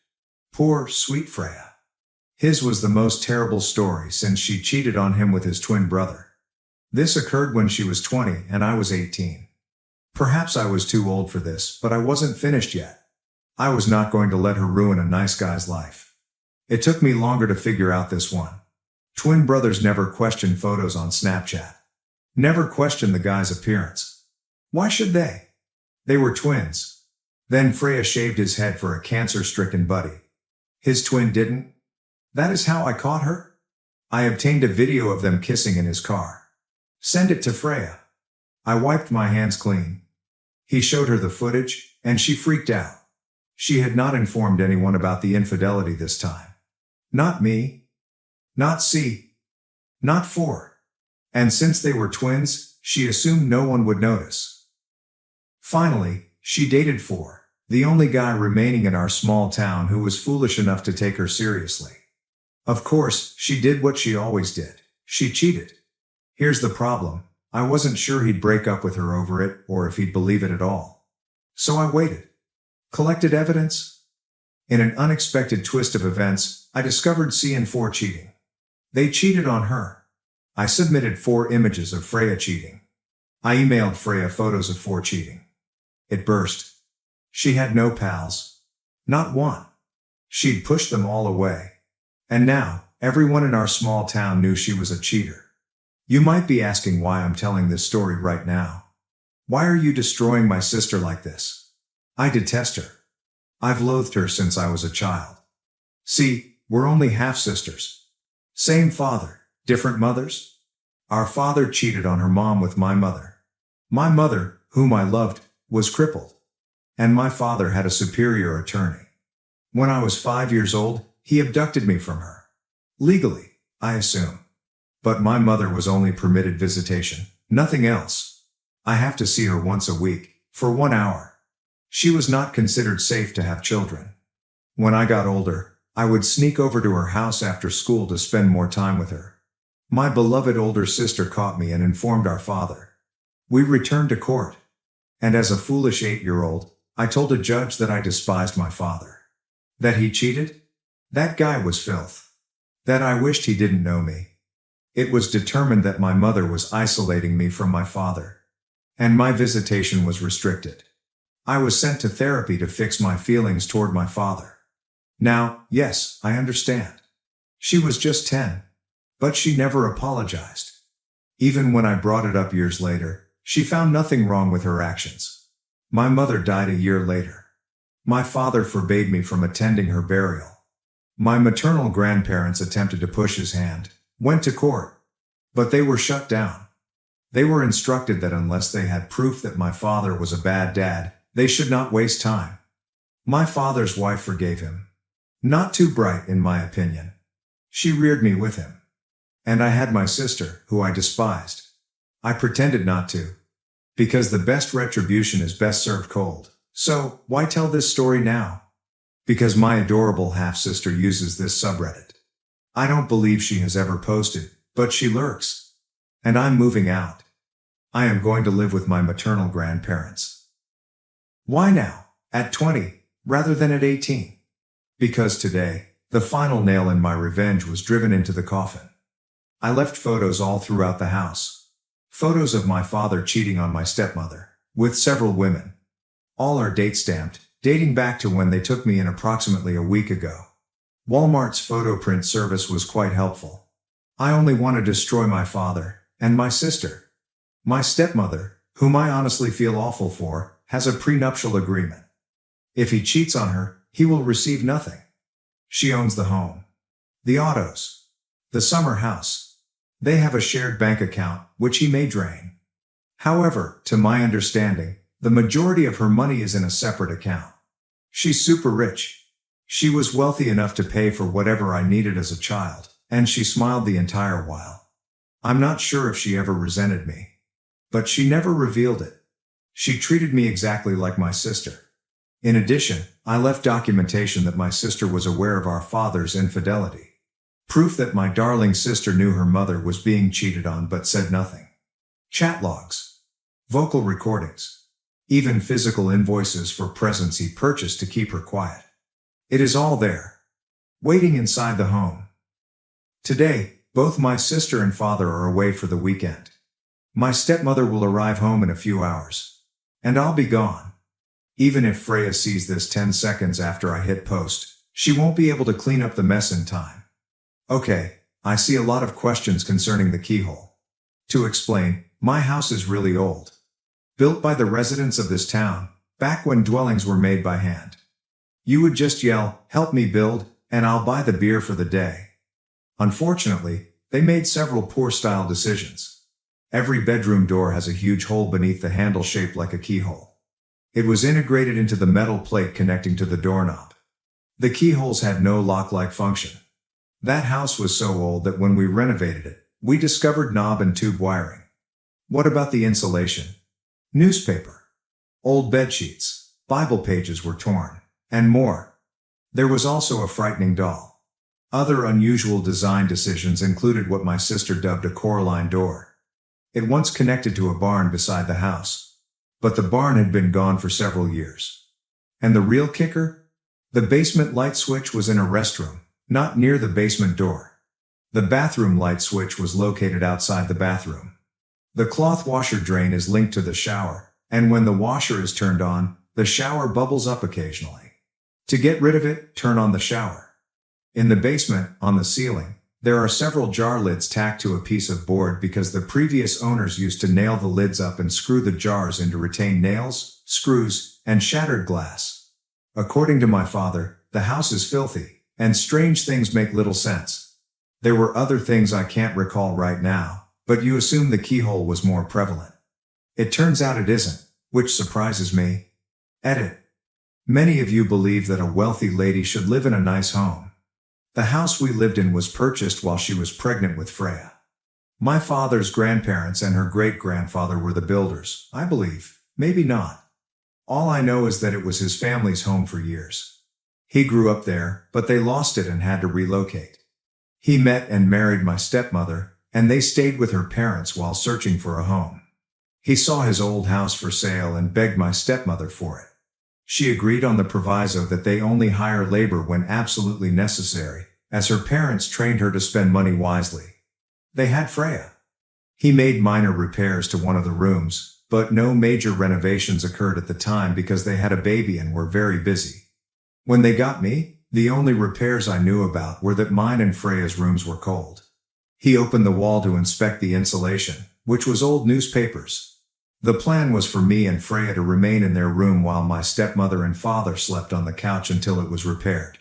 Poor, sweet Freya. His was the most terrible story since she cheated on him with his twin brother. This occurred when she was 20 and I was 18. Perhaps I was too old for this, but I wasn't finished yet. I was not going to let her ruin a nice guy's life. It took me longer to figure out this one. Twin brothers never question photos on Snapchat. Never question the guy's appearance. Why should they? They were twins. Then Freya shaved his head for a cancer-stricken buddy. His twin didn't. That is how I caught her. I obtained a video of them kissing in his car. Send it to Freya. I wiped my hands clean. He showed her the footage, and she freaked out. She had not informed anyone about the infidelity this time. Not me. Not C. Not 4. And since they were twins, she assumed no one would notice. Finally, she dated 4, the only guy remaining in our small town who was foolish enough to take her seriously. Of course, she did what she always did. She cheated. Here's the problem. I wasn't sure he'd break up with her over it, or if he'd believe it at all. So I waited. Collected evidence. In an unexpected twist of events, I discovered C and 4 cheating. They cheated on her. I submitted 4 images of Freya cheating. I emailed Freya photos of 4 cheating. It burst. She had no pals. Not one. She'd pushed them all away. And now, everyone in our small town knew she was a cheater. You might be asking why I'm telling this story right now. Why are you destroying my sister like this? I detest her. I've loathed her since I was a child. See, we're only half-sisters. Same father, different mothers? Our father cheated on her mom with my mother. My mother, whom I loved, was crippled. And my father had a superior attorney. When I was 5 years old, he abducted me from her. Legally, I assume. But my mother was only permitted visitation, nothing else. I have to see her once a week, for 1 hour. She was not considered safe to have children. When I got older, I would sneak over to her house after school to spend more time with her. My beloved older sister caught me and informed our father. We returned to court. And as a foolish 8-year-old, I told a judge that I despised my father. That he cheated? That guy was filth. That I wished he didn't know me. It was determined that my mother was isolating me from my father. And my visitation was restricted. I was sent to therapy to fix my feelings toward my father. Now, yes, I understand. She was just 10. But she never apologized. Even when I brought it up years later, she found nothing wrong with her actions. My mother died a year later. My father forbade me from attending her burial. My maternal grandparents attempted to push his hand, went to court. But they were shut down. They were instructed that unless they had proof that my father was a bad dad, they should not waste time. My father's wife forgave him. Not too bright, in my opinion. She reared me with him. And I had my sister, who I despised. I pretended not to. Because the best retribution is best served cold. So, why tell this story now? Because my adorable half-sister uses this subreddit. I don't believe she has ever posted, but she lurks. And I'm moving out. I am going to live with my maternal grandparents. Why now, at 20, rather than at 18? Because today, the final nail in my revenge was driven into the coffin. I left photos all throughout the house. Photos of my father cheating on my stepmother, with several women. All are date-stamped, dating back to when they took me in approximately a week ago. Walmart's photo print service was quite helpful. I only want to destroy my father, and my sister. My stepmother, whom I honestly feel awful for, has a prenuptial agreement. If he cheats on her, he will receive nothing. She owns the home, the autos, the summer house. They have a shared bank account, which he may drain. However, to my understanding, the majority of her money is in a separate account. She's super rich. She was wealthy enough to pay for whatever I needed as a child, and she smiled the entire while. I'm not sure if she ever resented me. But she never revealed it. She treated me exactly like my sister. In addition, I left documentation that my sister was aware of our father's infidelity. Proof that my darling sister knew her mother was being cheated on but said nothing. Chat logs. Vocal recordings. Even physical invoices for presents he purchased to keep her quiet. It is all there. Waiting inside the home. Today, both my sister and father are away for the weekend. My stepmother will arrive home in a few hours. And I'll be gone. Even if Freya sees this 10 seconds after I hit post, she won't be able to clean up the mess in time. Okay, I see a lot of questions concerning the keyhole. To explain, my house is really old. Built by the residents of this town, back when dwellings were made by hand. You would just yell, "Help me build," and I'll buy the beer for the day. Unfortunately, they made several poor style decisions. Every bedroom door has a huge hole beneath the handle shaped like a keyhole. It was integrated into the metal plate connecting to the doorknob. The keyholes had no lock-like function. That house was so old that when we renovated it, we discovered knob and tube wiring. What about the insulation? Newspaper. Old bedsheets, Bible pages were torn, and more. There was also a frightening doll. Other unusual design decisions included what my sister dubbed a Coraline door. It once connected to a barn beside the house. But the barn had been gone for several years. And the real kicker? The basement light switch was in a restroom, not near the basement door. The bathroom light switch was located outside the bathroom. The cloth washer drain is linked to the shower, and when the washer is turned on, the shower bubbles up occasionally. To get rid of it, turn on the shower. In the basement, on the ceiling, there are several jar lids tacked to a piece of board because the previous owners used to nail the lids up and screw the jars in to retain nails, screws, and shattered glass. According to my father, the house is filthy, and strange things make little sense. There were other things I can't recall right now, but you assume the keyhole was more prevalent. It turns out it isn't, which surprises me. Edit. Many of you believe that a wealthy lady should live in a nice home. The house we lived in was purchased while she was pregnant with Freya. My father's grandparents and her great-grandfather were the builders, I believe, maybe not. All I know is that it was his family's home for years. He grew up there, but they lost it and had to relocate. He met and married my stepmother, and they stayed with her parents while searching for a home. He saw his old house for sale and begged my stepmother for it. She agreed on the proviso that they only hire labor when absolutely necessary, as her parents trained her to spend money wisely. They had Freya. He made minor repairs to one of the rooms, but no major renovations occurred at the time because they had a baby and were very busy. When they got me, the only repairs I knew about were that mine and Freya's rooms were cold. He opened the wall to inspect the insulation, which was old newspapers. The plan was for me and Freya to remain in their room while my stepmother and father slept on the couch until it was repaired.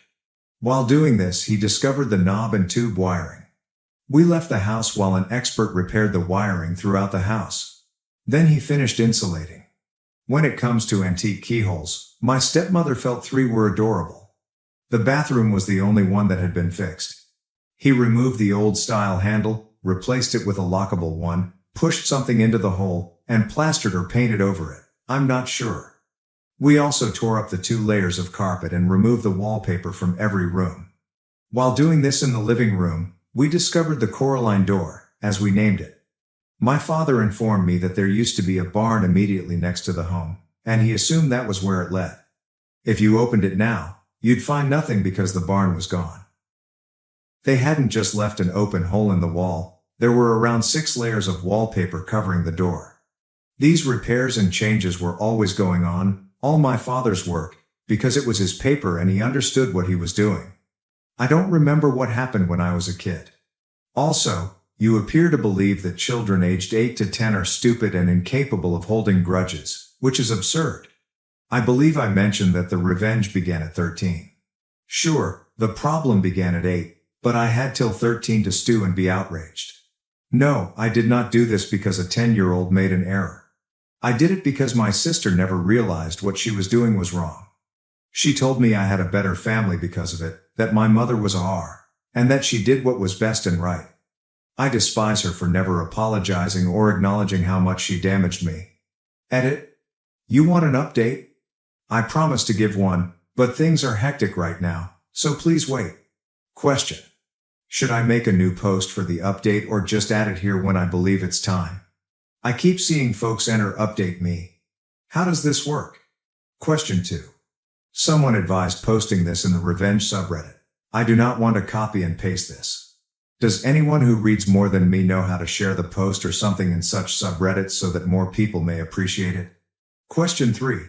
While doing this, he discovered the knob and tube wiring. We left the house while an expert repaired the wiring throughout the house. Then he finished insulating. When it comes to antique keyholes, my stepmother felt 3 were adorable. The bathroom was the only one that had been fixed. He removed the old-style handle, replaced it with a lockable one, pushed something into the hole, and plastered or painted over it. I'm not sure. We also tore up the 2 layers of carpet and removed the wallpaper from every room. While doing this in the living room, we discovered the Coraline door, as we named it. My father informed me that there used to be a barn immediately next to the home, and he assumed that was where it led. If you opened it now, you'd find nothing because the barn was gone. They hadn't just left an open hole in the wall, there were around 6 layers of wallpaper covering the door. These repairs and changes were always going on, all my father's work, because it was his paper and he understood what he was doing. I don't remember what happened when I was a kid. Also, you appear to believe that children aged 8 to 10 are stupid and incapable of holding grudges, which is absurd. I believe I mentioned that the revenge began at 13. Sure, the problem began at 8, but I had till 13 to stew and be outraged. No, I did not do this because a 10-year-old made an error. I did it because my sister never realized what she was doing was wrong. She told me I had a better family because of it, that my mother was a whore, and that she did what was best and right. I despise her for never apologizing or acknowledging how much she damaged me. Edit. You want an update? I promised to give one, but things are hectic right now, so please wait. Question. Should I make a new post for the update or just add it here when I believe it's time? I keep seeing folks enter update me. How does this work? Question 2. Someone advised posting this in the Revenge subreddit. I do not want to copy and paste this. Does anyone who reads more than me know how to share the post or something in such subreddits so that more people may appreciate it? Question 3.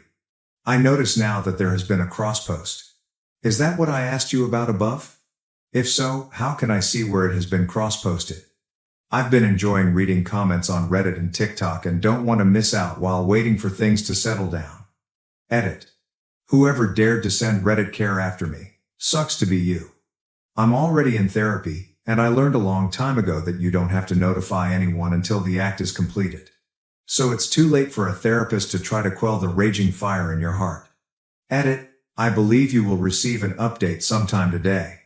I notice now that there has been a cross-post. Is that what I asked you about above? If so, how can I see where it has been cross-posted? I've been enjoying reading comments on Reddit and TikTok and don't want to miss out while waiting for things to settle down. Edit. Whoever dared to send Reddit care after me, sucks to be you. I'm already in therapy, and I learned a long time ago that you don't have to notify anyone until the act is completed. So it's too late for a therapist to try to quell the raging fire in your heart. Edit. I believe you will receive an update sometime today.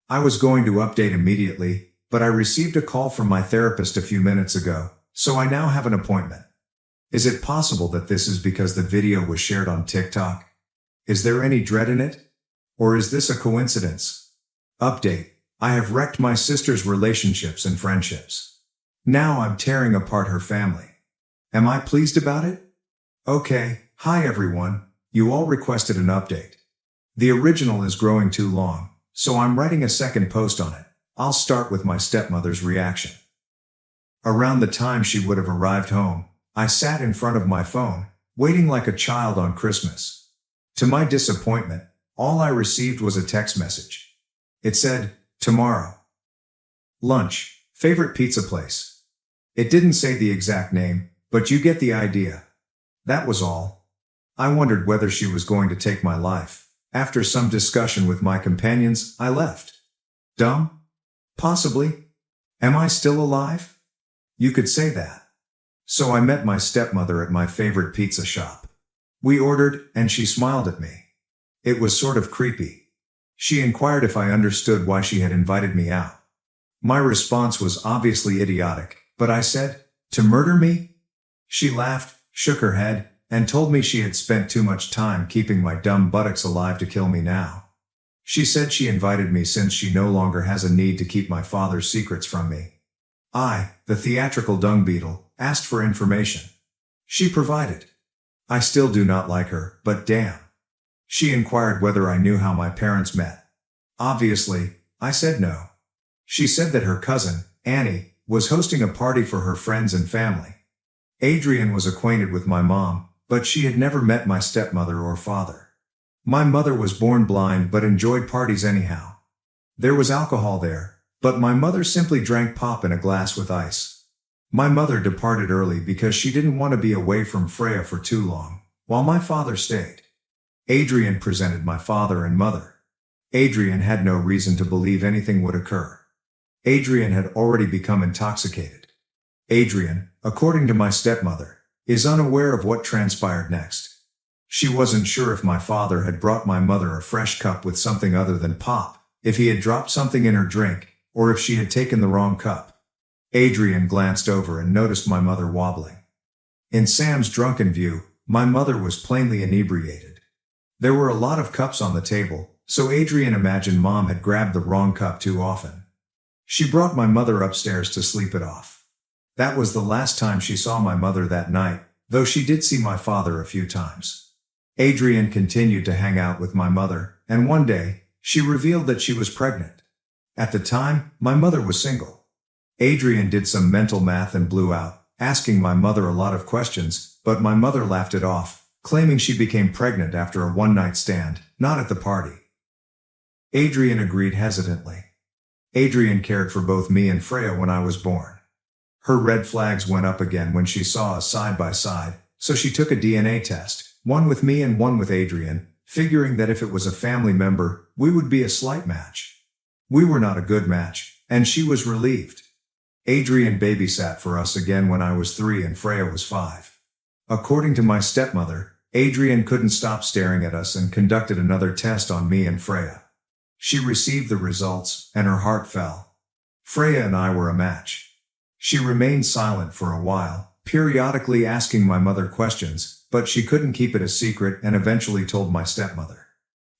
I was going to update immediately, but I received a call from my therapist a few minutes ago, so I now have an appointment. Is it possible that this is because the video was shared on TikTok? Is there any dread in it? Or is this a coincidence? Update. I have wrecked my sister's relationships and friendships. Now I'm tearing apart her family. Am I pleased about it? Okay, hi everyone, you all requested an update. The original is growing too long, so I'm writing a second post on it. I'll start with my stepmother's reaction. Around the time she would have arrived home, I sat in front of my phone, waiting like a child on Christmas. To my disappointment, all I received was a text message. It said, tomorrow. Lunch, favorite pizza place. It didn't say the exact name, but you get the idea. That was all. I wondered whether she was going to take my life. After some discussion with my companions, I left. Dumb? Possibly. Am I still alive? You could say that. So I met my stepmother at my favorite pizza shop. We ordered, and she smiled at me. It was sort of creepy. She inquired if I understood why she had invited me out. My response was obviously idiotic, but I said, to murder me? She laughed, shook her head, and told me she had spent too much time keeping my dumb buttocks alive to kill me now. She said she invited me since she no longer has a need to keep my father's secrets from me. I, the theatrical dung beetle, asked for information. She provided. I still do not like her, but damn. She inquired whether I knew how my parents met. Obviously, I said no. She said that her cousin, Annie, was hosting a party for her friends and family. Adrian was acquainted with my mom, but she had never met my stepmother or father. My mother was born blind but enjoyed parties anyhow. There was alcohol there, but my mother simply drank pop in a glass with ice. My mother departed early because she didn't want to be away from Freya for too long, while my father stayed. Adrian presented my father and mother. Adrian had no reason to believe anything would occur. Adrian had already become intoxicated. Adrian, according to my stepmother, is unaware of what transpired next. She wasn't sure if my father had brought my mother a fresh cup with something other than pop, if he had dropped something in her drink, or if she had taken the wrong cup. Adrian glanced over and noticed my mother wobbling. In Sam's drunken view, my mother was plainly inebriated. There were a lot of cups on the table, so Adrian imagined Mom had grabbed the wrong cup too often. She brought my mother upstairs to sleep it off. That was the last time she saw my mother that night, though she did see my father a few times. Adrian continued to hang out with my mother, and one day, she revealed that she was pregnant. At the time, my mother was single. Adrian did some mental math and blew out, asking my mother a lot of questions, but my mother laughed it off, claiming she became pregnant after a one-night stand, not at the party. Adrian agreed hesitantly. Adrian cared for both me and Freya when I was born. Her red flags went up again when she saw us side by side, so she took a DNA test, one with me and one with Adrian, figuring that if it was a family member, we would be a slight match. We were not a good match, and she was relieved. Adrian babysat for us again when I was 3 and Freya was 5. According to my stepmother, Adrian couldn't stop staring at us and conducted another test on me and Freya. She received the results, and her heart fell. Freya and I were a match. She remained silent for a while, periodically asking my mother questions, but she couldn't keep it a secret and eventually told my stepmother.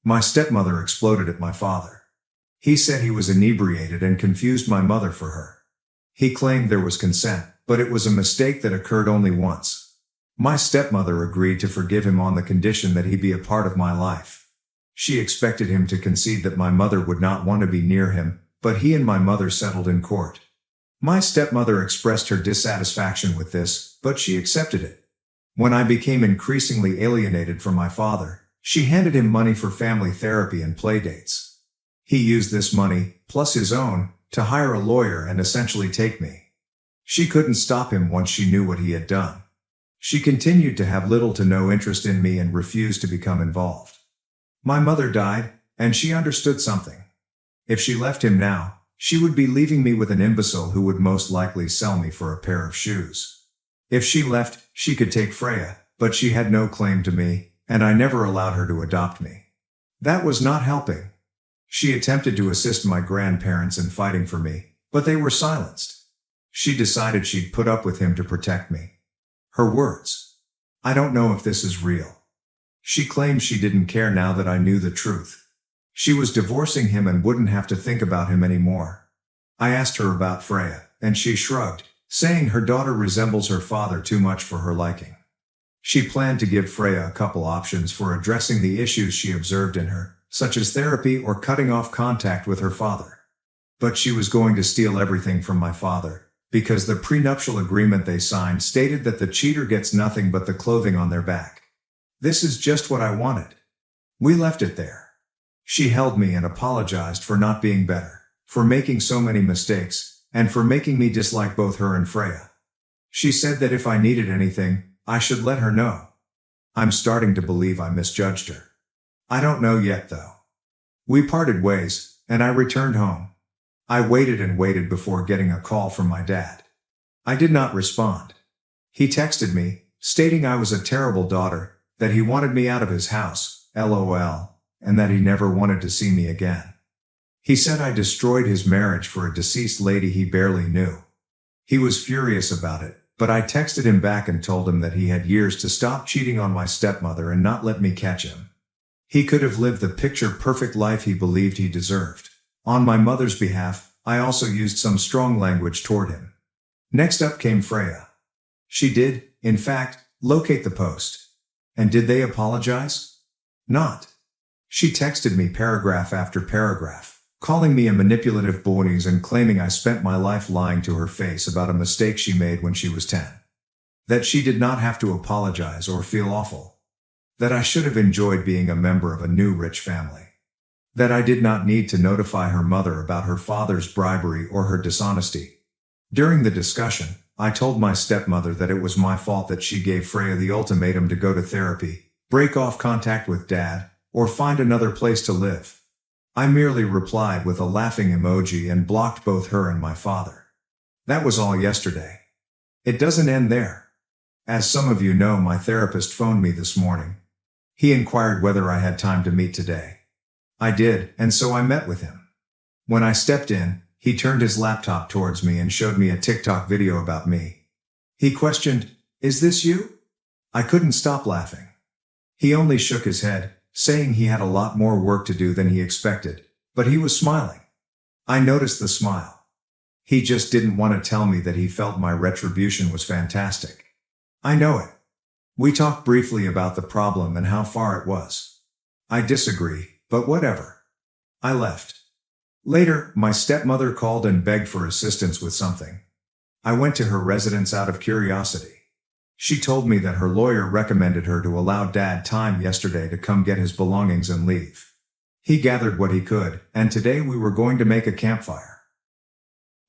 My stepmother exploded at my father. He said he was inebriated and confused my mother for her. He claimed there was consent, but it was a mistake that occurred only once. My stepmother agreed to forgive him on the condition that he be a part of my life. She expected him to concede that my mother would not want to be near him, but he and my mother settled in court. My stepmother expressed her dissatisfaction with this, but she accepted it. When I became increasingly alienated from my father, she handed him money for family therapy and play dates. He used this money, plus his own, to hire a lawyer and essentially take me. She couldn't stop him once she knew what he had done. She continued to have little to no interest in me and refused to become involved. My mother died, and she understood something. If she left him now, she would be leaving me with an imbecile who would most likely sell me for a pair of shoes. If she left, she could take Freya, but she had no claim to me, and I never allowed her to adopt me. That was not helping. She attempted to assist my grandparents in fighting for me, but they were silenced. She decided she'd put up with him to protect me. Her words. I don't know if this is real. She claimed she didn't care now that I knew the truth. She was divorcing him and wouldn't have to think about him anymore. I asked her about Freya, and she shrugged, saying her daughter resembles her father too much for her liking. She planned to give Freya a couple options for addressing the issues she observed in her, such as therapy or cutting off contact with her father. But she was going to steal everything from my father, because the prenuptial agreement they signed stated that the cheater gets nothing but the clothing on their back. This is just what I wanted. We left it there. She held me and apologized for not being better, for making so many mistakes, and for making me dislike both her and Freya. She said that if I needed anything, I should let her know. I'm starting to believe I misjudged her. I don't know yet, though. We parted ways, and I returned home. I waited and waited before getting a call from my dad. I did not respond. He texted me, stating I was a terrible daughter, that he wanted me out of his house, LOL, and that he never wanted to see me again. He said I destroyed his marriage for a deceased lady he barely knew. He was furious about it, but I texted him back and told him that he had years to stop cheating on my stepmother and not let me catch him. He could have lived the picture-perfect life he believed he deserved. On my mother's behalf, I also used some strong language toward him. Next up came Freya. She did, in fact, locate the post. And did they apologize? Not. She texted me paragraph after paragraph, calling me a manipulative boonies and claiming I spent my life lying to her face about a mistake she made when she was 10. That she did not have to apologize or feel awful. That I should have enjoyed being a member of a new rich family. That I did not need to notify her mother about her father's bribery or her dishonesty. During the discussion, I told my stepmother that it was my fault that she gave Freya the ultimatum to go to therapy, break off contact with Dad, or find another place to live. I merely replied with a laughing emoji and blocked both her and my father. That was all yesterday. It doesn't end there. As some of you know, my therapist phoned me this morning. He inquired whether I had time to meet today. I did, and so I met with him. When I stepped in, he turned his laptop towards me and showed me a TikTok video about me. He questioned, "Is this you?" I couldn't stop laughing. He only shook his head, saying he had a lot more work to do than he expected, but he was smiling. I noticed the smile. He just didn't want to tell me that he felt my retribution was fantastic. I know it. We talked briefly about the problem and how far it was. I disagree, but whatever. I left. Later, my stepmother called and begged for assistance with something. I went to her residence out of curiosity. She told me that her lawyer recommended her to allow Dad time yesterday to come get his belongings and leave. He gathered what he could, and today we were going to make a campfire.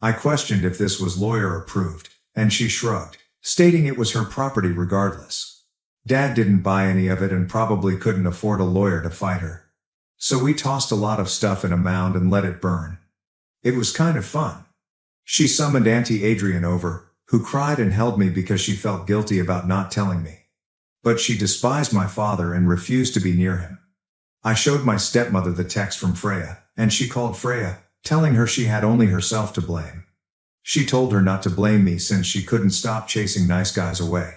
I questioned if this was lawyer approved, and she shrugged, stating it was her property regardless. Dad didn't buy any of it and probably couldn't afford a lawyer to fight her. So we tossed a lot of stuff in a mound and let it burn. It was kind of fun. She summoned Auntie Adrienne over, who cried and held me because she felt guilty about not telling me. But she despised my father and refused to be near him. I showed my stepmother the text from Freya, and she called Freya, telling her she had only herself to blame. She told her not to blame me since she couldn't stop chasing nice guys away.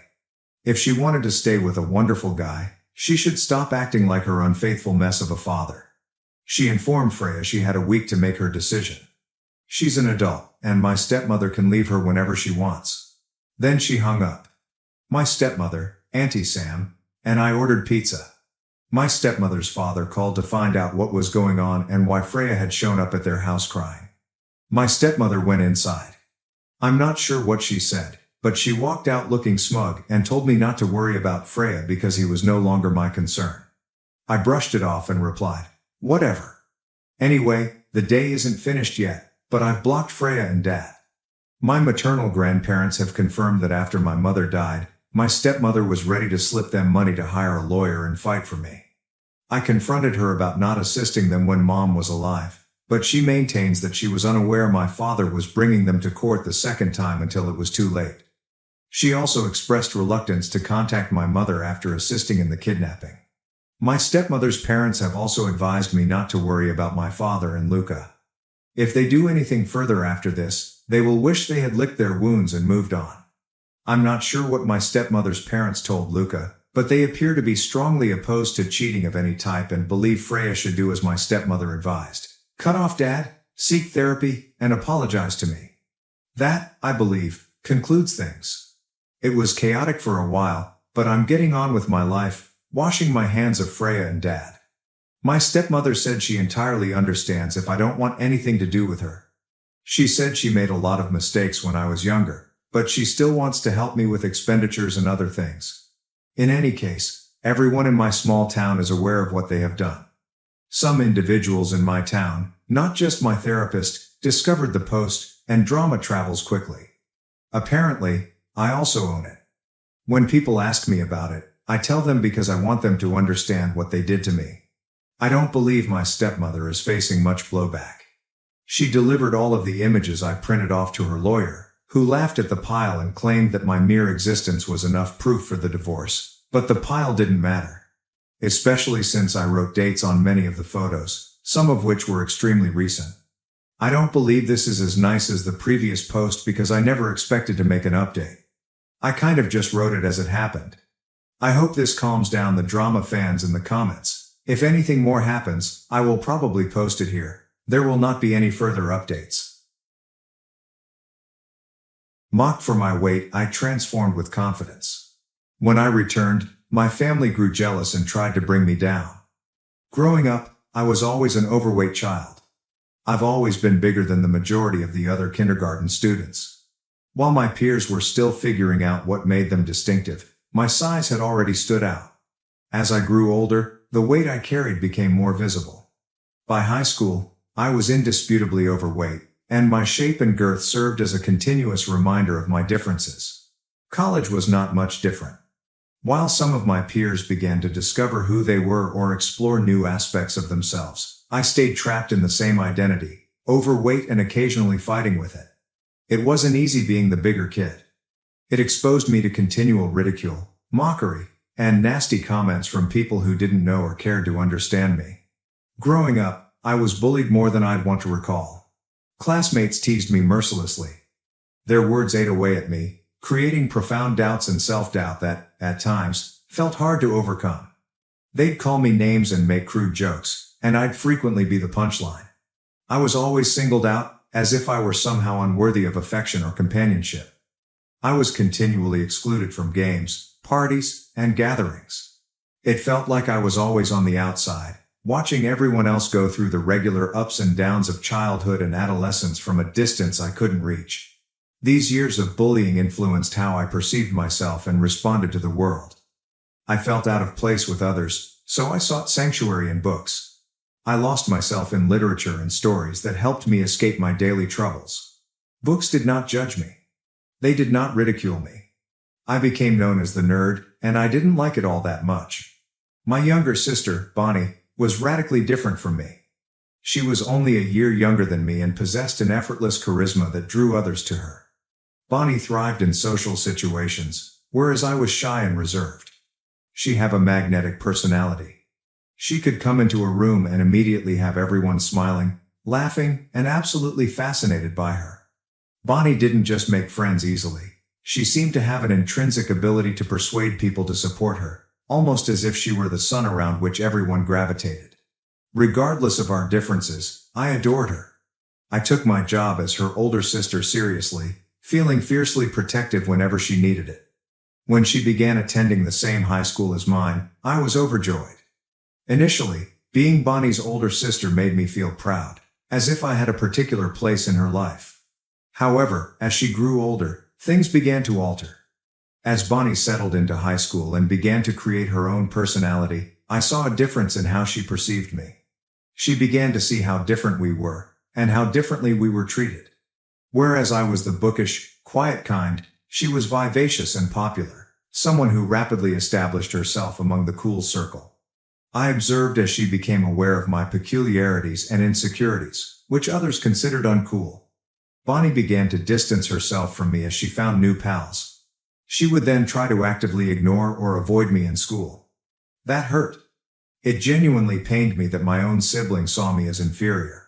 If she wanted to stay with a wonderful guy, she should stop acting like her unfaithful mess of a father. She informed Freya she had a week to make her decision. She's an adult, and my stepmother can leave her whenever she wants. Then she hung up. My stepmother, Auntie Sam, and I ordered pizza. My stepmother's father called to find out what was going on and why Freya had shown up at their house crying. My stepmother went inside. I'm not sure what she said, but she walked out looking smug and told me not to worry about Freya because he was no longer my concern. I brushed it off and replied, "Whatever. Anyway, the day isn't finished yet, but I've blocked Freya and Dad." My maternal grandparents have confirmed that after my mother died, my stepmother was ready to slip them money to hire a lawyer and fight for me. I confronted her about not assisting them when Mom was alive, but she maintains that she was unaware my father was bringing them to court the second time until it was too late. She also expressed reluctance to contact my mother after assisting in the kidnapping. My stepmother's parents have also advised me not to worry about my father and Luca. If they do anything further after this, they will wish they had licked their wounds and moved on. I'm not sure what my stepmother's parents told Luca, but they appear to be strongly opposed to cheating of any type and believe Freya should do as my stepmother advised. Cut off Dad, seek therapy, and apologize to me. That, I believe, concludes things. It was chaotic for a while, but I'm getting on with my life, washing my hands of Freya and Dad. My stepmother said she entirely understands if I don't want anything to do with her. She said she made a lot of mistakes when I was younger, but she still wants to help me with expenditures and other things. In any case, everyone in my small town is aware of what they have done. Some individuals in my town, not just my therapist, discovered the post, and drama travels quickly. Apparently, I also own it. When people ask me about it, I tell them because I want them to understand what they did to me. I don't believe my stepmother is facing much blowback. She delivered all of the images I printed off to her lawyer, who laughed at the pile and claimed that my mere existence was enough proof for the divorce, but the pile didn't matter. Especially since I wrote dates on many of the photos, some of which were extremely recent. I don't believe this is as nice as the previous post because I never expected to make an update. I kind of just wrote it as it happened. I hope this calms down the drama fans in the comments. If anything more happens, I will probably post it here. There will not be any further updates. Mocked for my weight, I transformed with confidence. When I returned, my family grew jealous and tried to bring me down. Growing up, I was always an overweight child. I've always been bigger than the majority of the other kindergarten students. While my peers were still figuring out what made them distinctive, my size had already stood out. As I grew older, the weight I carried became more visible. By high school, I was indisputably overweight, and my shape and girth served as a continuous reminder of my differences. College was not much different. While some of my peers began to discover who they were or explore new aspects of themselves, I stayed trapped in the same identity, overweight and occasionally fighting with it. It wasn't easy being the bigger kid. It exposed me to continual ridicule, mockery, and nasty comments from people who didn't know or cared to understand me. Growing up, I was bullied more than I'd want to recall. Classmates teased me mercilessly. Their words ate away at me, creating profound doubts and self-doubt that, at times, felt hard to overcome. They'd call me names and make crude jokes, and I'd frequently be the punchline. I was always singled out, as if I were somehow unworthy of affection or companionship. I was continually excluded from games, parties, and gatherings. It felt like I was always on the outside, watching everyone else go through the regular ups and downs of childhood and adolescence from a distance I couldn't reach. These years of bullying influenced how I perceived myself and responded to the world. I felt out of place with others, so I sought sanctuary in books. I lost myself in literature and stories that helped me escape my daily troubles. Books did not judge me. They did not ridicule me. I became known as the nerd, and I didn't like it all that much. My younger sister, Bonnie, was radically different from me. She was only a year younger than me and possessed an effortless charisma that drew others to her. Bonnie thrived in social situations, whereas I was shy and reserved. She had a magnetic personality. She could come into a room and immediately have everyone smiling, laughing, and absolutely fascinated by her. Bonnie didn't just make friends easily. She seemed to have an intrinsic ability to persuade people to support her, almost as if she were the sun around which everyone gravitated. Regardless of our differences, I adored her. I took my job as her older sister seriously, feeling fiercely protective whenever she needed it. When she began attending the same high school as mine, I was overjoyed. Initially, being Bonnie's older sister made me feel proud, as if I had a particular place in her life. However, as she grew older, things began to alter. As Bonnie settled into high school and began to create her own personality, I saw a difference in how she perceived me. She began to see how different we were, and how differently we were treated. Whereas I was the bookish, quiet kind, she was vivacious and popular, someone who rapidly established herself among the cool circle. I observed as she became aware of my peculiarities and insecurities, which others considered uncool. Bonnie began to distance herself from me as she found new pals. She would then try to actively ignore or avoid me in school. That hurt. It genuinely pained me that my own sibling saw me as inferior.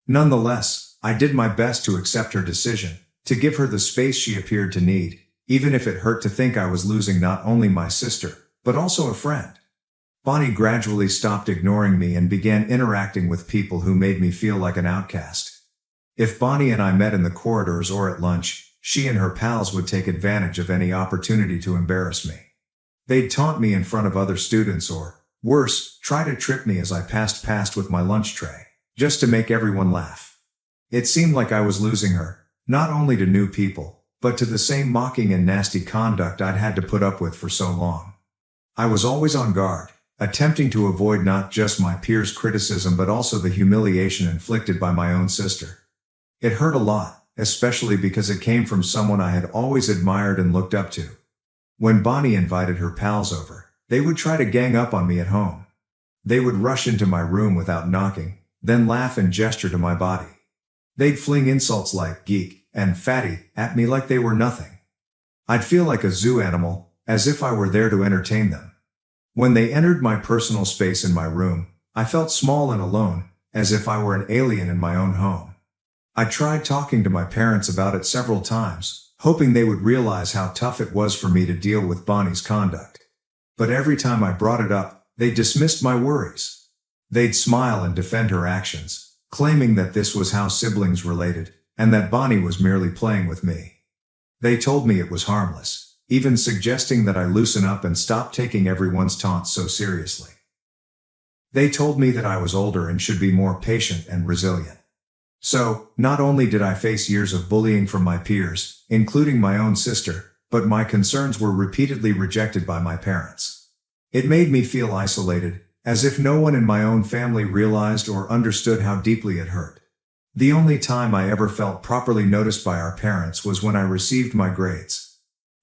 Nonetheless, I did my best to accept her decision, to give her the space she appeared to need, even if it hurt to think I was losing not only my sister, but also a friend. Bonnie gradually stopped ignoring me and began interacting with people who made me feel like an outcast. If Bonnie and I met in the corridors or at lunch, she and her pals would take advantage of any opportunity to embarrass me. They'd taunt me in front of other students or, worse, try to trip me as I passed past with my lunch tray, just to make everyone laugh. It seemed like I was losing her, not only to new people, but to the same mocking and nasty conduct I'd had to put up with for so long. I was always on guard, attempting to avoid not just my peers' criticism but also the humiliation inflicted by my own sister. It hurt a lot, especially because it came from someone I had always admired and looked up to. When Bonnie invited her pals over, they would try to gang up on me at home. They would rush into my room without knocking, then laugh and gesture to my body. They'd fling insults like geek and fatty at me like they were nothing. I'd feel like a zoo animal, as if I were there to entertain them. When they entered my personal space in my room, I felt small and alone, as if I were an alien in my own home. I tried talking to my parents about it several times, hoping they would realize how tough it was for me to deal with Bonnie's conduct. But every time I brought it up, they dismissed my worries. They'd smile and defend her actions, claiming that this was how siblings related, and that Bonnie was merely playing with me. They told me it was harmless, even suggesting that I loosen up and stop taking everyone's taunts so seriously. They told me that I was older and should be more patient and resilient. So, not only did I face years of bullying from my peers, including my own sister, but my concerns were repeatedly rejected by my parents. It made me feel isolated, as if no one in my own family realized or understood how deeply it hurt. The only time I ever felt properly noticed by our parents was when I received my grades.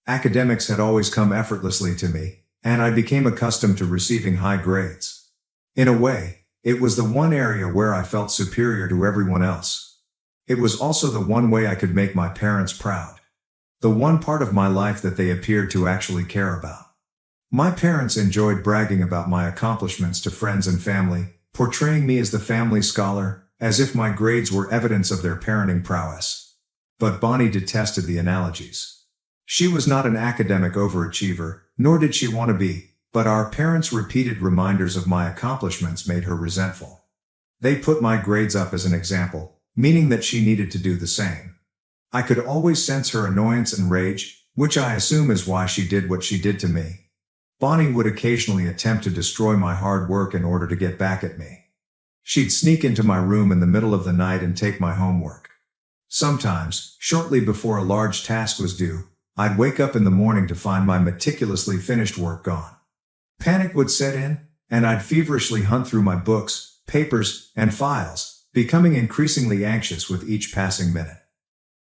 Academics had always come effortlessly to me, and I became accustomed to receiving high grades. In a way, it was the one area where I felt superior to everyone else. It was also the one way I could make my parents proud. The one part of my life that they appeared to actually care about. My parents enjoyed bragging about my accomplishments to friends and family, portraying me as the family scholar, as if my grades were evidence of their parenting prowess. But Bonnie detested the analogies. She was not an academic overachiever, nor did she want to be, but our parents' repeated reminders of my accomplishments made her resentful. They put my grades up as an example, meaning that she needed to do the same. I could always sense her annoyance and rage, which I assume is why she did what she did to me. Bonnie would occasionally attempt to destroy my hard work in order to get back at me. She'd sneak into my room in the middle of the night and take my homework. Sometimes, shortly before a large task was due, I'd wake up in the morning to find my meticulously finished work gone. Panic would set in, and I'd feverishly hunt through my books, papers, and files, becoming increasingly anxious with each passing minute.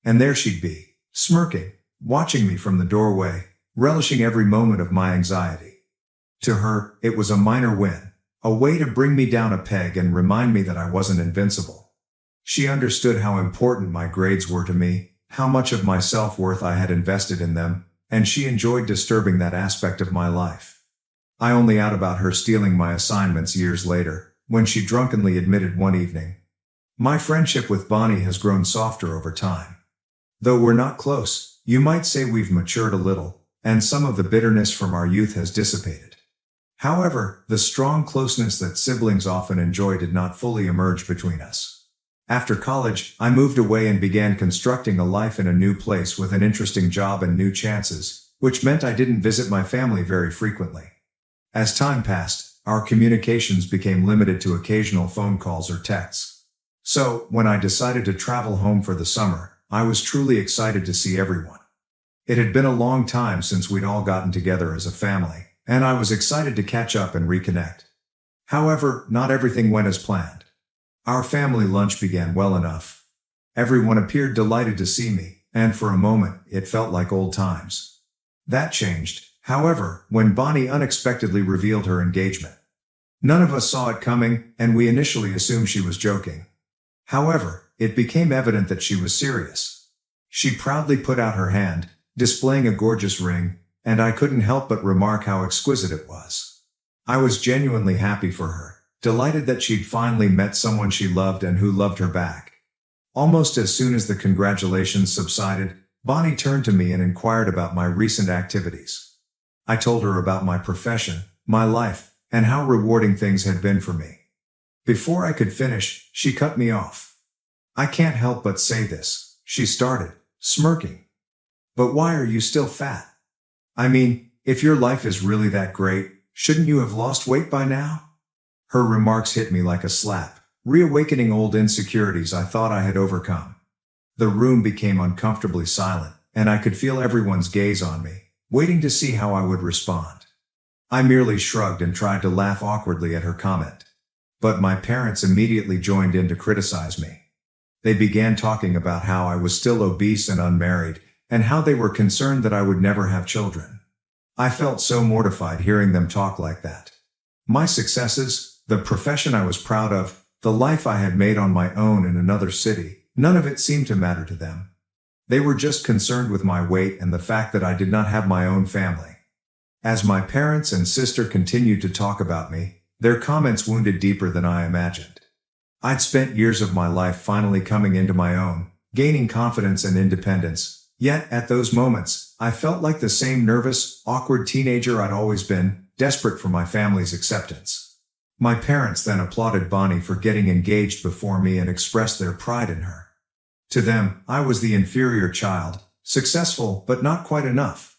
And there she'd be, smirking, watching me from the doorway, relishing every moment of my anxiety. To her, it was a minor win, a way to bring me down a peg and remind me that I wasn't invincible. She understood how important my grades were to me, how much of my self-worth I had invested in them, and she enjoyed disturbing that aspect of my life. I only out about her stealing my assignments years later, when she drunkenly admitted one evening, "My friendship with Bonnie has grown softer over time. Though we're not close, you might say we've matured a little, and some of the bitterness from our youth has dissipated." However, the strong closeness that siblings often enjoy did not fully emerge between us. After college, I moved away and began constructing a life in a new place with an interesting job and new chances, which meant I didn't visit my family very frequently. As time passed, our communications became limited to occasional phone calls or texts. So, when I decided to travel home for the summer, I was truly excited to see everyone. It had been a long time since we'd all gotten together as a family, and I was excited to catch up and reconnect. However, not everything went as planned. Our family lunch began well enough. Everyone appeared delighted to see me, and for a moment, it felt like old times. That changed, however, when Bonnie unexpectedly revealed her engagement. None of us saw it coming, and we initially assumed she was joking. However, it became evident that she was serious. She proudly put out her hand, displaying a gorgeous ring, and I couldn't help but remark how exquisite it was. I was genuinely happy for her, delighted that she'd finally met someone she loved and who loved her back. Almost as soon as the congratulations subsided, Bonnie turned to me and inquired about my recent activities. I told her about my profession, my life, and how rewarding things had been for me. Before I could finish, she cut me off. "I can't help but say this," she started, smirking. "But why are you still fat? I mean, if your life is really that great, shouldn't you have lost weight by now?" Her remarks hit me like a slap, reawakening old insecurities I thought I had overcome. The room became uncomfortably silent, and I could feel everyone's gaze on me, waiting to see how I would respond. I merely shrugged and tried to laugh awkwardly at her comment. But my parents immediately joined in to criticize me. They began talking about how I was still obese and unmarried, and how they were concerned that I would never have children. I felt so mortified hearing them talk like that. My successes, the profession I was proud of, the life I had made on my own in another city, none of it seemed to matter to them. They were just concerned with my weight and the fact that I did not have my own family. As my parents and sister continued to talk about me, their comments wounded deeper than I imagined. I'd spent years of my life finally coming into my own, gaining confidence and independence, yet at those moments, I felt like the same nervous, awkward teenager I'd always been, desperate for my family's acceptance. My parents then applauded Bonnie for getting engaged before me and expressed their pride in her. To them, I was the inferior child, successful but not quite enough.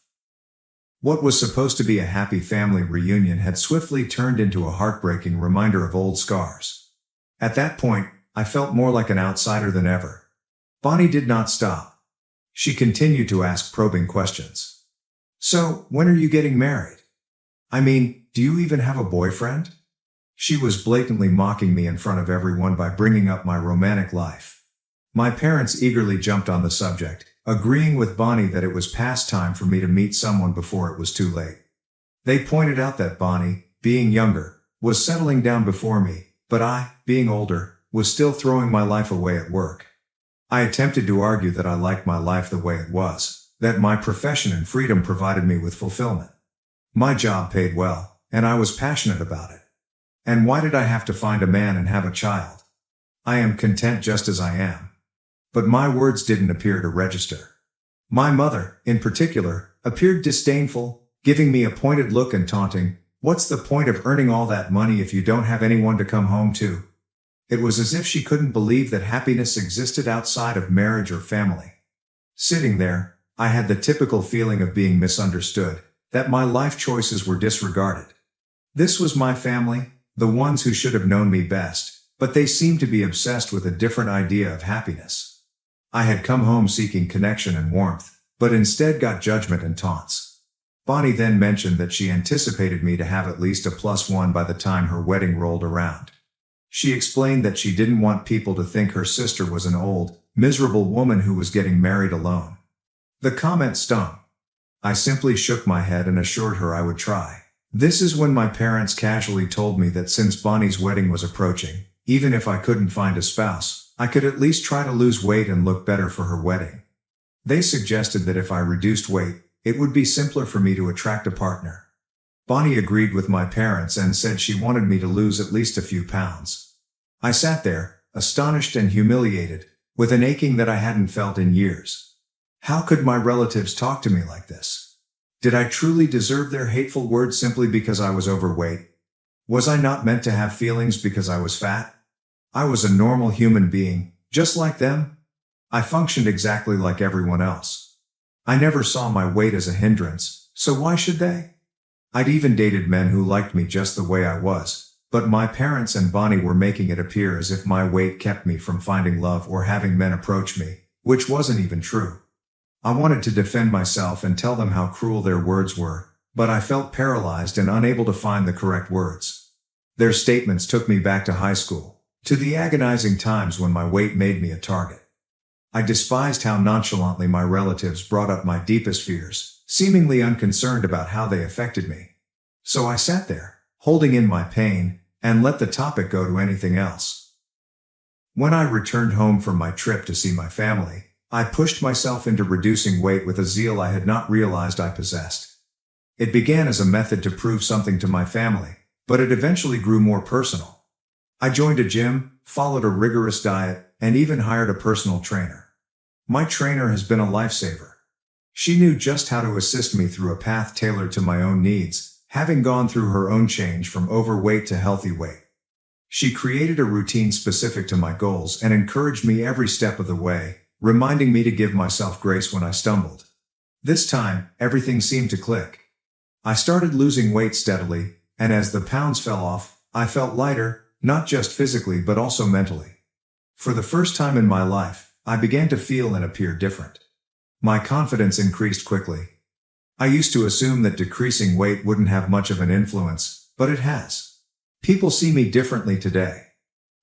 What was supposed to be a happy family reunion had swiftly turned into a heartbreaking reminder of old scars. At that point, I felt more like an outsider than ever. Bonnie did not stop. She continued to ask probing questions. "So, when are you getting married? I mean, do you even have a boyfriend?" She was blatantly mocking me in front of everyone by bringing up my romantic life. My parents eagerly jumped on the subject, agreeing with Bonnie that it was past time for me to meet someone before it was too late. They pointed out that Bonnie, being younger, was settling down before me, but I, being older, was still throwing my life away at work. I attempted to argue that I liked my life the way it was. that my profession and freedom provided me with fulfillment. My job paid well, and I was passionate about it. And why did I have to find a man and have a child? I am content just as I am. But my words didn't appear to register. My mother, in particular, appeared disdainful, giving me a pointed look and taunting, "What's the point of earning all that money if you don't have anyone to come home to?" It was as if she couldn't believe that happiness existed outside of marriage or family. Sitting there, I had the typical feeling of being misunderstood, that my life choices were disregarded. This was my family, the ones who should have known me best, but they seemed to be obsessed with a different idea of happiness. I had come home seeking connection and warmth, but instead got judgment and taunts. Bonnie then mentioned that she anticipated me to have at least a +1 by the time her wedding rolled around. She explained that she didn't want people to think her sister was an old, miserable woman who was getting married alone. The comment stung. I simply shook my head and assured her I would try. This is when my parents casually told me that since Bonnie's wedding was approaching, even if I couldn't find a spouse, I could at least try to lose weight and look better for her wedding. They suggested that if I reduced weight, it would be simpler for me to attract a partner. Bonnie agreed with my parents and said she wanted me to lose at least a few pounds. I sat there, astonished and humiliated, with an aching that I hadn't felt in years. How could my relatives talk to me like this? Did I truly deserve their hateful words simply because I was overweight? Was I not meant to have feelings because I was fat? I was a normal human being, just like them. I functioned exactly like everyone else. I never saw my weight as a hindrance, so why should they? I'd even dated men who liked me just the way I was, but my parents and Bonnie were making it appear as if my weight kept me from finding love or having men approach me, which wasn't even true. I wanted to defend myself and tell them how cruel their words were, but I felt paralyzed and unable to find the correct words. Their statements took me back to high school, to the agonizing times when my weight made me a target. I despised how nonchalantly my relatives brought up my deepest fears, seemingly unconcerned about how they affected me. So I sat there, holding in my pain, and let the topic go to anything else. When I returned home from my trip to see my family, I pushed myself into reducing weight with a zeal I had not realized I possessed. It began as a method to prove something to my family, but it eventually grew more personal. I joined a gym, followed a rigorous diet, and even hired a personal trainer. My trainer has been a lifesaver. She knew just how to assist me through a path tailored to my own needs, having gone through her own change from overweight to healthy weight. She created a routine specific to my goals and encouraged me every step of the way, reminding me to give myself grace when I stumbled. This time, everything seemed to click. I started losing weight steadily, and as the pounds fell off, I felt lighter, not just physically but also mentally. For the first time in my life, I began to feel and appear different. My confidence increased quickly. I used to assume that decreasing weight wouldn't have much of an influence, but it has. People see me differently today.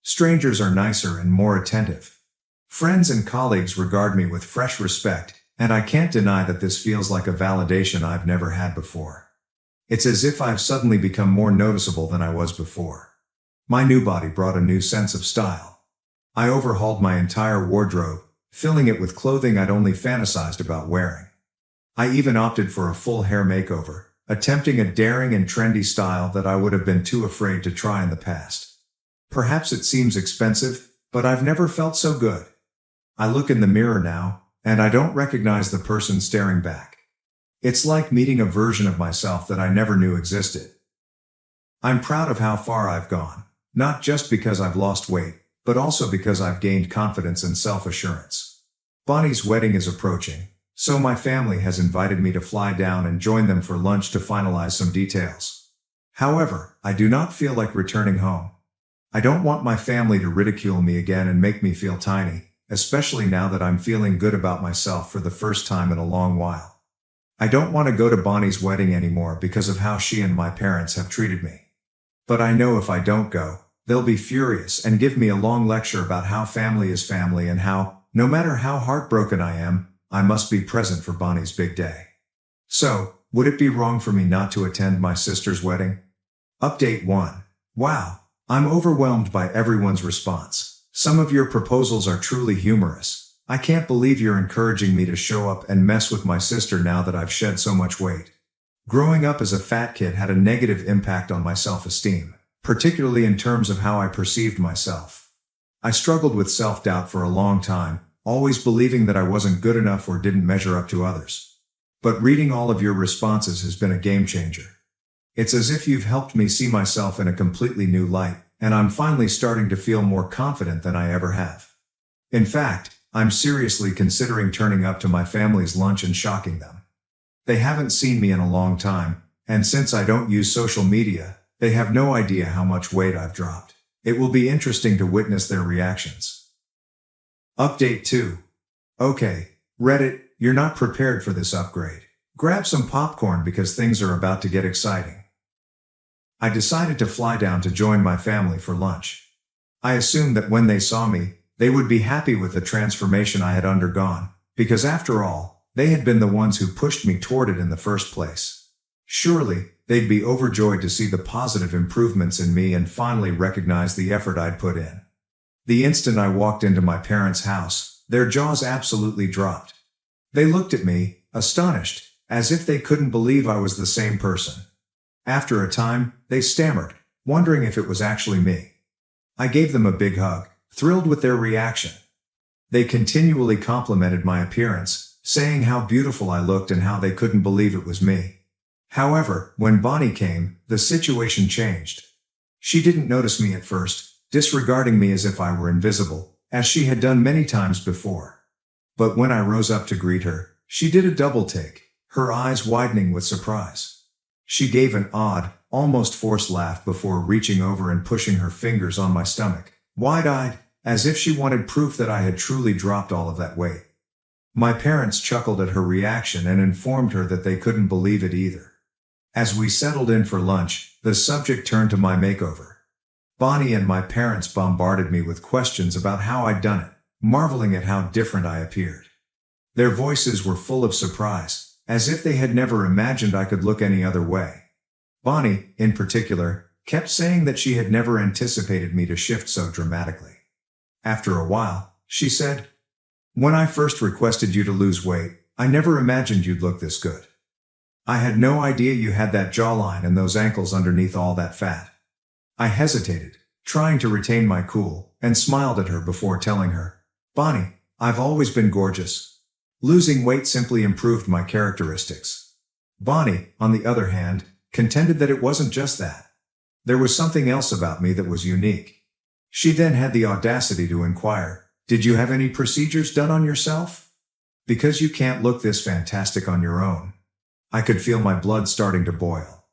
Strangers are nicer and more attentive. Friends and colleagues regard me with fresh respect, and I can't deny that this feels like a validation I've never had before. It's as if I've suddenly become more noticeable than I was before. My new body brought a new sense of style. I overhauled my entire wardrobe, filling it with clothing I'd only fantasized about wearing. I even opted for a full hair makeover, attempting a daring and trendy style that I would have been too afraid to try in the past. Perhaps it seems expensive, but I've never felt so good. I look in the mirror now, and I don't recognize the person staring back. It's like meeting a version of myself that I never knew existed. I'm proud of how far I've gone. Not just because I've lost weight, but also because I've gained confidence and self-assurance. Bonnie's wedding is approaching, so my family has invited me to fly down and join them for lunch to finalize some details. However, I do not feel like returning home. I don't want my family to ridicule me again and make me feel tiny, especially now that I'm feeling good about myself for the first time in a long while. I don't want to go to Bonnie's wedding anymore because of how she and my parents have treated me. But I know if I don't go, they'll be furious and give me a long lecture about how family is family and how, no matter how heartbroken I am, I must be present for Bonnie's big day. So, would it be wrong for me not to attend my sister's wedding? Update 1. Wow, I'm overwhelmed by everyone's response. Some of your proposals are truly humorous. I can't believe you're encouraging me to show up and mess with my sister now that I've shed so much weight. Growing up as a fat kid had a negative impact on my self-esteem, particularly in terms of how I perceived myself. I struggled with self-doubt for a long time, always believing that I wasn't good enough or didn't measure up to others. But reading all of your responses has been a game changer. It's as if you've helped me see myself in a completely new light, and I'm finally starting to feel more confident than I ever have. In fact, I'm seriously considering turning up to my family's lunch and shocking them. They haven't seen me in a long time, and since I don't use social media, they have no idea how much weight I've dropped. It will be interesting to witness their reactions. Update 2. Okay, Reddit, you're not prepared for this upgrade. Grab some popcorn because things are about to get exciting. I decided to fly down to join my family for lunch. I assumed that when they saw me, they would be happy with the transformation I had undergone, because after all, they had been the ones who pushed me toward it in the first place. Surely, they'd be overjoyed to see the positive improvements in me and finally recognize the effort I'd put in. The instant I walked into my parents' house, their jaws absolutely dropped. They looked at me, astonished, as if they couldn't believe I was the same person. After a time, they stammered, wondering if it was actually me. I gave them a big hug, thrilled with their reaction. They continually complimented my appearance, saying how beautiful I looked and how they couldn't believe it was me. However, when Bonnie came, the situation changed. She didn't notice me at first, disregarding me as if I were invisible, as she had done many times before. But when I rose up to greet her, she did a double take, her eyes widening with surprise. She gave an odd, almost forced laugh before reaching over and pushing her fingers on my stomach, wide-eyed, as if she wanted proof that I had truly dropped all of that weight. My parents chuckled at her reaction and informed her that they couldn't believe it either. As we settled in for lunch, the subject turned to my makeover. Bonnie and my parents bombarded me with questions about how I'd done it, marveling at how different I appeared. Their voices were full of surprise, as if they had never imagined I could look any other way. Bonnie, in particular, kept saying that she had never anticipated me to shift so dramatically. After a while, she said, "When I first requested you to lose weight, I never imagined you'd look this good. I had no idea you had that jawline and those ankles underneath all that fat." I hesitated, trying to retain my cool, and smiled at her before telling her, "Bonnie, I've always been gorgeous. Losing weight simply improved my characteristics." Bonnie, on the other hand, contended that it wasn't just that. There was something else about me that was unique. She then had the audacity to inquire, "Did you have any procedures done on yourself? Because you can't look this fantastic on your own." I could feel my blood starting to boil.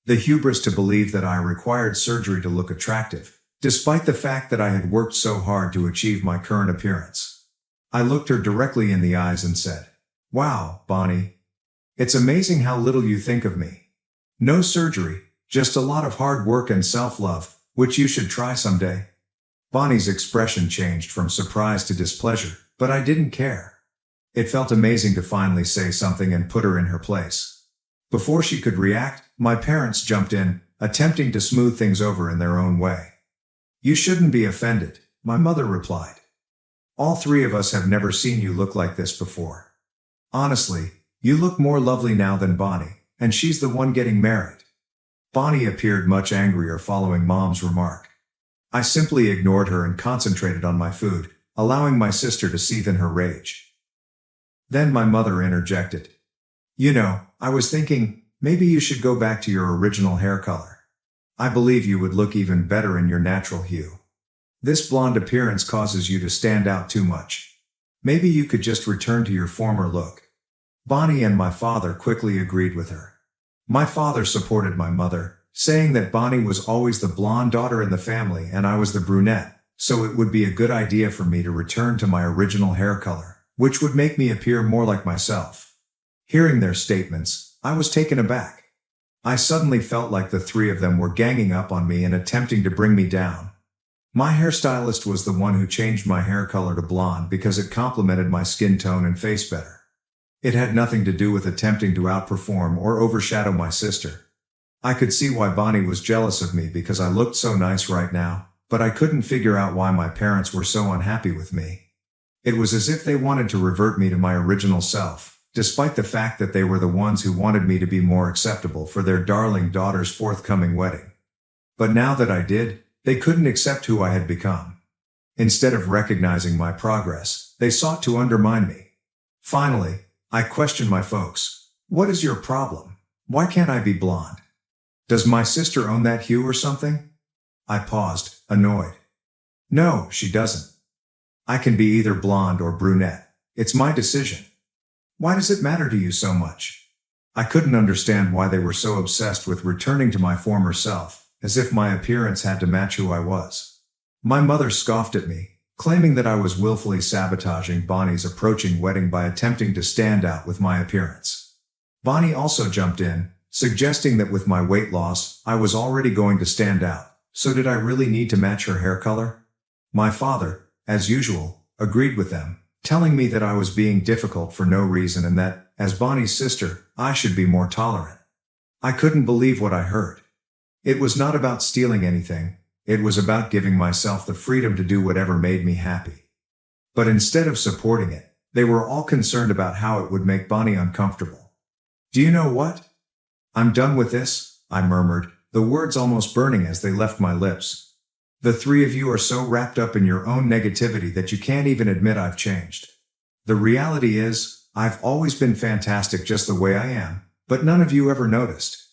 The hubris to believe that I required surgery to look attractive, despite the fact that I had worked so hard to achieve my current appearance. I looked her directly in the eyes and said, "Wow, Bonnie. It's amazing how little you think of me. No surgery, just a lot of hard work and self-love, which you should try someday." Bonnie's expression changed from surprise to displeasure, but I didn't care. It felt amazing to finally say something and put her in her place. Before she could react, my parents jumped in, attempting to smooth things over in their own way. "You shouldn't be offended," my mother replied. "All three of us have never seen you look like this before. Honestly, you look more lovely now than Bonnie, and she's the one getting married." Bonnie appeared much angrier following Mom's remark. I simply ignored her and concentrated on my food, allowing my sister to seethe in her rage. Then my mother interjected. "You know, I was thinking, maybe you should go back to your original hair color. I believe you would look even better in your natural hue. This blonde appearance causes you to stand out too much. Maybe you could just return to your former look." Bonnie and my father quickly agreed with her. My father supported my mother, saying that Bonnie was always the blonde daughter in the family and I was the brunette, so it would be a good idea for me to return to my original hair color, which would make me appear more like myself. Hearing their statements, I was taken aback. I suddenly felt like the three of them were ganging up on me and attempting to bring me down. My hairstylist was the one who changed my hair color to blonde because it complemented my skin tone and face better. It had nothing to do with attempting to outperform or overshadow my sister. I could see why Bonnie was jealous of me because I looked so nice right now, but I couldn't figure out why my parents were so unhappy with me. It was as if they wanted to revert me to my original self, despite the fact that they were the ones who wanted me to be more acceptable for their darling daughter's forthcoming wedding. But now that I did, they couldn't accept who I had become. Instead of recognizing my progress, they sought to undermine me. Finally, I questioned my folks. What is your problem? Why can't I be blonde? Does my sister own that hue or something? I paused, annoyed. No, she doesn't. I can be either blonde or brunette. It's my decision. Why does it matter to you so much? I couldn't understand why they were so obsessed with returning to my former self, as if my appearance had to match who I was. My mother scoffed at me, claiming that I was willfully sabotaging Bonnie's approaching wedding by attempting to stand out with my appearance. Bonnie also jumped in, suggesting that with my weight loss, I was already going to stand out, so did I really need to match her hair color? My father, as usual, agreed with them, telling me that I was being difficult for no reason and that, as Bonnie's sister, I should be more tolerant. I couldn't believe what I heard. It was not about stealing anything, it was about giving myself the freedom to do whatever made me happy. But instead of supporting it, they were all concerned about how it would make Bonnie uncomfortable. Do you know what? I'm done with this, I murmured, the words almost burning as they left my lips. The three of you are so wrapped up in your own negativity that you can't even admit I've changed. The reality is, I've always been fantastic just the way I am, but none of you ever noticed.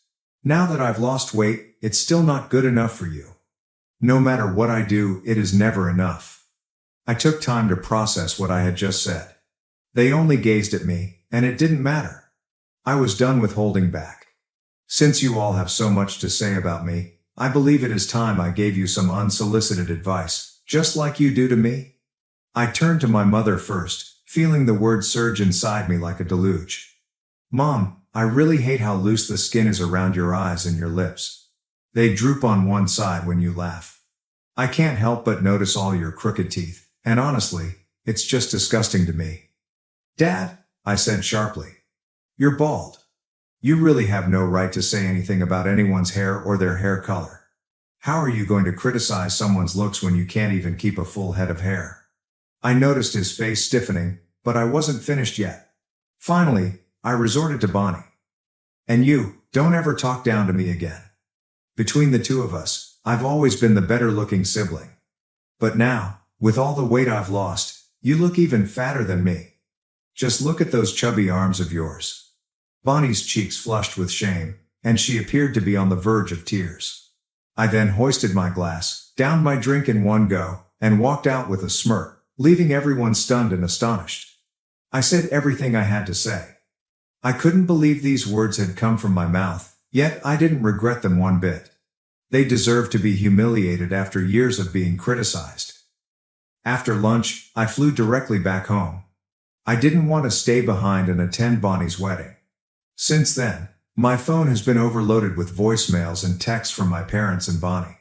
Now that I've lost weight, it's still not good enough for you. No matter what I do, it is never enough. I took time to process what I had just said. They only gazed at me, and it didn't matter. I was done with holding back. Since you all have so much to say about me, I believe it is time I gave you some unsolicited advice, just like you do to me. I turned to my mother first, feeling the words surge inside me like a deluge. Mom, I really hate how loose the skin is around your eyes and your lips. They droop on one side when you laugh. I can't help but notice all your crooked teeth, and honestly, it's just disgusting to me. Dad, I said sharply. You're bald. You really have no right to say anything about anyone's hair or their hair color. How are you going to criticize someone's looks when you can't even keep a full head of hair? I noticed his face stiffening, but I wasn't finished yet. Finally, I resorted to Bonnie. And you, don't ever talk down to me again. Between the two of us, I've always been the better-looking sibling. But now, with all the weight I've lost, you look even fatter than me. Just look at those chubby arms of yours. Bonnie's cheeks flushed with shame, and she appeared to be on the verge of tears. I then hoisted my glass, downed my drink in one go, and walked out with a smirk, leaving everyone stunned and astonished. I said everything I had to say. I couldn't believe these words had come from my mouth, yet I didn't regret them one bit. They deserved to be humiliated after years of being criticized. After lunch, I flew directly back home. I didn't want to stay behind and attend Bonnie's wedding. Since then, my phone has been overloaded with voicemails and texts from my parents and Bonnie.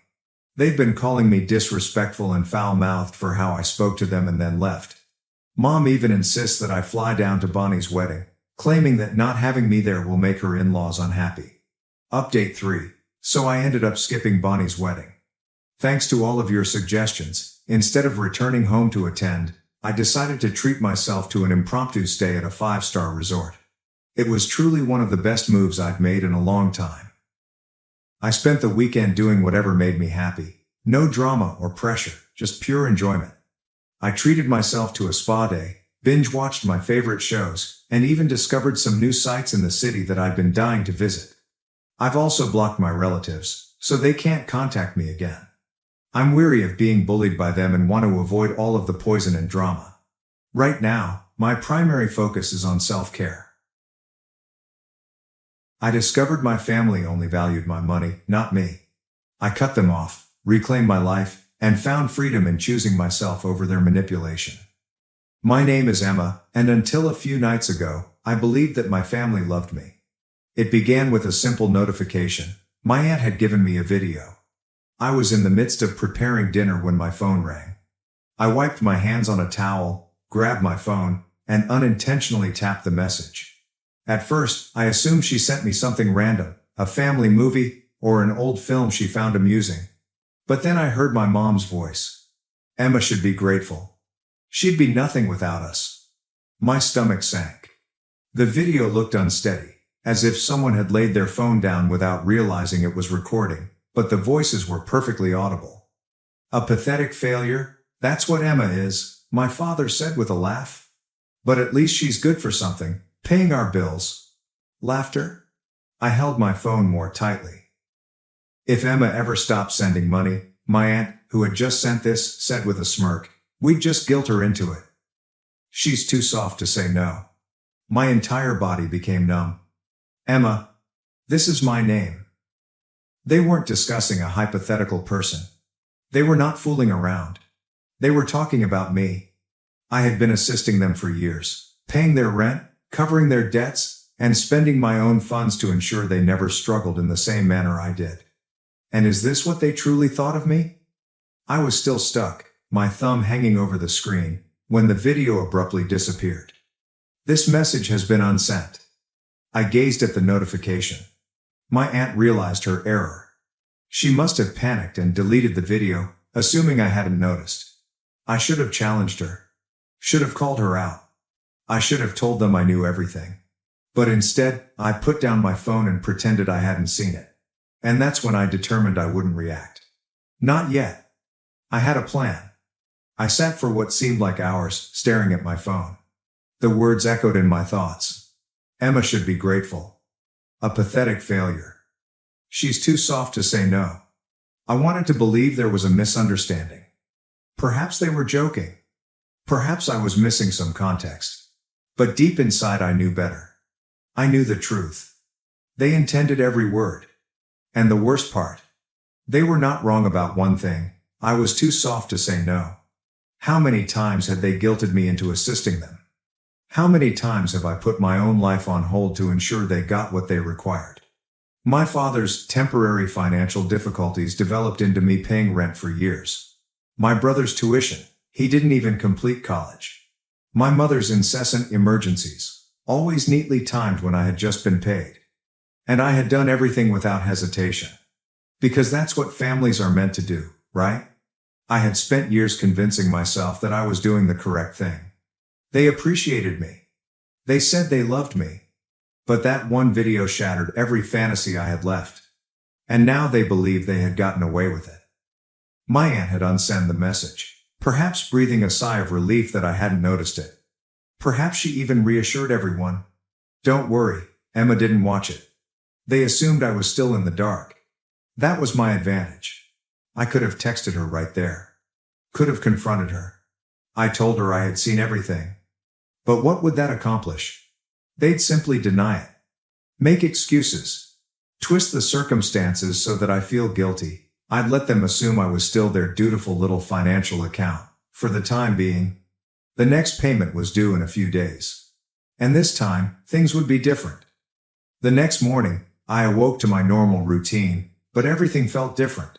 They've been calling me disrespectful and foul-mouthed for how I spoke to them and then left. Mom even insists that I fly down to Bonnie's wedding, claiming that not having me there will make her in-laws unhappy. Update 3. So I ended up skipping Bonnie's wedding. Thanks to all of your suggestions, instead of returning home to attend, I decided to treat myself to an impromptu stay at a 5-star resort. It was truly one of the best moves I'd made in a long time. I spent the weekend doing whatever made me happy. No drama or pressure, just pure enjoyment. I treated myself to a spa day, binge-watched my favorite shows, and even discovered some new sites in the city that I'd been dying to visit. I've also blocked my relatives, so they can't contact me again. I'm weary of being bullied by them and want to avoid all of the poison and drama. Right now, my primary focus is on self-care. I discovered my family only valued my money, not me. I cut them off, reclaimed my life, and found freedom in choosing myself over their manipulation. My name is Emma, and until a few nights ago, I believed that my family loved me. It began with a simple notification. My aunt had given me a video. I was in the midst of preparing dinner when my phone rang. I wiped my hands on a towel, grabbed my phone, and unintentionally tapped the message. At first, I assumed she sent me something random, a family movie, or an old film she found amusing. But then I heard my mom's voice. Emma should be grateful. She'd be nothing without us. My stomach sank. The video looked unsteady, as if someone had laid their phone down without realizing it was recording, but the voices were perfectly audible. A pathetic failure? That's what Emma is, my father said with a laugh. But at least she's good for something, paying our bills. Laughter? I held my phone more tightly. If Emma ever stopped sending money, my aunt, who had just sent this, said with a smirk, we'd just guilt her into it. She's too soft to say no. My entire body became numb. Emma. This is my name. They weren't discussing a hypothetical person. They were not fooling around. They were talking about me. I had been assisting them for years, paying their rent, covering their debts, and spending my own funds to ensure they never struggled in the same manner I did. And is this what they truly thought of me? I was still stuck, my thumb hanging over the screen, when the video abruptly disappeared. This message has been unsent. I gazed at the notification. My aunt realized her error. She must have panicked and deleted the video, assuming I hadn't noticed. I should have challenged her. Should have called her out. I should have told them I knew everything. But instead, I put down my phone and pretended I hadn't seen it. And that's when I determined I wouldn't react. Not yet. I had a plan. I sat for what seemed like hours, staring at my phone. The words echoed in my thoughts. Emma should be grateful. A pathetic failure. She's too soft to say no. I wanted to believe there was a misunderstanding. Perhaps they were joking. Perhaps I was missing some context. But deep inside I knew better. I knew the truth. They intended every word. And the worst part. They were not wrong about one thing. I was too soft to say no. How many times had they guilted me into assisting them? How many times have I put my own life on hold to ensure they got what they required? My father's temporary financial difficulties developed into me paying rent for years. My brother's tuition, he didn't even complete college. My mother's incessant emergencies, always neatly timed when I had just been paid. And I had done everything without hesitation. Because that's what families are meant to do, right? I had spent years convincing myself that I was doing the correct thing. They appreciated me. They said they loved me. But that one video shattered every fantasy I had left. And now they believed they had gotten away with it. My aunt had unsent the message, perhaps breathing a sigh of relief that I hadn't noticed it. Perhaps she even reassured everyone. Don't worry, Emma didn't watch it. They assumed I was still in the dark. That was my advantage. I could have texted her right there. Could have confronted her. I told her I had seen everything. But what would that accomplish? They'd simply deny it. Make excuses. Twist the circumstances so that I feel guilty. I'd let them assume I was still their dutiful little financial account, for the time being. The next payment was due in a few days. And this time, things would be different. The next morning, I awoke to my normal routine, but everything felt different.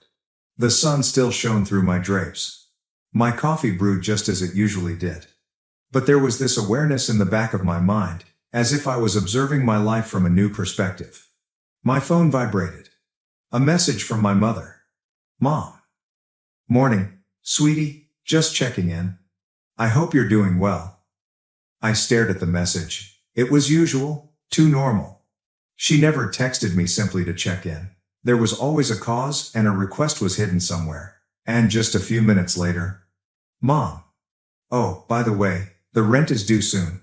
The sun still shone through my drapes. My coffee brewed just as it usually did. But there was this awareness in the back of my mind, as if I was observing my life from a new perspective. My phone vibrated. A message from my mother. Mom. Morning, sweetie, just checking in. I hope you're doing well. I stared at the message. It was usual, too normal. She never texted me simply to check in. There was always a cause, and a request was hidden somewhere. And just a few minutes later. Mom. Oh, by the way, the rent is due soon.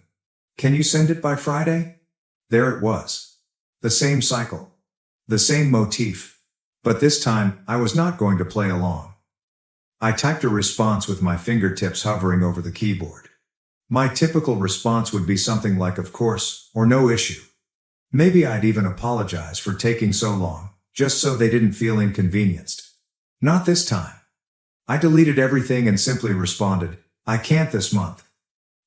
Can you send it by Friday? There it was. The same cycle. The same motif. But this time, I was not going to play along. I typed a response with my fingertips hovering over the keyboard. My typical response would be something like of course, or no issue. Maybe I'd even apologize for taking so long, just so they didn't feel inconvenienced. Not this time. I deleted everything and simply responded, I can't this month.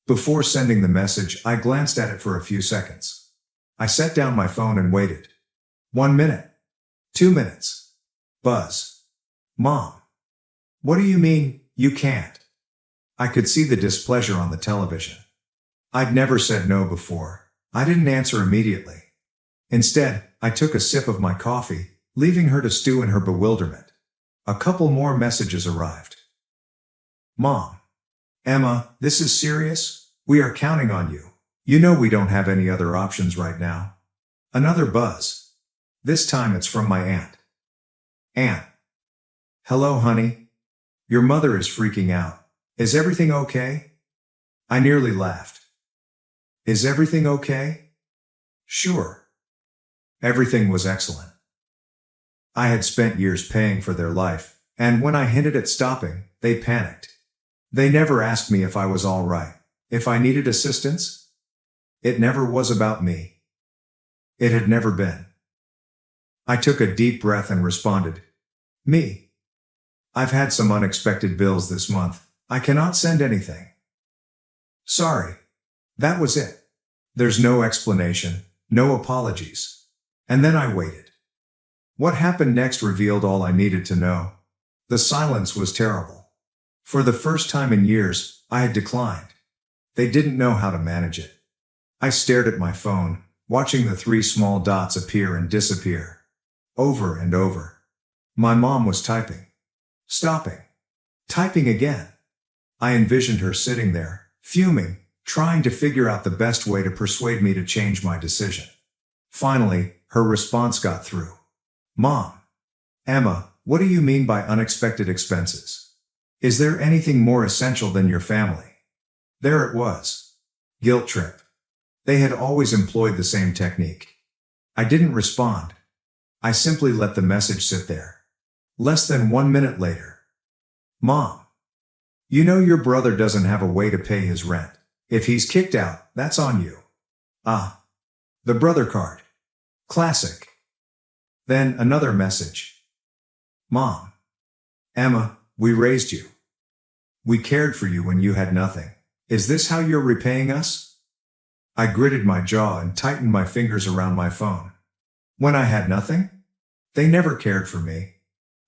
Before sending the message, I glanced at it for a few seconds. I set down my phone and waited. 1 minute. 2 minutes. Buzz. Mom. What do you mean, you can't? I could see the displeasure on the television. I'd never said no before. I didn't answer immediately. Instead, I took a sip of my coffee, leaving her to stew in her bewilderment. A couple more messages arrived. Mom. Emma, this is serious? We are counting on you. You know we don't have any other options right now. Another buzz. This time it's from my aunt. Aunt. Hello, honey. Your mother is freaking out. Is everything okay? I nearly laughed. Is everything okay? Sure. Everything was excellent. I had spent years paying for their life, and when I hinted at stopping, they panicked. They never asked me if I was all right, if I needed assistance. It never was about me. It had never been. I took a deep breath and responded, Me. I've had some unexpected bills this month. I cannot send anything. Sorry. That was it. There's no explanation, no apologies. And then I waited. What happened next revealed all I needed to know. The silence was terrible. For the first time in years, I had declined. They didn't know how to manage it. I stared at my phone, watching the 3 small dots appear and disappear. Over and over. My mom was typing. Stopping. Typing again. I envisioned her sitting there, fuming, trying to figure out the best way to persuade me to change my decision. Finally, her response got through. Mom. Emma, what do you mean by unexpected expenses? Is there anything more essential than your family? There it was. Guilt trip. They had always employed the same technique. I didn't respond. I simply let the message sit there. Less than 1 minute later. Mom. You know your brother doesn't have a way to pay his rent. If he's kicked out, that's on you. Ah. The brother card. Classic. Then another message. Mom. Emma, we raised you. We cared for you when you had nothing. Is this how you're repaying us? I gritted my jaw and tightened my fingers around my phone. When I had nothing? They never cared for me.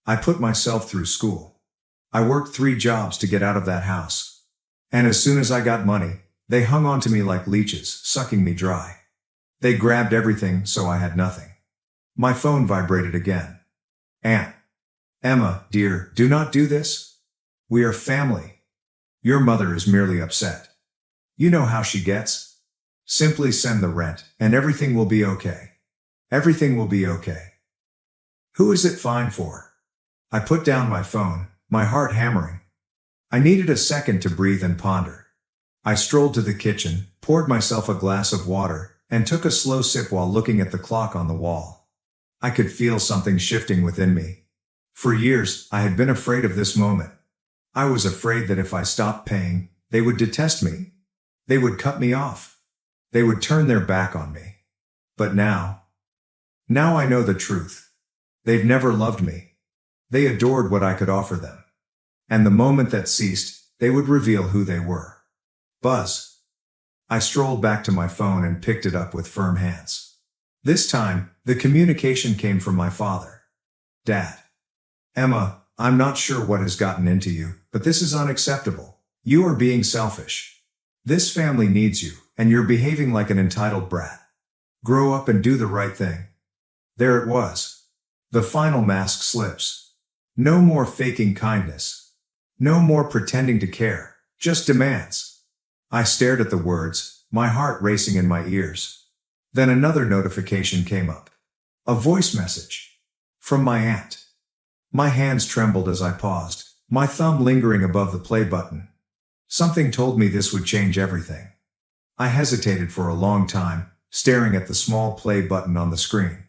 I put myself through school. I worked 3 jobs to get out of that house. And as soon as I got money, they hung on to me like leeches, sucking me dry. They grabbed everything, so I had nothing. My phone vibrated again. Aunt. Emma, dear, do not do this. We are family. Your mother is merely upset. You know how she gets. Simply send the rent, and everything will be okay. Everything will be okay. Who is it fine for? I put down my phone, my heart hammering. I needed a second to breathe and ponder. I strolled to the kitchen, poured myself a glass of water, and took a slow sip while looking at the clock on the wall. I could feel something shifting within me. For years, I had been afraid of this moment. I was afraid that if I stopped paying, they would detest me. They would cut me off. They would turn their back on me. But now I know the truth. They've never loved me. They adored what I could offer them. And the moment that ceased, they would reveal who they were. Buzz. I strolled back to my phone and picked it up with firm hands. This time, the communication came from my father. Dad. Emma, I'm not sure what has gotten into you, but this is unacceptable. You are being selfish. This family needs you, and you're behaving like an entitled brat. Grow up and do the right thing. There it was. The final mask slips. No more faking kindness. No more pretending to care, just demands. I stared at the words, my heart racing in my ears. Then another notification came up. A voice message. From my aunt. My hands trembled as I paused, my thumb lingering above the play button. Something told me this would change everything. I hesitated for a long time, staring at the small play button on the screen.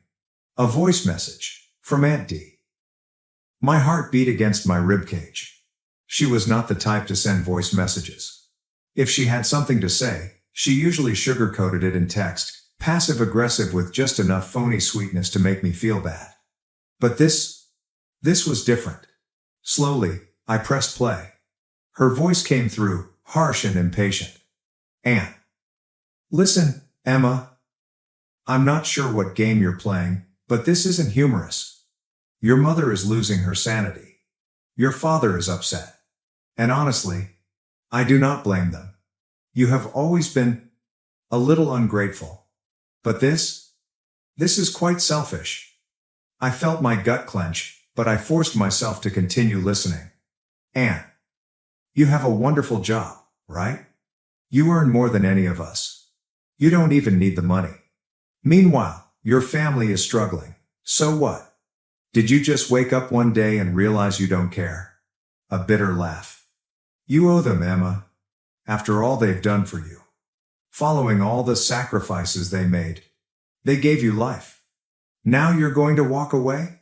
A voice message. From Aunt D. My heart beat against my ribcage. She was not the type to send voice messages. If she had something to say, she usually sugar-coated it in text, passive-aggressive with just enough phony sweetness to make me feel bad. But this was different. Slowly, I pressed play. Her voice came through, harsh and impatient. Aunt. Listen, Emma. I'm not sure what game you're playing, but this isn't humorous. Your mother is losing her sanity. Your father is upset. And honestly, I do not blame them. You have always been a little ungrateful. But this is quite selfish. I felt my gut clench, but I forced myself to continue listening. Aunt. You have a wonderful job, right? You earn more than any of us. You don't even need the money. Meanwhile, your family is struggling. So what? Did you just wake up one day and realize you don't care? A bitter laugh. You owe them, Emma. After all they've done for you. Following all the sacrifices they made. They gave you life. Now you're going to walk away?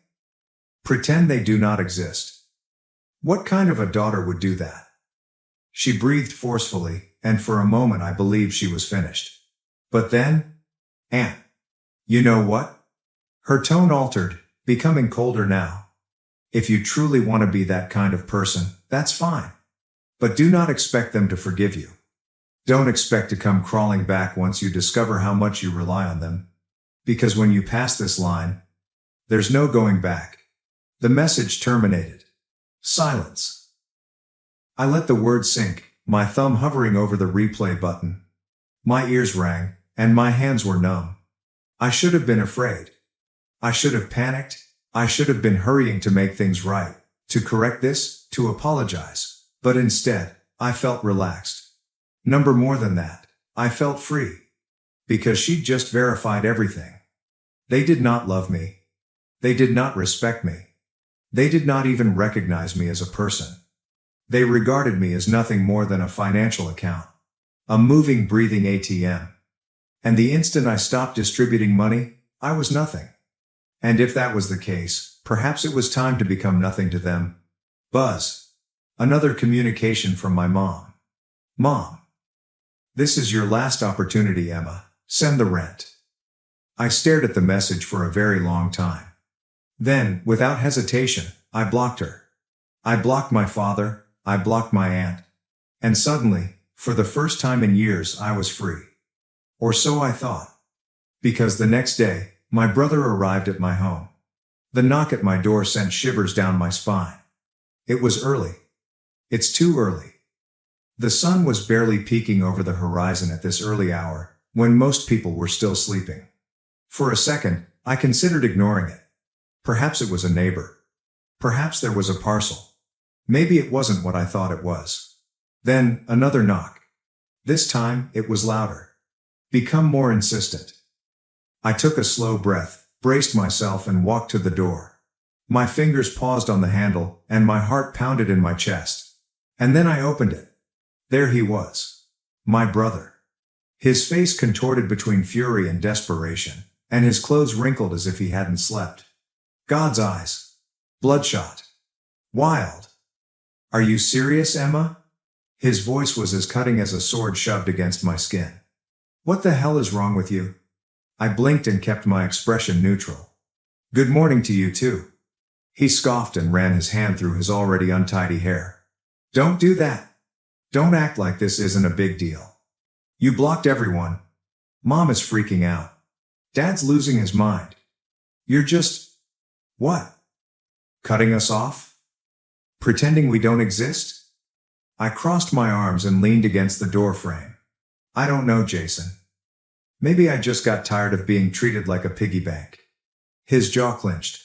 Pretend they do not exist. What kind of a daughter would do that? She breathed forcefully, and for a moment I believed she was finished. But then, Aunt, you know what? Her tone altered, becoming colder now. If you truly want to be that kind of person, that's fine. But do not expect them to forgive you. Don't expect to come crawling back once you discover how much you rely on them. Because when you pass this line, there's no going back. The message terminated. Silence. I let the words sink, my thumb hovering over the replay button. My ears rang, and my hands were numb. I should have been afraid. I should have panicked. I should have been hurrying to make things right, to correct this, to apologize. But instead, I felt relaxed. More than that, I felt free. Because she'd just verified everything. They did not love me. They did not respect me. They did not even recognize me as a person. They regarded me as nothing more than a financial account. A moving, breathing ATM. And the instant I stopped distributing money, I was nothing. And if that was the case, perhaps it was time to become nothing to them. Buzz. Another communication from my mom. Mom. This is your last opportunity, Emma. Send the rent. I stared at the message for a very long time. Then, without hesitation, I blocked her. I blocked my father, I blocked my aunt. And suddenly, for the first time in years, I was free. Or so I thought. Because the next day, my brother arrived at my home. The knock at my door sent shivers down my spine. It was early. It's too early. The sun was barely peeking over the horizon at this early hour, when most people were still sleeping. For a second, I considered ignoring it. Perhaps it was a neighbor. Perhaps there was a parcel. Maybe it wasn't what I thought it was. Then, another knock. This time, it was louder. Become more insistent. I took a slow breath, braced myself and walked to the door. My fingers paused on the handle, and my heart pounded in my chest. And then I opened it. There he was. My brother. His face contorted between fury and desperation, and his clothes wrinkled as if he hadn't slept. God's eyes. Bloodshot. Wild. Are you serious, Emma? His voice was as cutting as a sword shoved against my skin. What the hell is wrong with you? I blinked and kept my expression neutral. Good morning to you too. He scoffed and ran his hand through his already untidy hair. Don't do that. Don't act like this isn't a big deal. You blocked everyone. Mom is freaking out. Dad's losing his mind. You're just... What? Cutting us off? Pretending we don't exist? I crossed my arms and leaned against the door frame. I don't know, Jason. Maybe I just got tired of being treated like a piggy bank. His jaw clenched.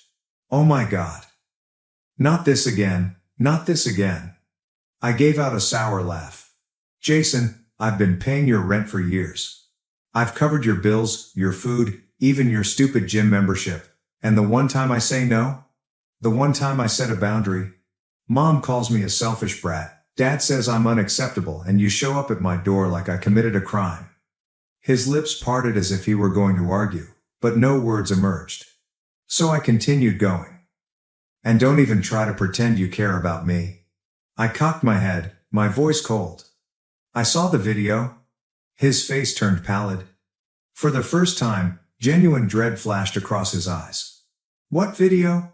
Oh my God. Not this again, not this again. I gave out a sour laugh. Jason, I've been paying your rent for years. I've covered your bills, your food, even your stupid gym membership. And the one time I say no? The one time I set a boundary? Mom calls me a selfish brat. Dad says I'm unacceptable and you show up at my door like I committed a crime. His lips parted as if he were going to argue, but no words emerged. So I continued going. And don't even try to pretend you care about me. I cocked my head, my voice cold. I saw the video. His face turned pallid. For the first time, genuine dread flashed across his eyes. What video?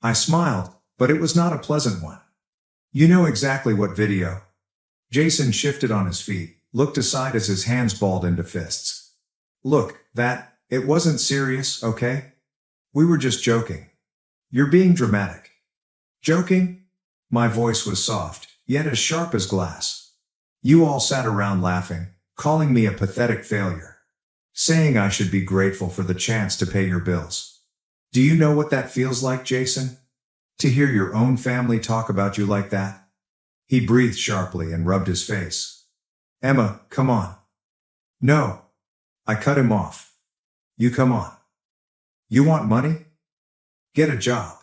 I smiled, but it was not a pleasant one. You know exactly what video. Jason shifted on his feet, looked aside as his hands balled into fists. Look, it wasn't serious, okay? We were just joking. You're being dramatic. Joking? My voice was soft, yet as sharp as glass. You all sat around laughing, calling me a pathetic failure. Saying I should be grateful for the chance to pay your bills. Do you know what that feels like, Jason? To hear your own family talk about you like that? He breathed sharply and rubbed his face. Emma, come on. No. I cut him off. You come on. You want money? Get a job.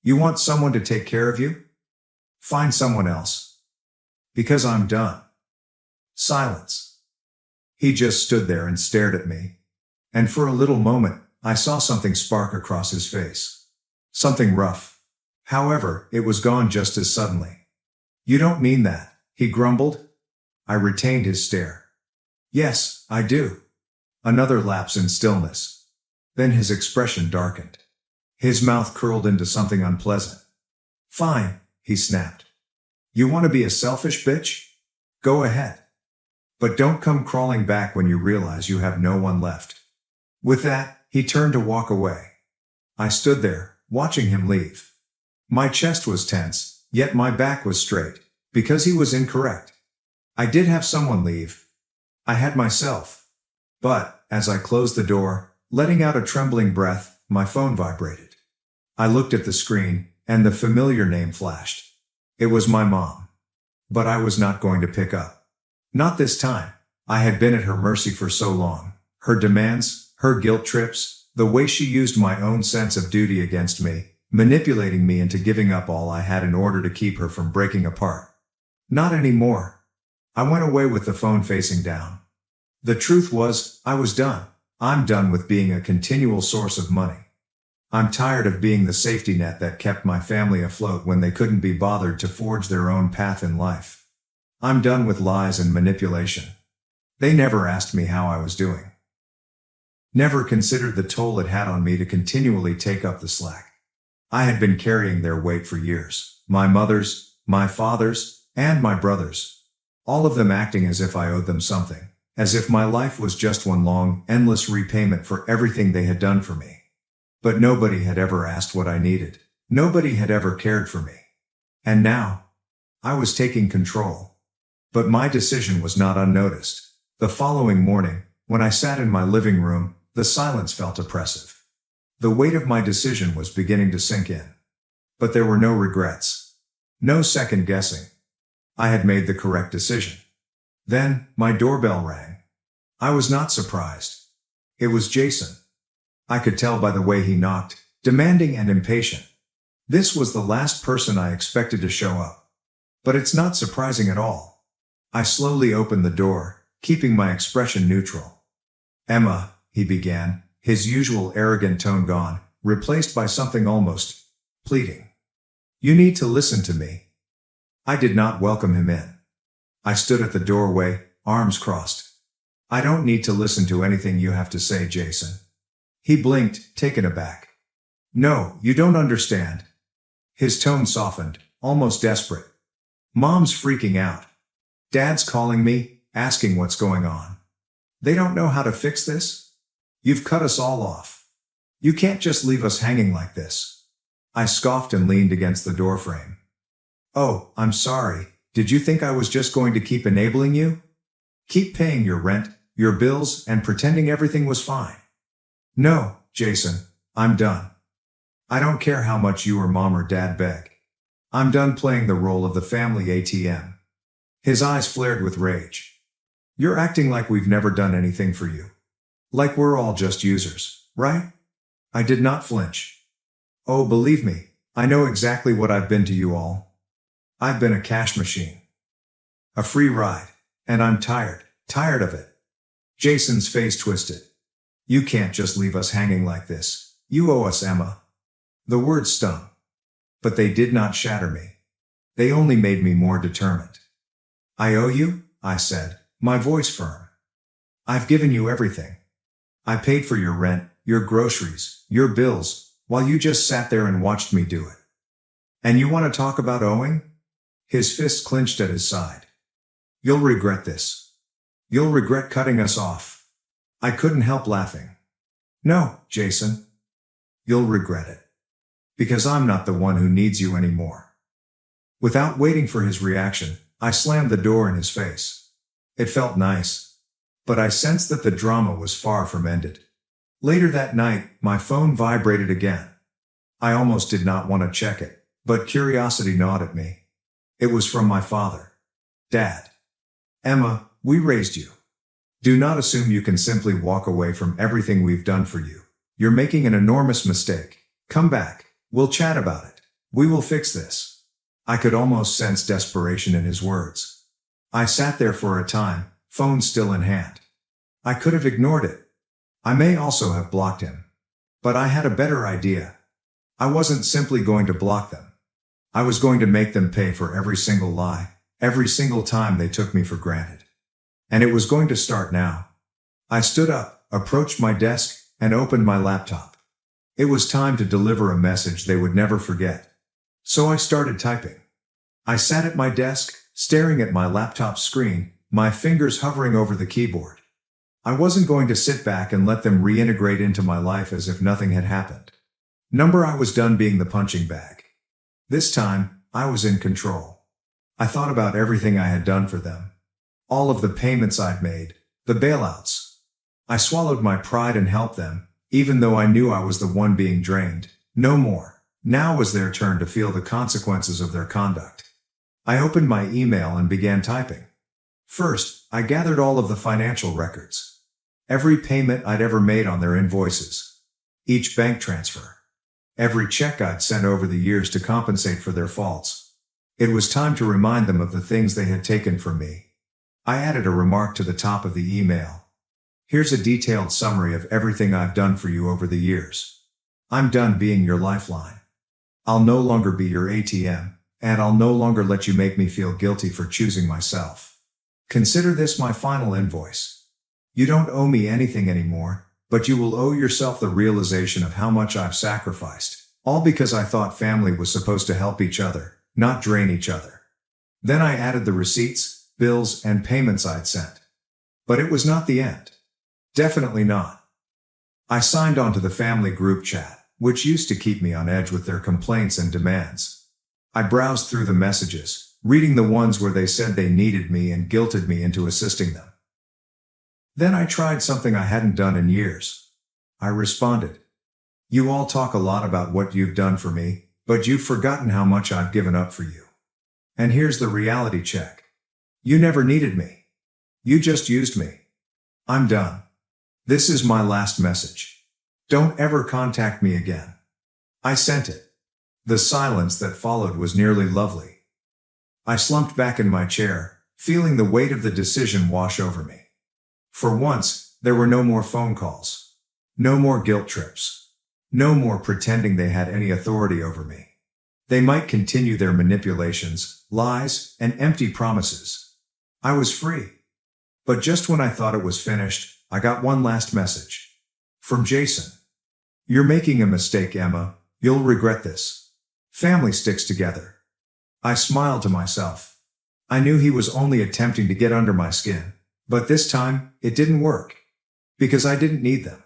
You want someone to take care of you? Find someone else. Because I'm done. Silence. He just stood there and stared at me. And for a little moment, I saw something spark across his face. Something rough. However, it was gone just as suddenly. You don't mean that, he grumbled. I retained his stare. Yes, I do. Another lapse in stillness. Then his expression darkened. His mouth curled into something unpleasant. Fine, he snapped. You want to be a selfish bitch? Go ahead. But don't come crawling back when you realize you have no one left. With that, he turned to walk away. I stood there, watching him leave. My chest was tense, yet my back was straight, because he was incorrect. I did have someone leave. I had myself. But, as I closed the door, letting out a trembling breath, my phone vibrated. I looked at the screen, and the familiar name flashed. It was my mom. But I was not going to pick up. Not this time. I had been at her mercy for so long. Her demands, her guilt trips, the way she used my own sense of duty against me, manipulating me into giving up all I had in order to keep her from breaking apart. Not anymore. I went away with the phone facing down. The truth was, I was done. I'm done with being a continual source of money. I'm tired of being the safety net that kept my family afloat when they couldn't be bothered to forge their own path in life. I'm done with lies and manipulation. They never asked me how I was doing. Never considered the toll it had on me to continually take up the slack. I had been carrying their weight for years. My mother's, my father's, and my brother's. All of them acting as if I owed them something. As if my life was just one long, endless repayment for everything they had done for me. But nobody had ever asked what I needed. Nobody had ever cared for me. And now, I was taking control. But my decision was not unnoticed. The following morning, when I sat in my living room, the silence felt oppressive. The weight of my decision was beginning to sink in. But there were no regrets. No second guessing. I had made the correct decision. Then, my doorbell rang. I was not surprised. It was Jason. I could tell by the way he knocked, demanding and impatient. This was the last person I expected to show up. But it's not surprising at all. I slowly opened the door, keeping my expression neutral. Emma, he began, his usual arrogant tone gone, replaced by something almost pleading. You need to listen to me. I did not welcome him in. I stood at the doorway, arms crossed. I don't need to listen to anything you have to say, Jason. He blinked, taken aback. No, you don't understand. His tone softened, almost desperate. Mom's freaking out. Dad's calling me, asking what's going on. They don't know how to fix this? You've cut us all off. You can't just leave us hanging like this. I scoffed and leaned against the doorframe. Oh, I'm sorry. Did you think I was just going to keep enabling you? Keep paying your rent, your bills, and pretending everything was fine? No, Jason, I'm done. I don't care how much you or mom or dad beg. I'm done playing the role of the family ATM. His eyes flared with rage. You're acting like we've never done anything for you. Like we're all just users, right? I did not flinch. Oh, believe me, I know exactly what I've been to you all. I've been a cash machine. A free ride. And I'm tired of it. Jason's face twisted. You can't just leave us hanging like this. You owe us, Emma. The words stung. But they did not shatter me. They only made me more determined. I owe you, I said, my voice firm. I've given you everything. I paid for your rent, your groceries, your bills, while you just sat there and watched me do it. And you want to talk about owing? His fist clenched at his side. You'll regret this. You'll regret cutting us off. I couldn't help laughing. No, Jason. You'll regret it. Because I'm not the one who needs you anymore. Without waiting for his reaction, I slammed the door in his face. It felt nice. But I sensed that the drama was far from ended. Later that night, my phone vibrated again. I almost did not want to check it, but curiosity gnawed at me. It was from my father. Dad. Emma, we raised you. Do not assume you can simply walk away from everything we've done for you. You're making an enormous mistake. Come back. We'll chat about it. We will fix this. I could almost sense desperation in his words. I sat there for a time, phone still in hand. I could have ignored it. I may also have blocked him. But I had a better idea. I wasn't simply going to block them. I was going to make them pay for every single lie, every single time they took me for granted. And it was going to start now. I stood up, approached my desk, and opened my laptop. It was time to deliver a message they would never forget. So I started typing. I sat at my desk, staring at my laptop screen, my fingers hovering over the keyboard. I wasn't going to sit back and let them reintegrate into my life as if nothing had happened. I was done being the punching bag. This time, I was in control. I thought about everything I had done for them. All of the payments I'd made, the bailouts. I swallowed my pride and helped them, even though I knew I was the one being drained. No more. Now was their turn to feel the consequences of their conduct. I opened my email and began typing. First, I gathered all of the financial records. Every payment I'd ever made on their invoices. Each bank transfer. Every check I'd sent over the years to compensate for their faults. It was time to remind them of the things they had taken from me. I added a remark to the top of the email. Here's a detailed summary of everything I've done for you over the years. I'm done being your lifeline. I'll no longer be your ATM, and I'll no longer let you make me feel guilty for choosing myself. Consider this my final invoice. You don't owe me anything anymore, but you will owe yourself the realization of how much I've sacrificed, all because I thought family was supposed to help each other, not drain each other. Then I added the receipts, bills, and payments I'd sent. But it was not the end. Definitely not. I signed on to the family group chat, which used to keep me on edge with their complaints and demands. I browsed through the messages, reading the ones where they said they needed me and guilted me into assisting them. Then I tried something I hadn't done in years. I responded. You all talk a lot about what you've done for me, but you've forgotten how much I've given up for you. And here's the reality check. You never needed me. You just used me. I'm done. This is my last message. Don't ever contact me again. I sent it. The silence that followed was nearly lovely. I slumped back in my chair, feeling the weight of the decision wash over me. For once, there were no more phone calls. No more guilt trips. No more pretending they had any authority over me. They might continue their manipulations, lies, and empty promises. I was free. But just when I thought it was finished, I got one last message. From Jason. You're making a mistake, Emma. You'll regret this. Family sticks together. I smiled to myself. I knew he was only attempting to get under my skin, but this time, it didn't work. Because I didn't need them.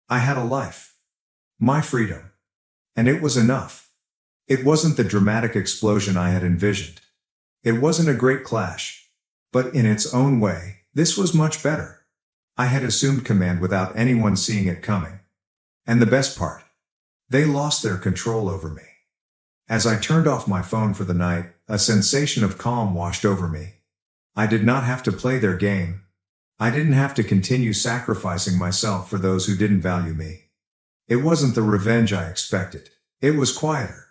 I had a life. My freedom. And it was enough. It wasn't the dramatic explosion I had envisioned. It wasn't a great clash. But in its own way, this was much better. I had assumed command without anyone seeing it coming. And the best part, they lost their control over me. As I turned off my phone for the night, a sensation of calm washed over me. I did not have to play their game. I didn't have to continue sacrificing myself for those who didn't value me. It wasn't the revenge I expected. It was quieter.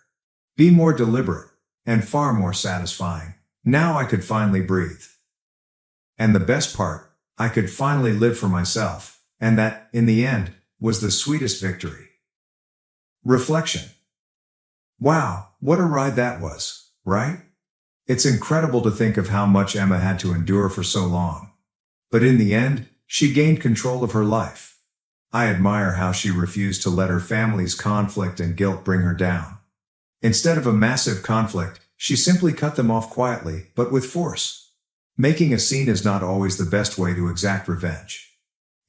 Be more deliberate, and far more satisfying. Now I could finally breathe. And the best part, I could finally live for myself, and that, in the end, was the sweetest victory. Reflection. Wow, what a ride that was, right? It's incredible to think of how much Emma had to endure for so long. But in the end, she gained control of her life. I admire how she refused to let her family's conflict and guilt bring her down. Instead of a massive conflict, she simply cut them off quietly, but with force. Making a scene is not always the best way to exact revenge.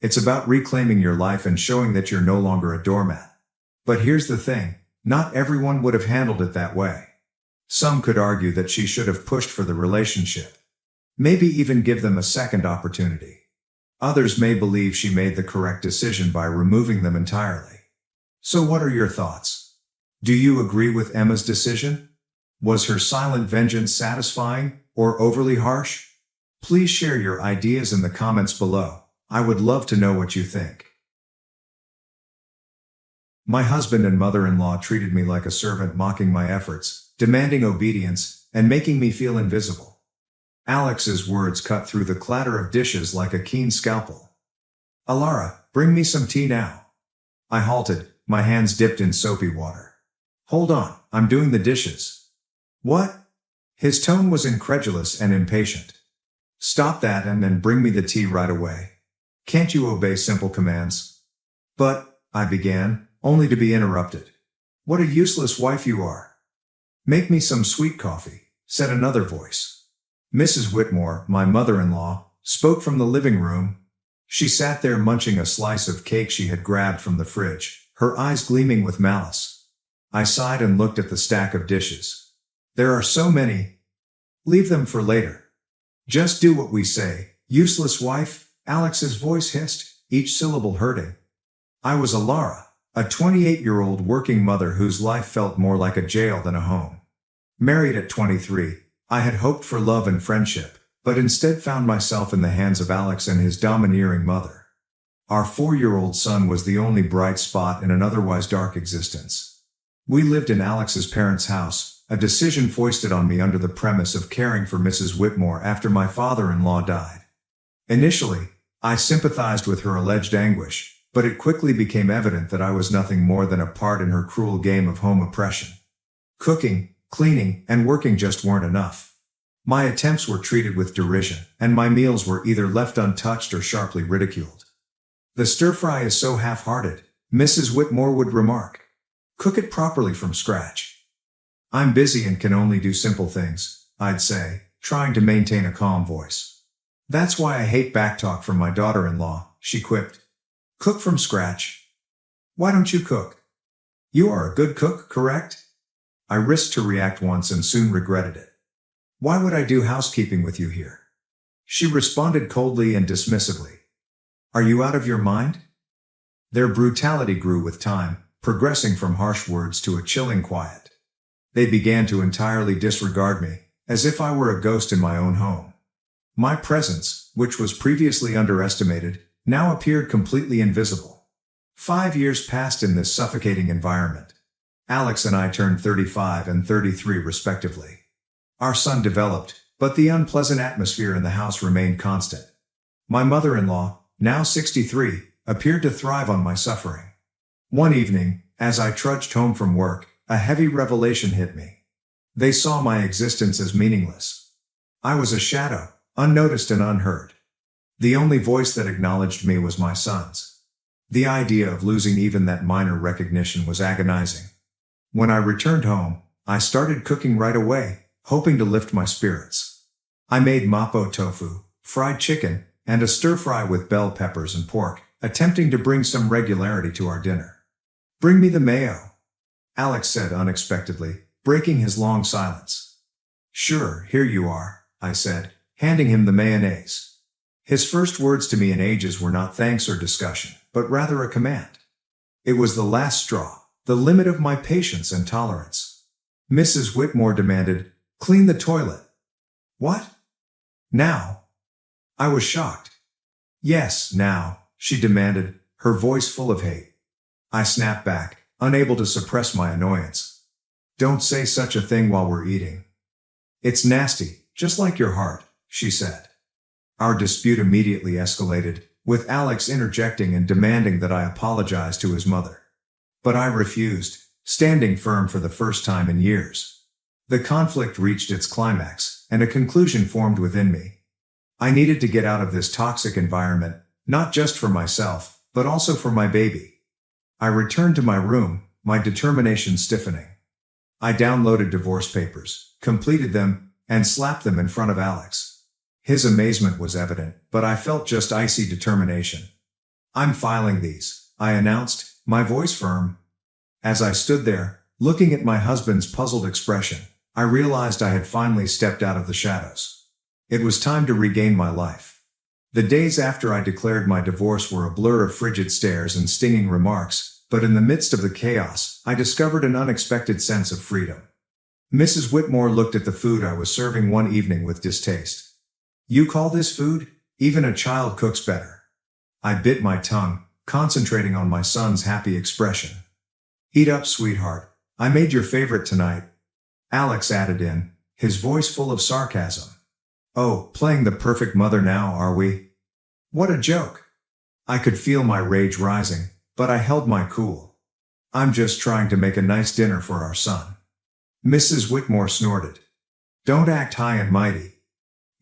It's about reclaiming your life and showing that you're no longer a doormat. But here's the thing, not everyone would have handled it that way. Some could argue that she should have pushed for the relationship. Maybe even give them a second opportunity. Others may believe she made the correct decision by removing them entirely. So what are your thoughts? Do you agree with Emma's decision? Was her silent vengeance satisfying or overly harsh? Please share your ideas in the comments below. I would love to know what you think. My husband and mother-in-law treated me like a servant, mocking my efforts, demanding obedience, and making me feel invisible. Alex's words cut through the clatter of dishes like a keen scalpel. "Alara, bring me some tea now." I halted, my hands dipped in soapy water. "Hold on, I'm doing the dishes." "What?" His tone was incredulous and impatient. "Stop that and then bring me the tea right away. Can't you obey simple commands?" "But," I began, only to be interrupted. "What a useless wife you are." "Make me some sweet coffee," said another voice. Mrs. Whitmore, my mother-in-law, spoke from the living room. She sat there munching a slice of cake she had grabbed from the fridge, her eyes gleaming with malice. I sighed and looked at the stack of dishes. "There are so many. Leave them for later." "Just do what we say, useless wife," Alex's voice hissed, each syllable hurting. I was Alara, a 28-year-old working mother whose life felt more like a jail than a home. Married at 23, I had hoped for love and friendship, but instead found myself in the hands of Alex and his domineering mother. Our 4-year-old son was the only bright spot in an otherwise dark existence. We lived in Alex's parents' house, a decision foisted on me under the premise of caring for Mrs. Whitmore after my father-in-law died. Initially, I sympathized with her alleged anguish, but it quickly became evident that I was nothing more than a part in her cruel game of home oppression. Cooking, cleaning, and working just weren't enough. My attempts were treated with derision, and my meals were either left untouched or sharply ridiculed. "The stir-fry is so half-hearted," Mrs. Whitmore would remark. "Cook it properly from scratch." "I'm busy and can only do simple things," I'd say, trying to maintain a calm voice. "That's why I hate backtalk from my daughter-in-law," she quipped. "Cook from scratch? Why don't you cook? You are a good cook, correct?" I risked to react once and soon regretted it. "Why would I do housekeeping with you here?" She responded coldly and dismissively. "Are you out of your mind?" Their brutality grew with time, progressing from harsh words to a chilling quiet. They began to entirely disregard me, as if I were a ghost in my own home. My presence, which was previously underestimated, now appeared completely invisible. 5 years passed in this suffocating environment. Alex and I turned 35 and 33 respectively. Our son developed, but the unpleasant atmosphere in the house remained constant. My mother-in-law, now 63, appeared to thrive on my suffering. One evening, as I trudged home from work, a heavy revelation hit me. They saw my existence as meaningless. I was a shadow, unnoticed and unheard. The only voice that acknowledged me was my son's. The idea of losing even that minor recognition was agonizing. When I returned home, I started cooking right away, hoping to lift my spirits. I made mapo tofu, fried chicken, and a stir-fry with bell peppers and pork, attempting to bring some regularity to our dinner. "Bring me the mayo," Alex said unexpectedly, breaking his long silence. "Sure, here you are," I said, handing him the mayonnaise. His first words to me in ages were not thanks or discussion, but rather a command. It was the last straw, the limit of my patience and tolerance. Mrs. Whitmore demanded, "Clean the toilet." "What? Now?" I was shocked. "Yes, now," she demanded, her voice full of hate. I snapped back, unable to suppress my annoyance. "Don't say such a thing while we're eating. It's nasty, just like your heart," she said. Our dispute immediately escalated, with Alex interjecting and demanding that I apologize to his mother. But I refused, standing firm for the first time in years. The conflict reached its climax, and a conclusion formed within me. I needed to get out of this toxic environment, not just for myself, but also for my baby. I returned to my room, my determination stiffening. I downloaded divorce papers, completed them, and slapped them in front of Alex. His amazement was evident, but I felt just icy determination. "I'm filing these," I announced, my voice firm. As I stood there, looking at my husband's puzzled expression, I realized I had finally stepped out of the shadows. It was time to regain my life. The days after I declared my divorce were a blur of frigid stares and stinging remarks, but in the midst of the chaos, I discovered an unexpected sense of freedom. Mrs. Whitmore looked at the food I was serving one evening with distaste. You call this food? Even a child cooks better. I bit my tongue, concentrating on my son's happy expression. Eat up, sweetheart. I made your favorite tonight. Alex added in, his voice full of sarcasm. Oh, playing the perfect mother now, are we? What a joke. I could feel my rage rising, but I held my cool. I'm just trying to make a nice dinner for our son. Mrs. Whitmore snorted. Don't act high and mighty.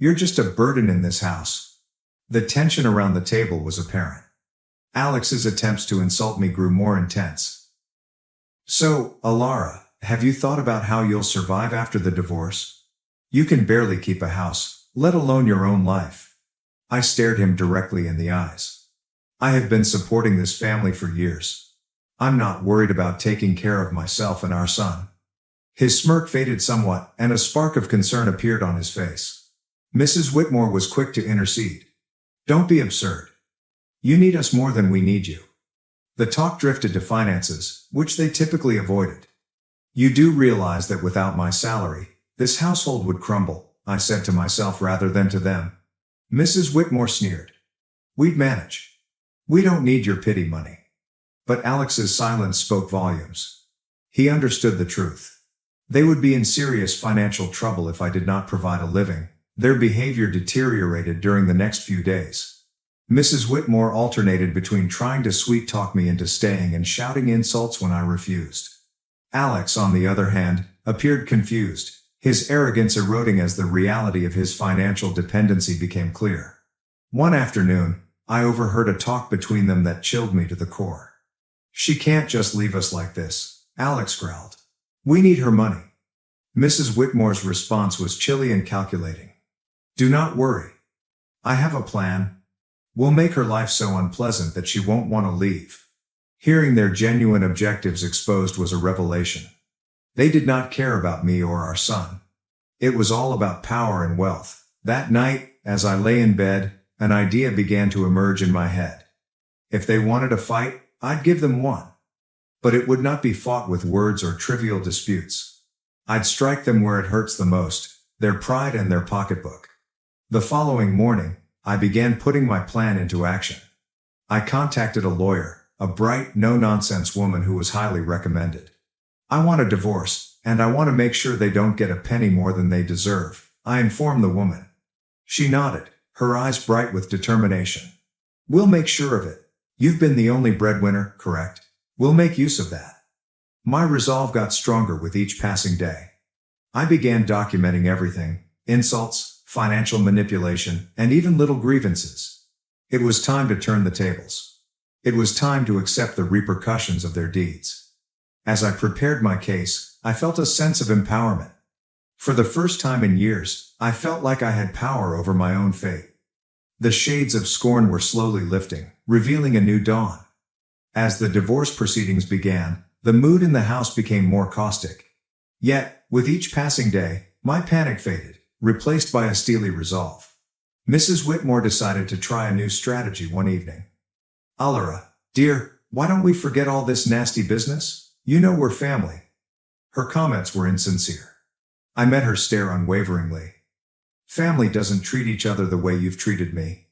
You're just a burden in this house. The tension around the table was apparent. Alex's attempts to insult me grew more intense. So, Alara, have you thought about how you'll survive after the divorce? You can barely keep a house, let alone your own life. I stared him directly in the eyes. I have been supporting this family for years. I'm not worried about taking care of myself and our son. His smirk faded somewhat, and a spark of concern appeared on his face. Mrs. Whitmore was quick to intercede. Don't be absurd. You need us more than we need you. The talk drifted to finances, which they typically avoided. You do realize that without my salary, this household would crumble, I said to myself rather than to them. Mrs. Whitmore sneered. We'd manage. We don't need your pity money. But Alex's silence spoke volumes. He understood the truth. They would be in serious financial trouble if I did not provide a living. Their behavior deteriorated during the next few days. Mrs. Whitmore alternated between trying to sweet-talk me into staying and shouting insults when I refused. Alex, on the other hand, appeared confused, his arrogance eroding as the reality of his financial dependency became clear. One afternoon, I overheard a talk between them that chilled me to the core. She can't just leave us like this, Alex growled. We need her money. Mrs. Whitmore's response was chilly and calculating. Do not worry. I have a plan. We'll make her life so unpleasant that she won't want to leave. Hearing their genuine objectives exposed was a revelation. They did not care about me or our son. It was all about power and wealth. That night, as I lay in bed, an idea began to emerge in my head. If they wanted a fight, I'd give them one. But it would not be fought with words or trivial disputes. I'd strike them where it hurts the most, their pride and their pocketbook. The following morning, I began putting my plan into action. I contacted a lawyer, a bright, no-nonsense woman who was highly recommended. I want a divorce, and I want to make sure they don't get a penny more than they deserve, I informed the woman. She nodded, her eyes bright with determination. We'll make sure of it. You've been the only breadwinner, correct? We'll make use of that. My resolve got stronger with each passing day. I began documenting everything, insults, financial manipulation, and even little grievances. It was time to turn the tables. It was time to accept the repercussions of their deeds. As I prepared my case, I felt a sense of empowerment. For the first time in years, I felt like I had power over my own fate. The shades of scorn were slowly lifting, revealing a new dawn. As the divorce proceedings began, the mood in the house became more caustic. Yet, with each passing day, my panic faded, replaced by a steely resolve. Mrs. Whitmore decided to try a new strategy one evening. Alara, dear, why don't we forget all this nasty business? You know we're family. Her comments were insincere. I met her stare unwaveringly. Family doesn't treat each other the way you've treated me.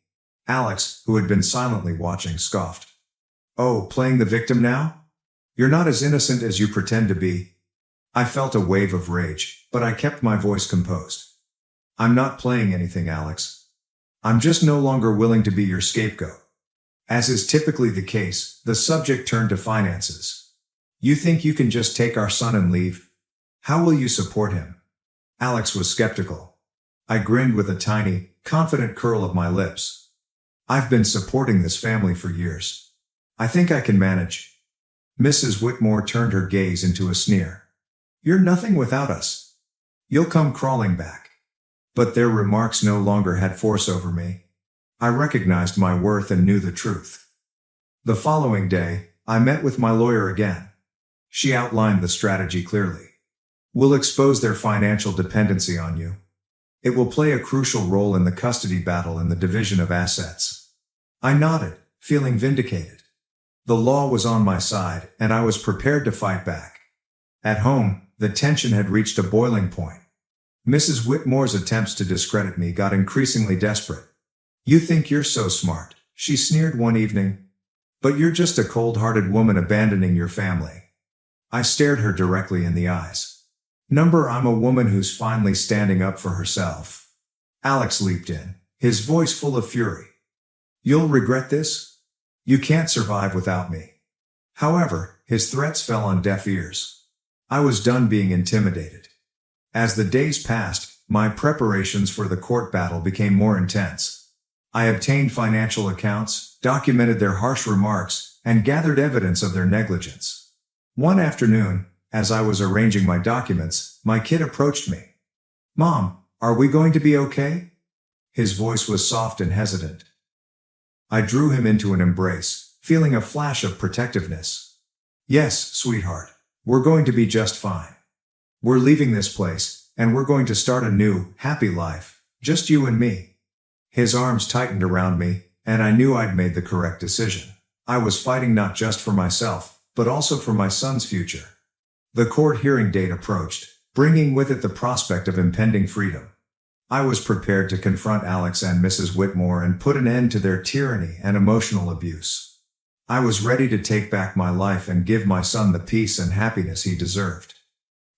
Alex, who had been silently watching, scoffed. Oh, playing the victim now? You're not as innocent as you pretend to be. I felt a wave of rage, but I kept my voice composed. I'm not playing anything, Alex. I'm just no longer willing to be your scapegoat. As is typically the case, the subject turned to finances. You think you can just take our son and leave? How will you support him? Alex was skeptical. I grinned with a tiny, confident curl of my lips. I've been supporting this family for years. I think I can manage. Mrs. Whitmore turned her gaze into a sneer. You're nothing without us. You'll come crawling back. But their remarks no longer had force over me. I recognized my worth and knew the truth. The following day, I met with my lawyer again. She outlined the strategy clearly. We'll expose their financial dependency on you. It will play a crucial role in the custody battle and the division of assets. I nodded, feeling vindicated. The law was on my side, and I was prepared to fight back. At home, The tension had reached a boiling point. Mrs. Whitmore's attempts to discredit me got increasingly desperate. "You think you're so smart," she sneered one evening. "But you're just a cold-hearted woman abandoning your family." I stared her directly in the eyes. I'm a woman who's finally standing up for herself." Alex leaped in, his voice full of fury. "You'll regret this? You can't survive without me." However, his threats fell on deaf ears. I was done being intimidated. As the days passed, my preparations for the court battle became more intense. I obtained financial accounts, documented their harsh remarks, and gathered evidence of their negligence. One afternoon, as I was arranging my documents, my kid approached me. "Mom, are we going to be okay?" His voice was soft and hesitant. I drew him into an embrace, feeling a flash of protectiveness. "Yes, sweetheart. We're going to be just fine. We're leaving this place, and we're going to start a new, happy life, just you and me." His arms tightened around me, and I knew I'd made the correct decision. I was fighting not just for myself, but also for my son's future. The court hearing date approached, bringing with it the prospect of impending freedom. I was prepared to confront Alex and Mrs. Whitmore and put an end to their tyranny and emotional abuse. I was ready to take back my life and give my son the peace and happiness he deserved.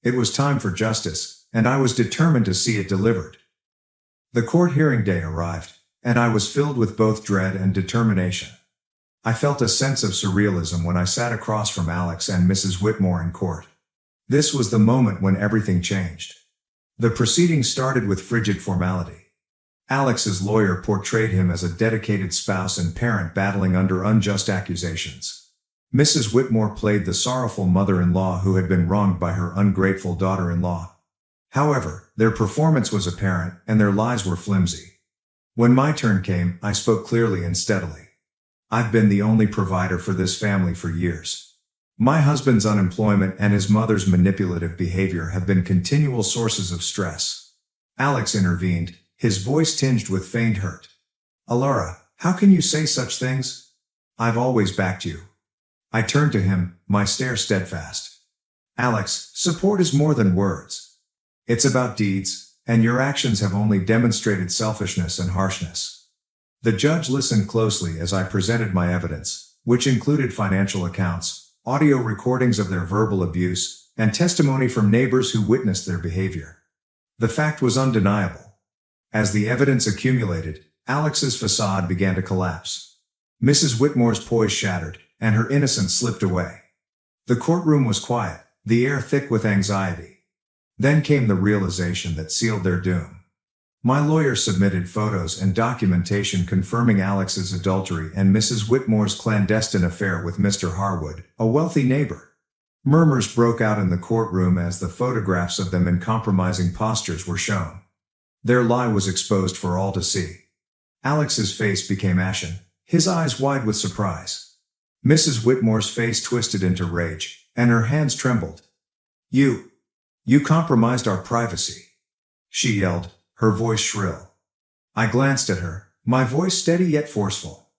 It was time for justice, and I was determined to see it delivered. The court hearing day arrived, and I was filled with both dread and determination. I felt a sense of surrealism when I sat across from Alex and Mrs. Whitmore in court. This was the moment when everything changed. The proceedings started with frigid formality. Alex's lawyer portrayed him as a dedicated spouse and parent battling under unjust accusations. Mrs. Whitmore played the sorrowful mother-in-law who had been wronged by her ungrateful daughter-in-law. However, their performance was apparent, and their lies were flimsy. When my turn came, I spoke clearly and steadily. "I've been the only provider for this family for years. My husband's unemployment and his mother's manipulative behavior have been continual sources of stress." Alex intervened, his voice tinged with feigned hurt. "Alara, how can you say such things? I've always backed you." I turned to him, my stare steadfast. "Alex, support is more than words. It's about deeds, and your actions have only demonstrated selfishness and harshness." The judge listened closely as I presented my evidence, which included financial accounts, audio recordings of their verbal abuse, and testimony from neighbors who witnessed their behavior. The fact was undeniable. As the evidence accumulated, Alex's facade began to collapse. Mrs. Whitmore's poise shattered, and her innocence slipped away. The courtroom was quiet, the air thick with anxiety. Then came the realization that sealed their doom. My lawyer submitted photos and documentation confirming Alex's adultery and Mrs. Whitmore's clandestine affair with Mr. Harwood, a wealthy neighbor. Murmurs broke out in the courtroom as the photographs of them in compromising postures were shown. Their lie was exposed for all to see. Alex's face became ashen, his eyes wide with surprise. Mrs. Whitmore's face twisted into rage, and her hands trembled. You compromised our privacy," she yelled, her voice shrill. I glanced at her, my voice steady yet forceful.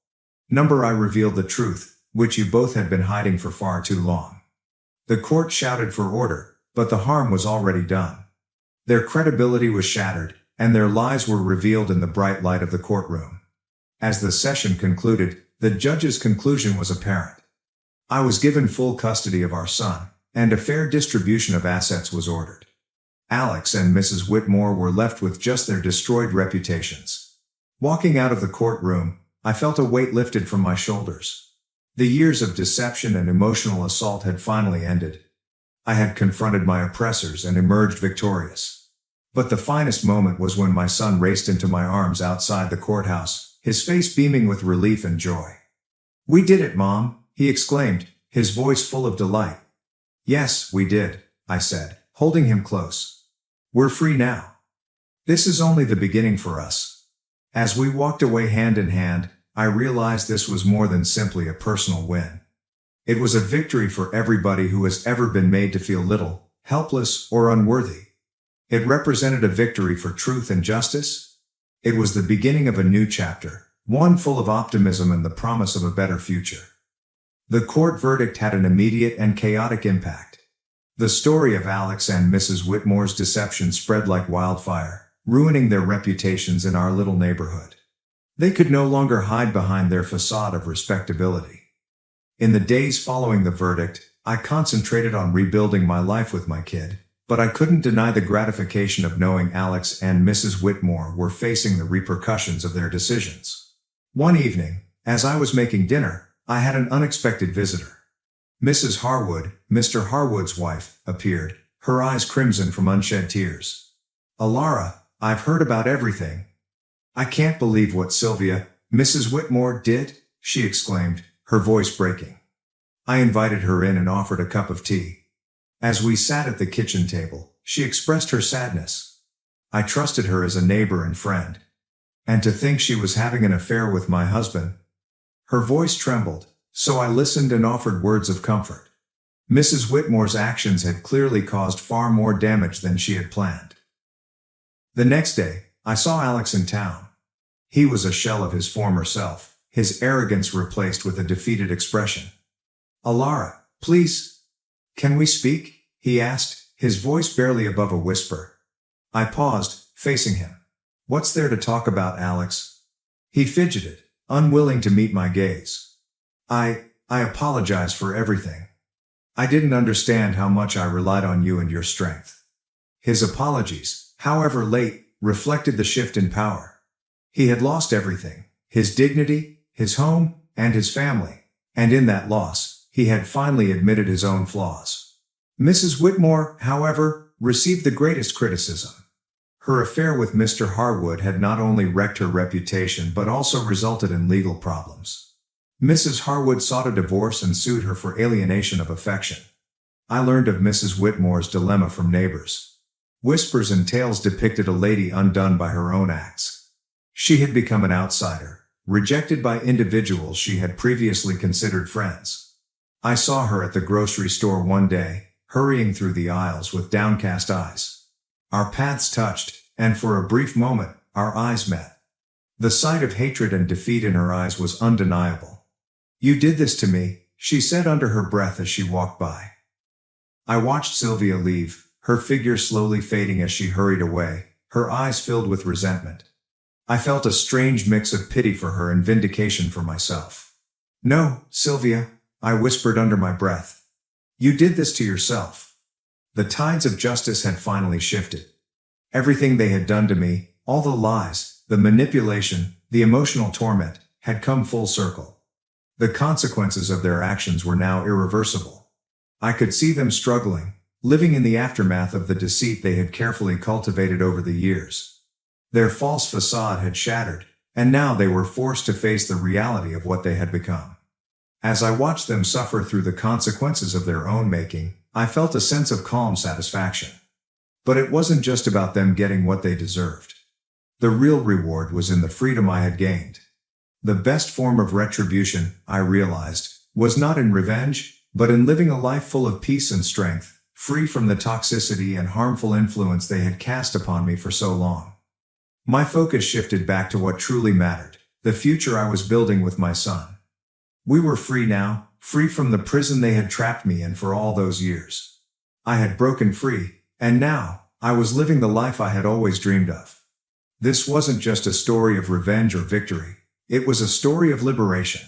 I revealed the truth, which you both had been hiding for far too long." The court shouted for order, but the harm was already done. Their credibility was shattered, and their lies were revealed in the bright light of the courtroom. As the session concluded, the judge's conclusion was apparent. I was given full custody of our son, and a fair distribution of assets was ordered. Alex and Mrs. Whitmore were left with just their destroyed reputations. Walking out of the courtroom, I felt a weight lifted from my shoulders. The years of deception and emotional assault had finally ended. I had confronted my oppressors and emerged victorious. But the finest moment was when my son raced into my arms outside the courthouse, his face beaming with relief and joy. "We did it, Mom," he exclaimed, his voice full of delight. "Yes, we did," I said, holding him close. "We're free now. This is only the beginning for us." As we walked away hand in hand, I realized this was more than simply a personal win. It was a victory for everybody who has ever been made to feel little, helpless, or unworthy. It represented a victory for truth and justice. It was the beginning of a new chapter, one full of optimism and the promise of a better future. The court verdict had an immediate and chaotic impact. The story of Alex and Mrs. Whitmore's deception spread like wildfire, ruining their reputations in our little neighborhood. They could no longer hide behind their facade of respectability. In the days following the verdict, I concentrated on rebuilding my life with my kid, but I couldn't deny the gratification of knowing Alex and Mrs. Whitmore were facing the repercussions of their decisions. One evening, as I was making dinner, I had an unexpected visitor. Mrs. Harwood, Mr. Harwood's wife, appeared, her eyes crimson from unshed tears. "Alara, I've heard about everything." "I can't believe what Sylvia, Mrs. Whitmore, did," she exclaimed, her voice breaking. I invited her in and offered a cup of tea. As we sat at the kitchen table, she expressed her sadness. I trusted her as a neighbor and friend. And to think she was having an affair with my husband. Her voice trembled, so I listened and offered words of comfort. Mrs. Whitmore's actions had clearly caused far more damage than she had planned. The next day, I saw Alex in town. He was a shell of his former self, his arrogance replaced with a defeated expression. "Alara, please, can we speak?" he asked, his voice barely above a whisper. I paused, facing him. "What's there to talk about, Alex?" He fidgeted, unwilling to meet my gaze. I apologize for everything. I didn't understand how much I relied on you and your strength." His apologies, however late, reflected the shift in power. He had lost everything, his dignity, his home, and his family, and in that loss, he had finally admitted his own flaws. Mrs. Whitmore, however, received the greatest criticism. Her affair with Mr. Harwood had not only wrecked her reputation but also resulted in legal problems. Mrs. Harwood sought a divorce and sued her for alienation of affection. I learned of Mrs. Whitmore's dilemma from neighbors. Whispers and tales depicted a lady undone by her own acts. She had become an outsider, rejected by individuals she had previously considered friends. I saw her at the grocery store one day, hurrying through the aisles with downcast eyes. Our paths touched, and for a brief moment, our eyes met. The sight of hatred and defeat in her eyes was undeniable. "You did this to me," she said under her breath as she walked by. I watched Sylvia leave, her figure slowly fading as she hurried away, her eyes filled with resentment. I felt a strange mix of pity for her and vindication for myself. "No, Sylvia," I whispered under my breath. "You did this to yourself." The tides of justice had finally shifted. Everything they had done to me, all the lies, the manipulation, the emotional torment, had come full circle. The consequences of their actions were now irreversible. I could see them struggling, living in the aftermath of the deceit they had carefully cultivated over the years. Their false facade had shattered, and now they were forced to face the reality of what they had become. As I watched them suffer through the consequences of their own making, I felt a sense of calm satisfaction. But it wasn't just about them getting what they deserved. The real reward was in the freedom I had gained. The best form of retribution, I realized, was not in revenge, but in living a life full of peace and strength, free from the toxicity and harmful influence they had cast upon me for so long. My focus shifted back to what truly mattered, the future I was building with my son. We were free now, free from the prison they had trapped me in for all those years. I had broken free, and now, I was living the life I had always dreamed of. This wasn't just a story of revenge or victory. It was a story of liberation.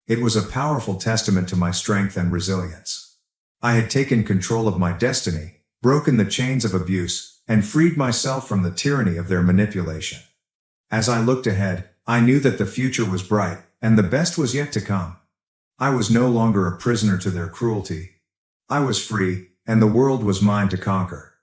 It was a powerful testament to my strength and resilience. I had taken control of my destiny, broken the chains of abuse, and freed myself from the tyranny of their manipulation. As I looked ahead, I knew that the future was bright, and the best was yet to come. I was no longer a prisoner to their cruelty. I was free, and the world was mine to conquer.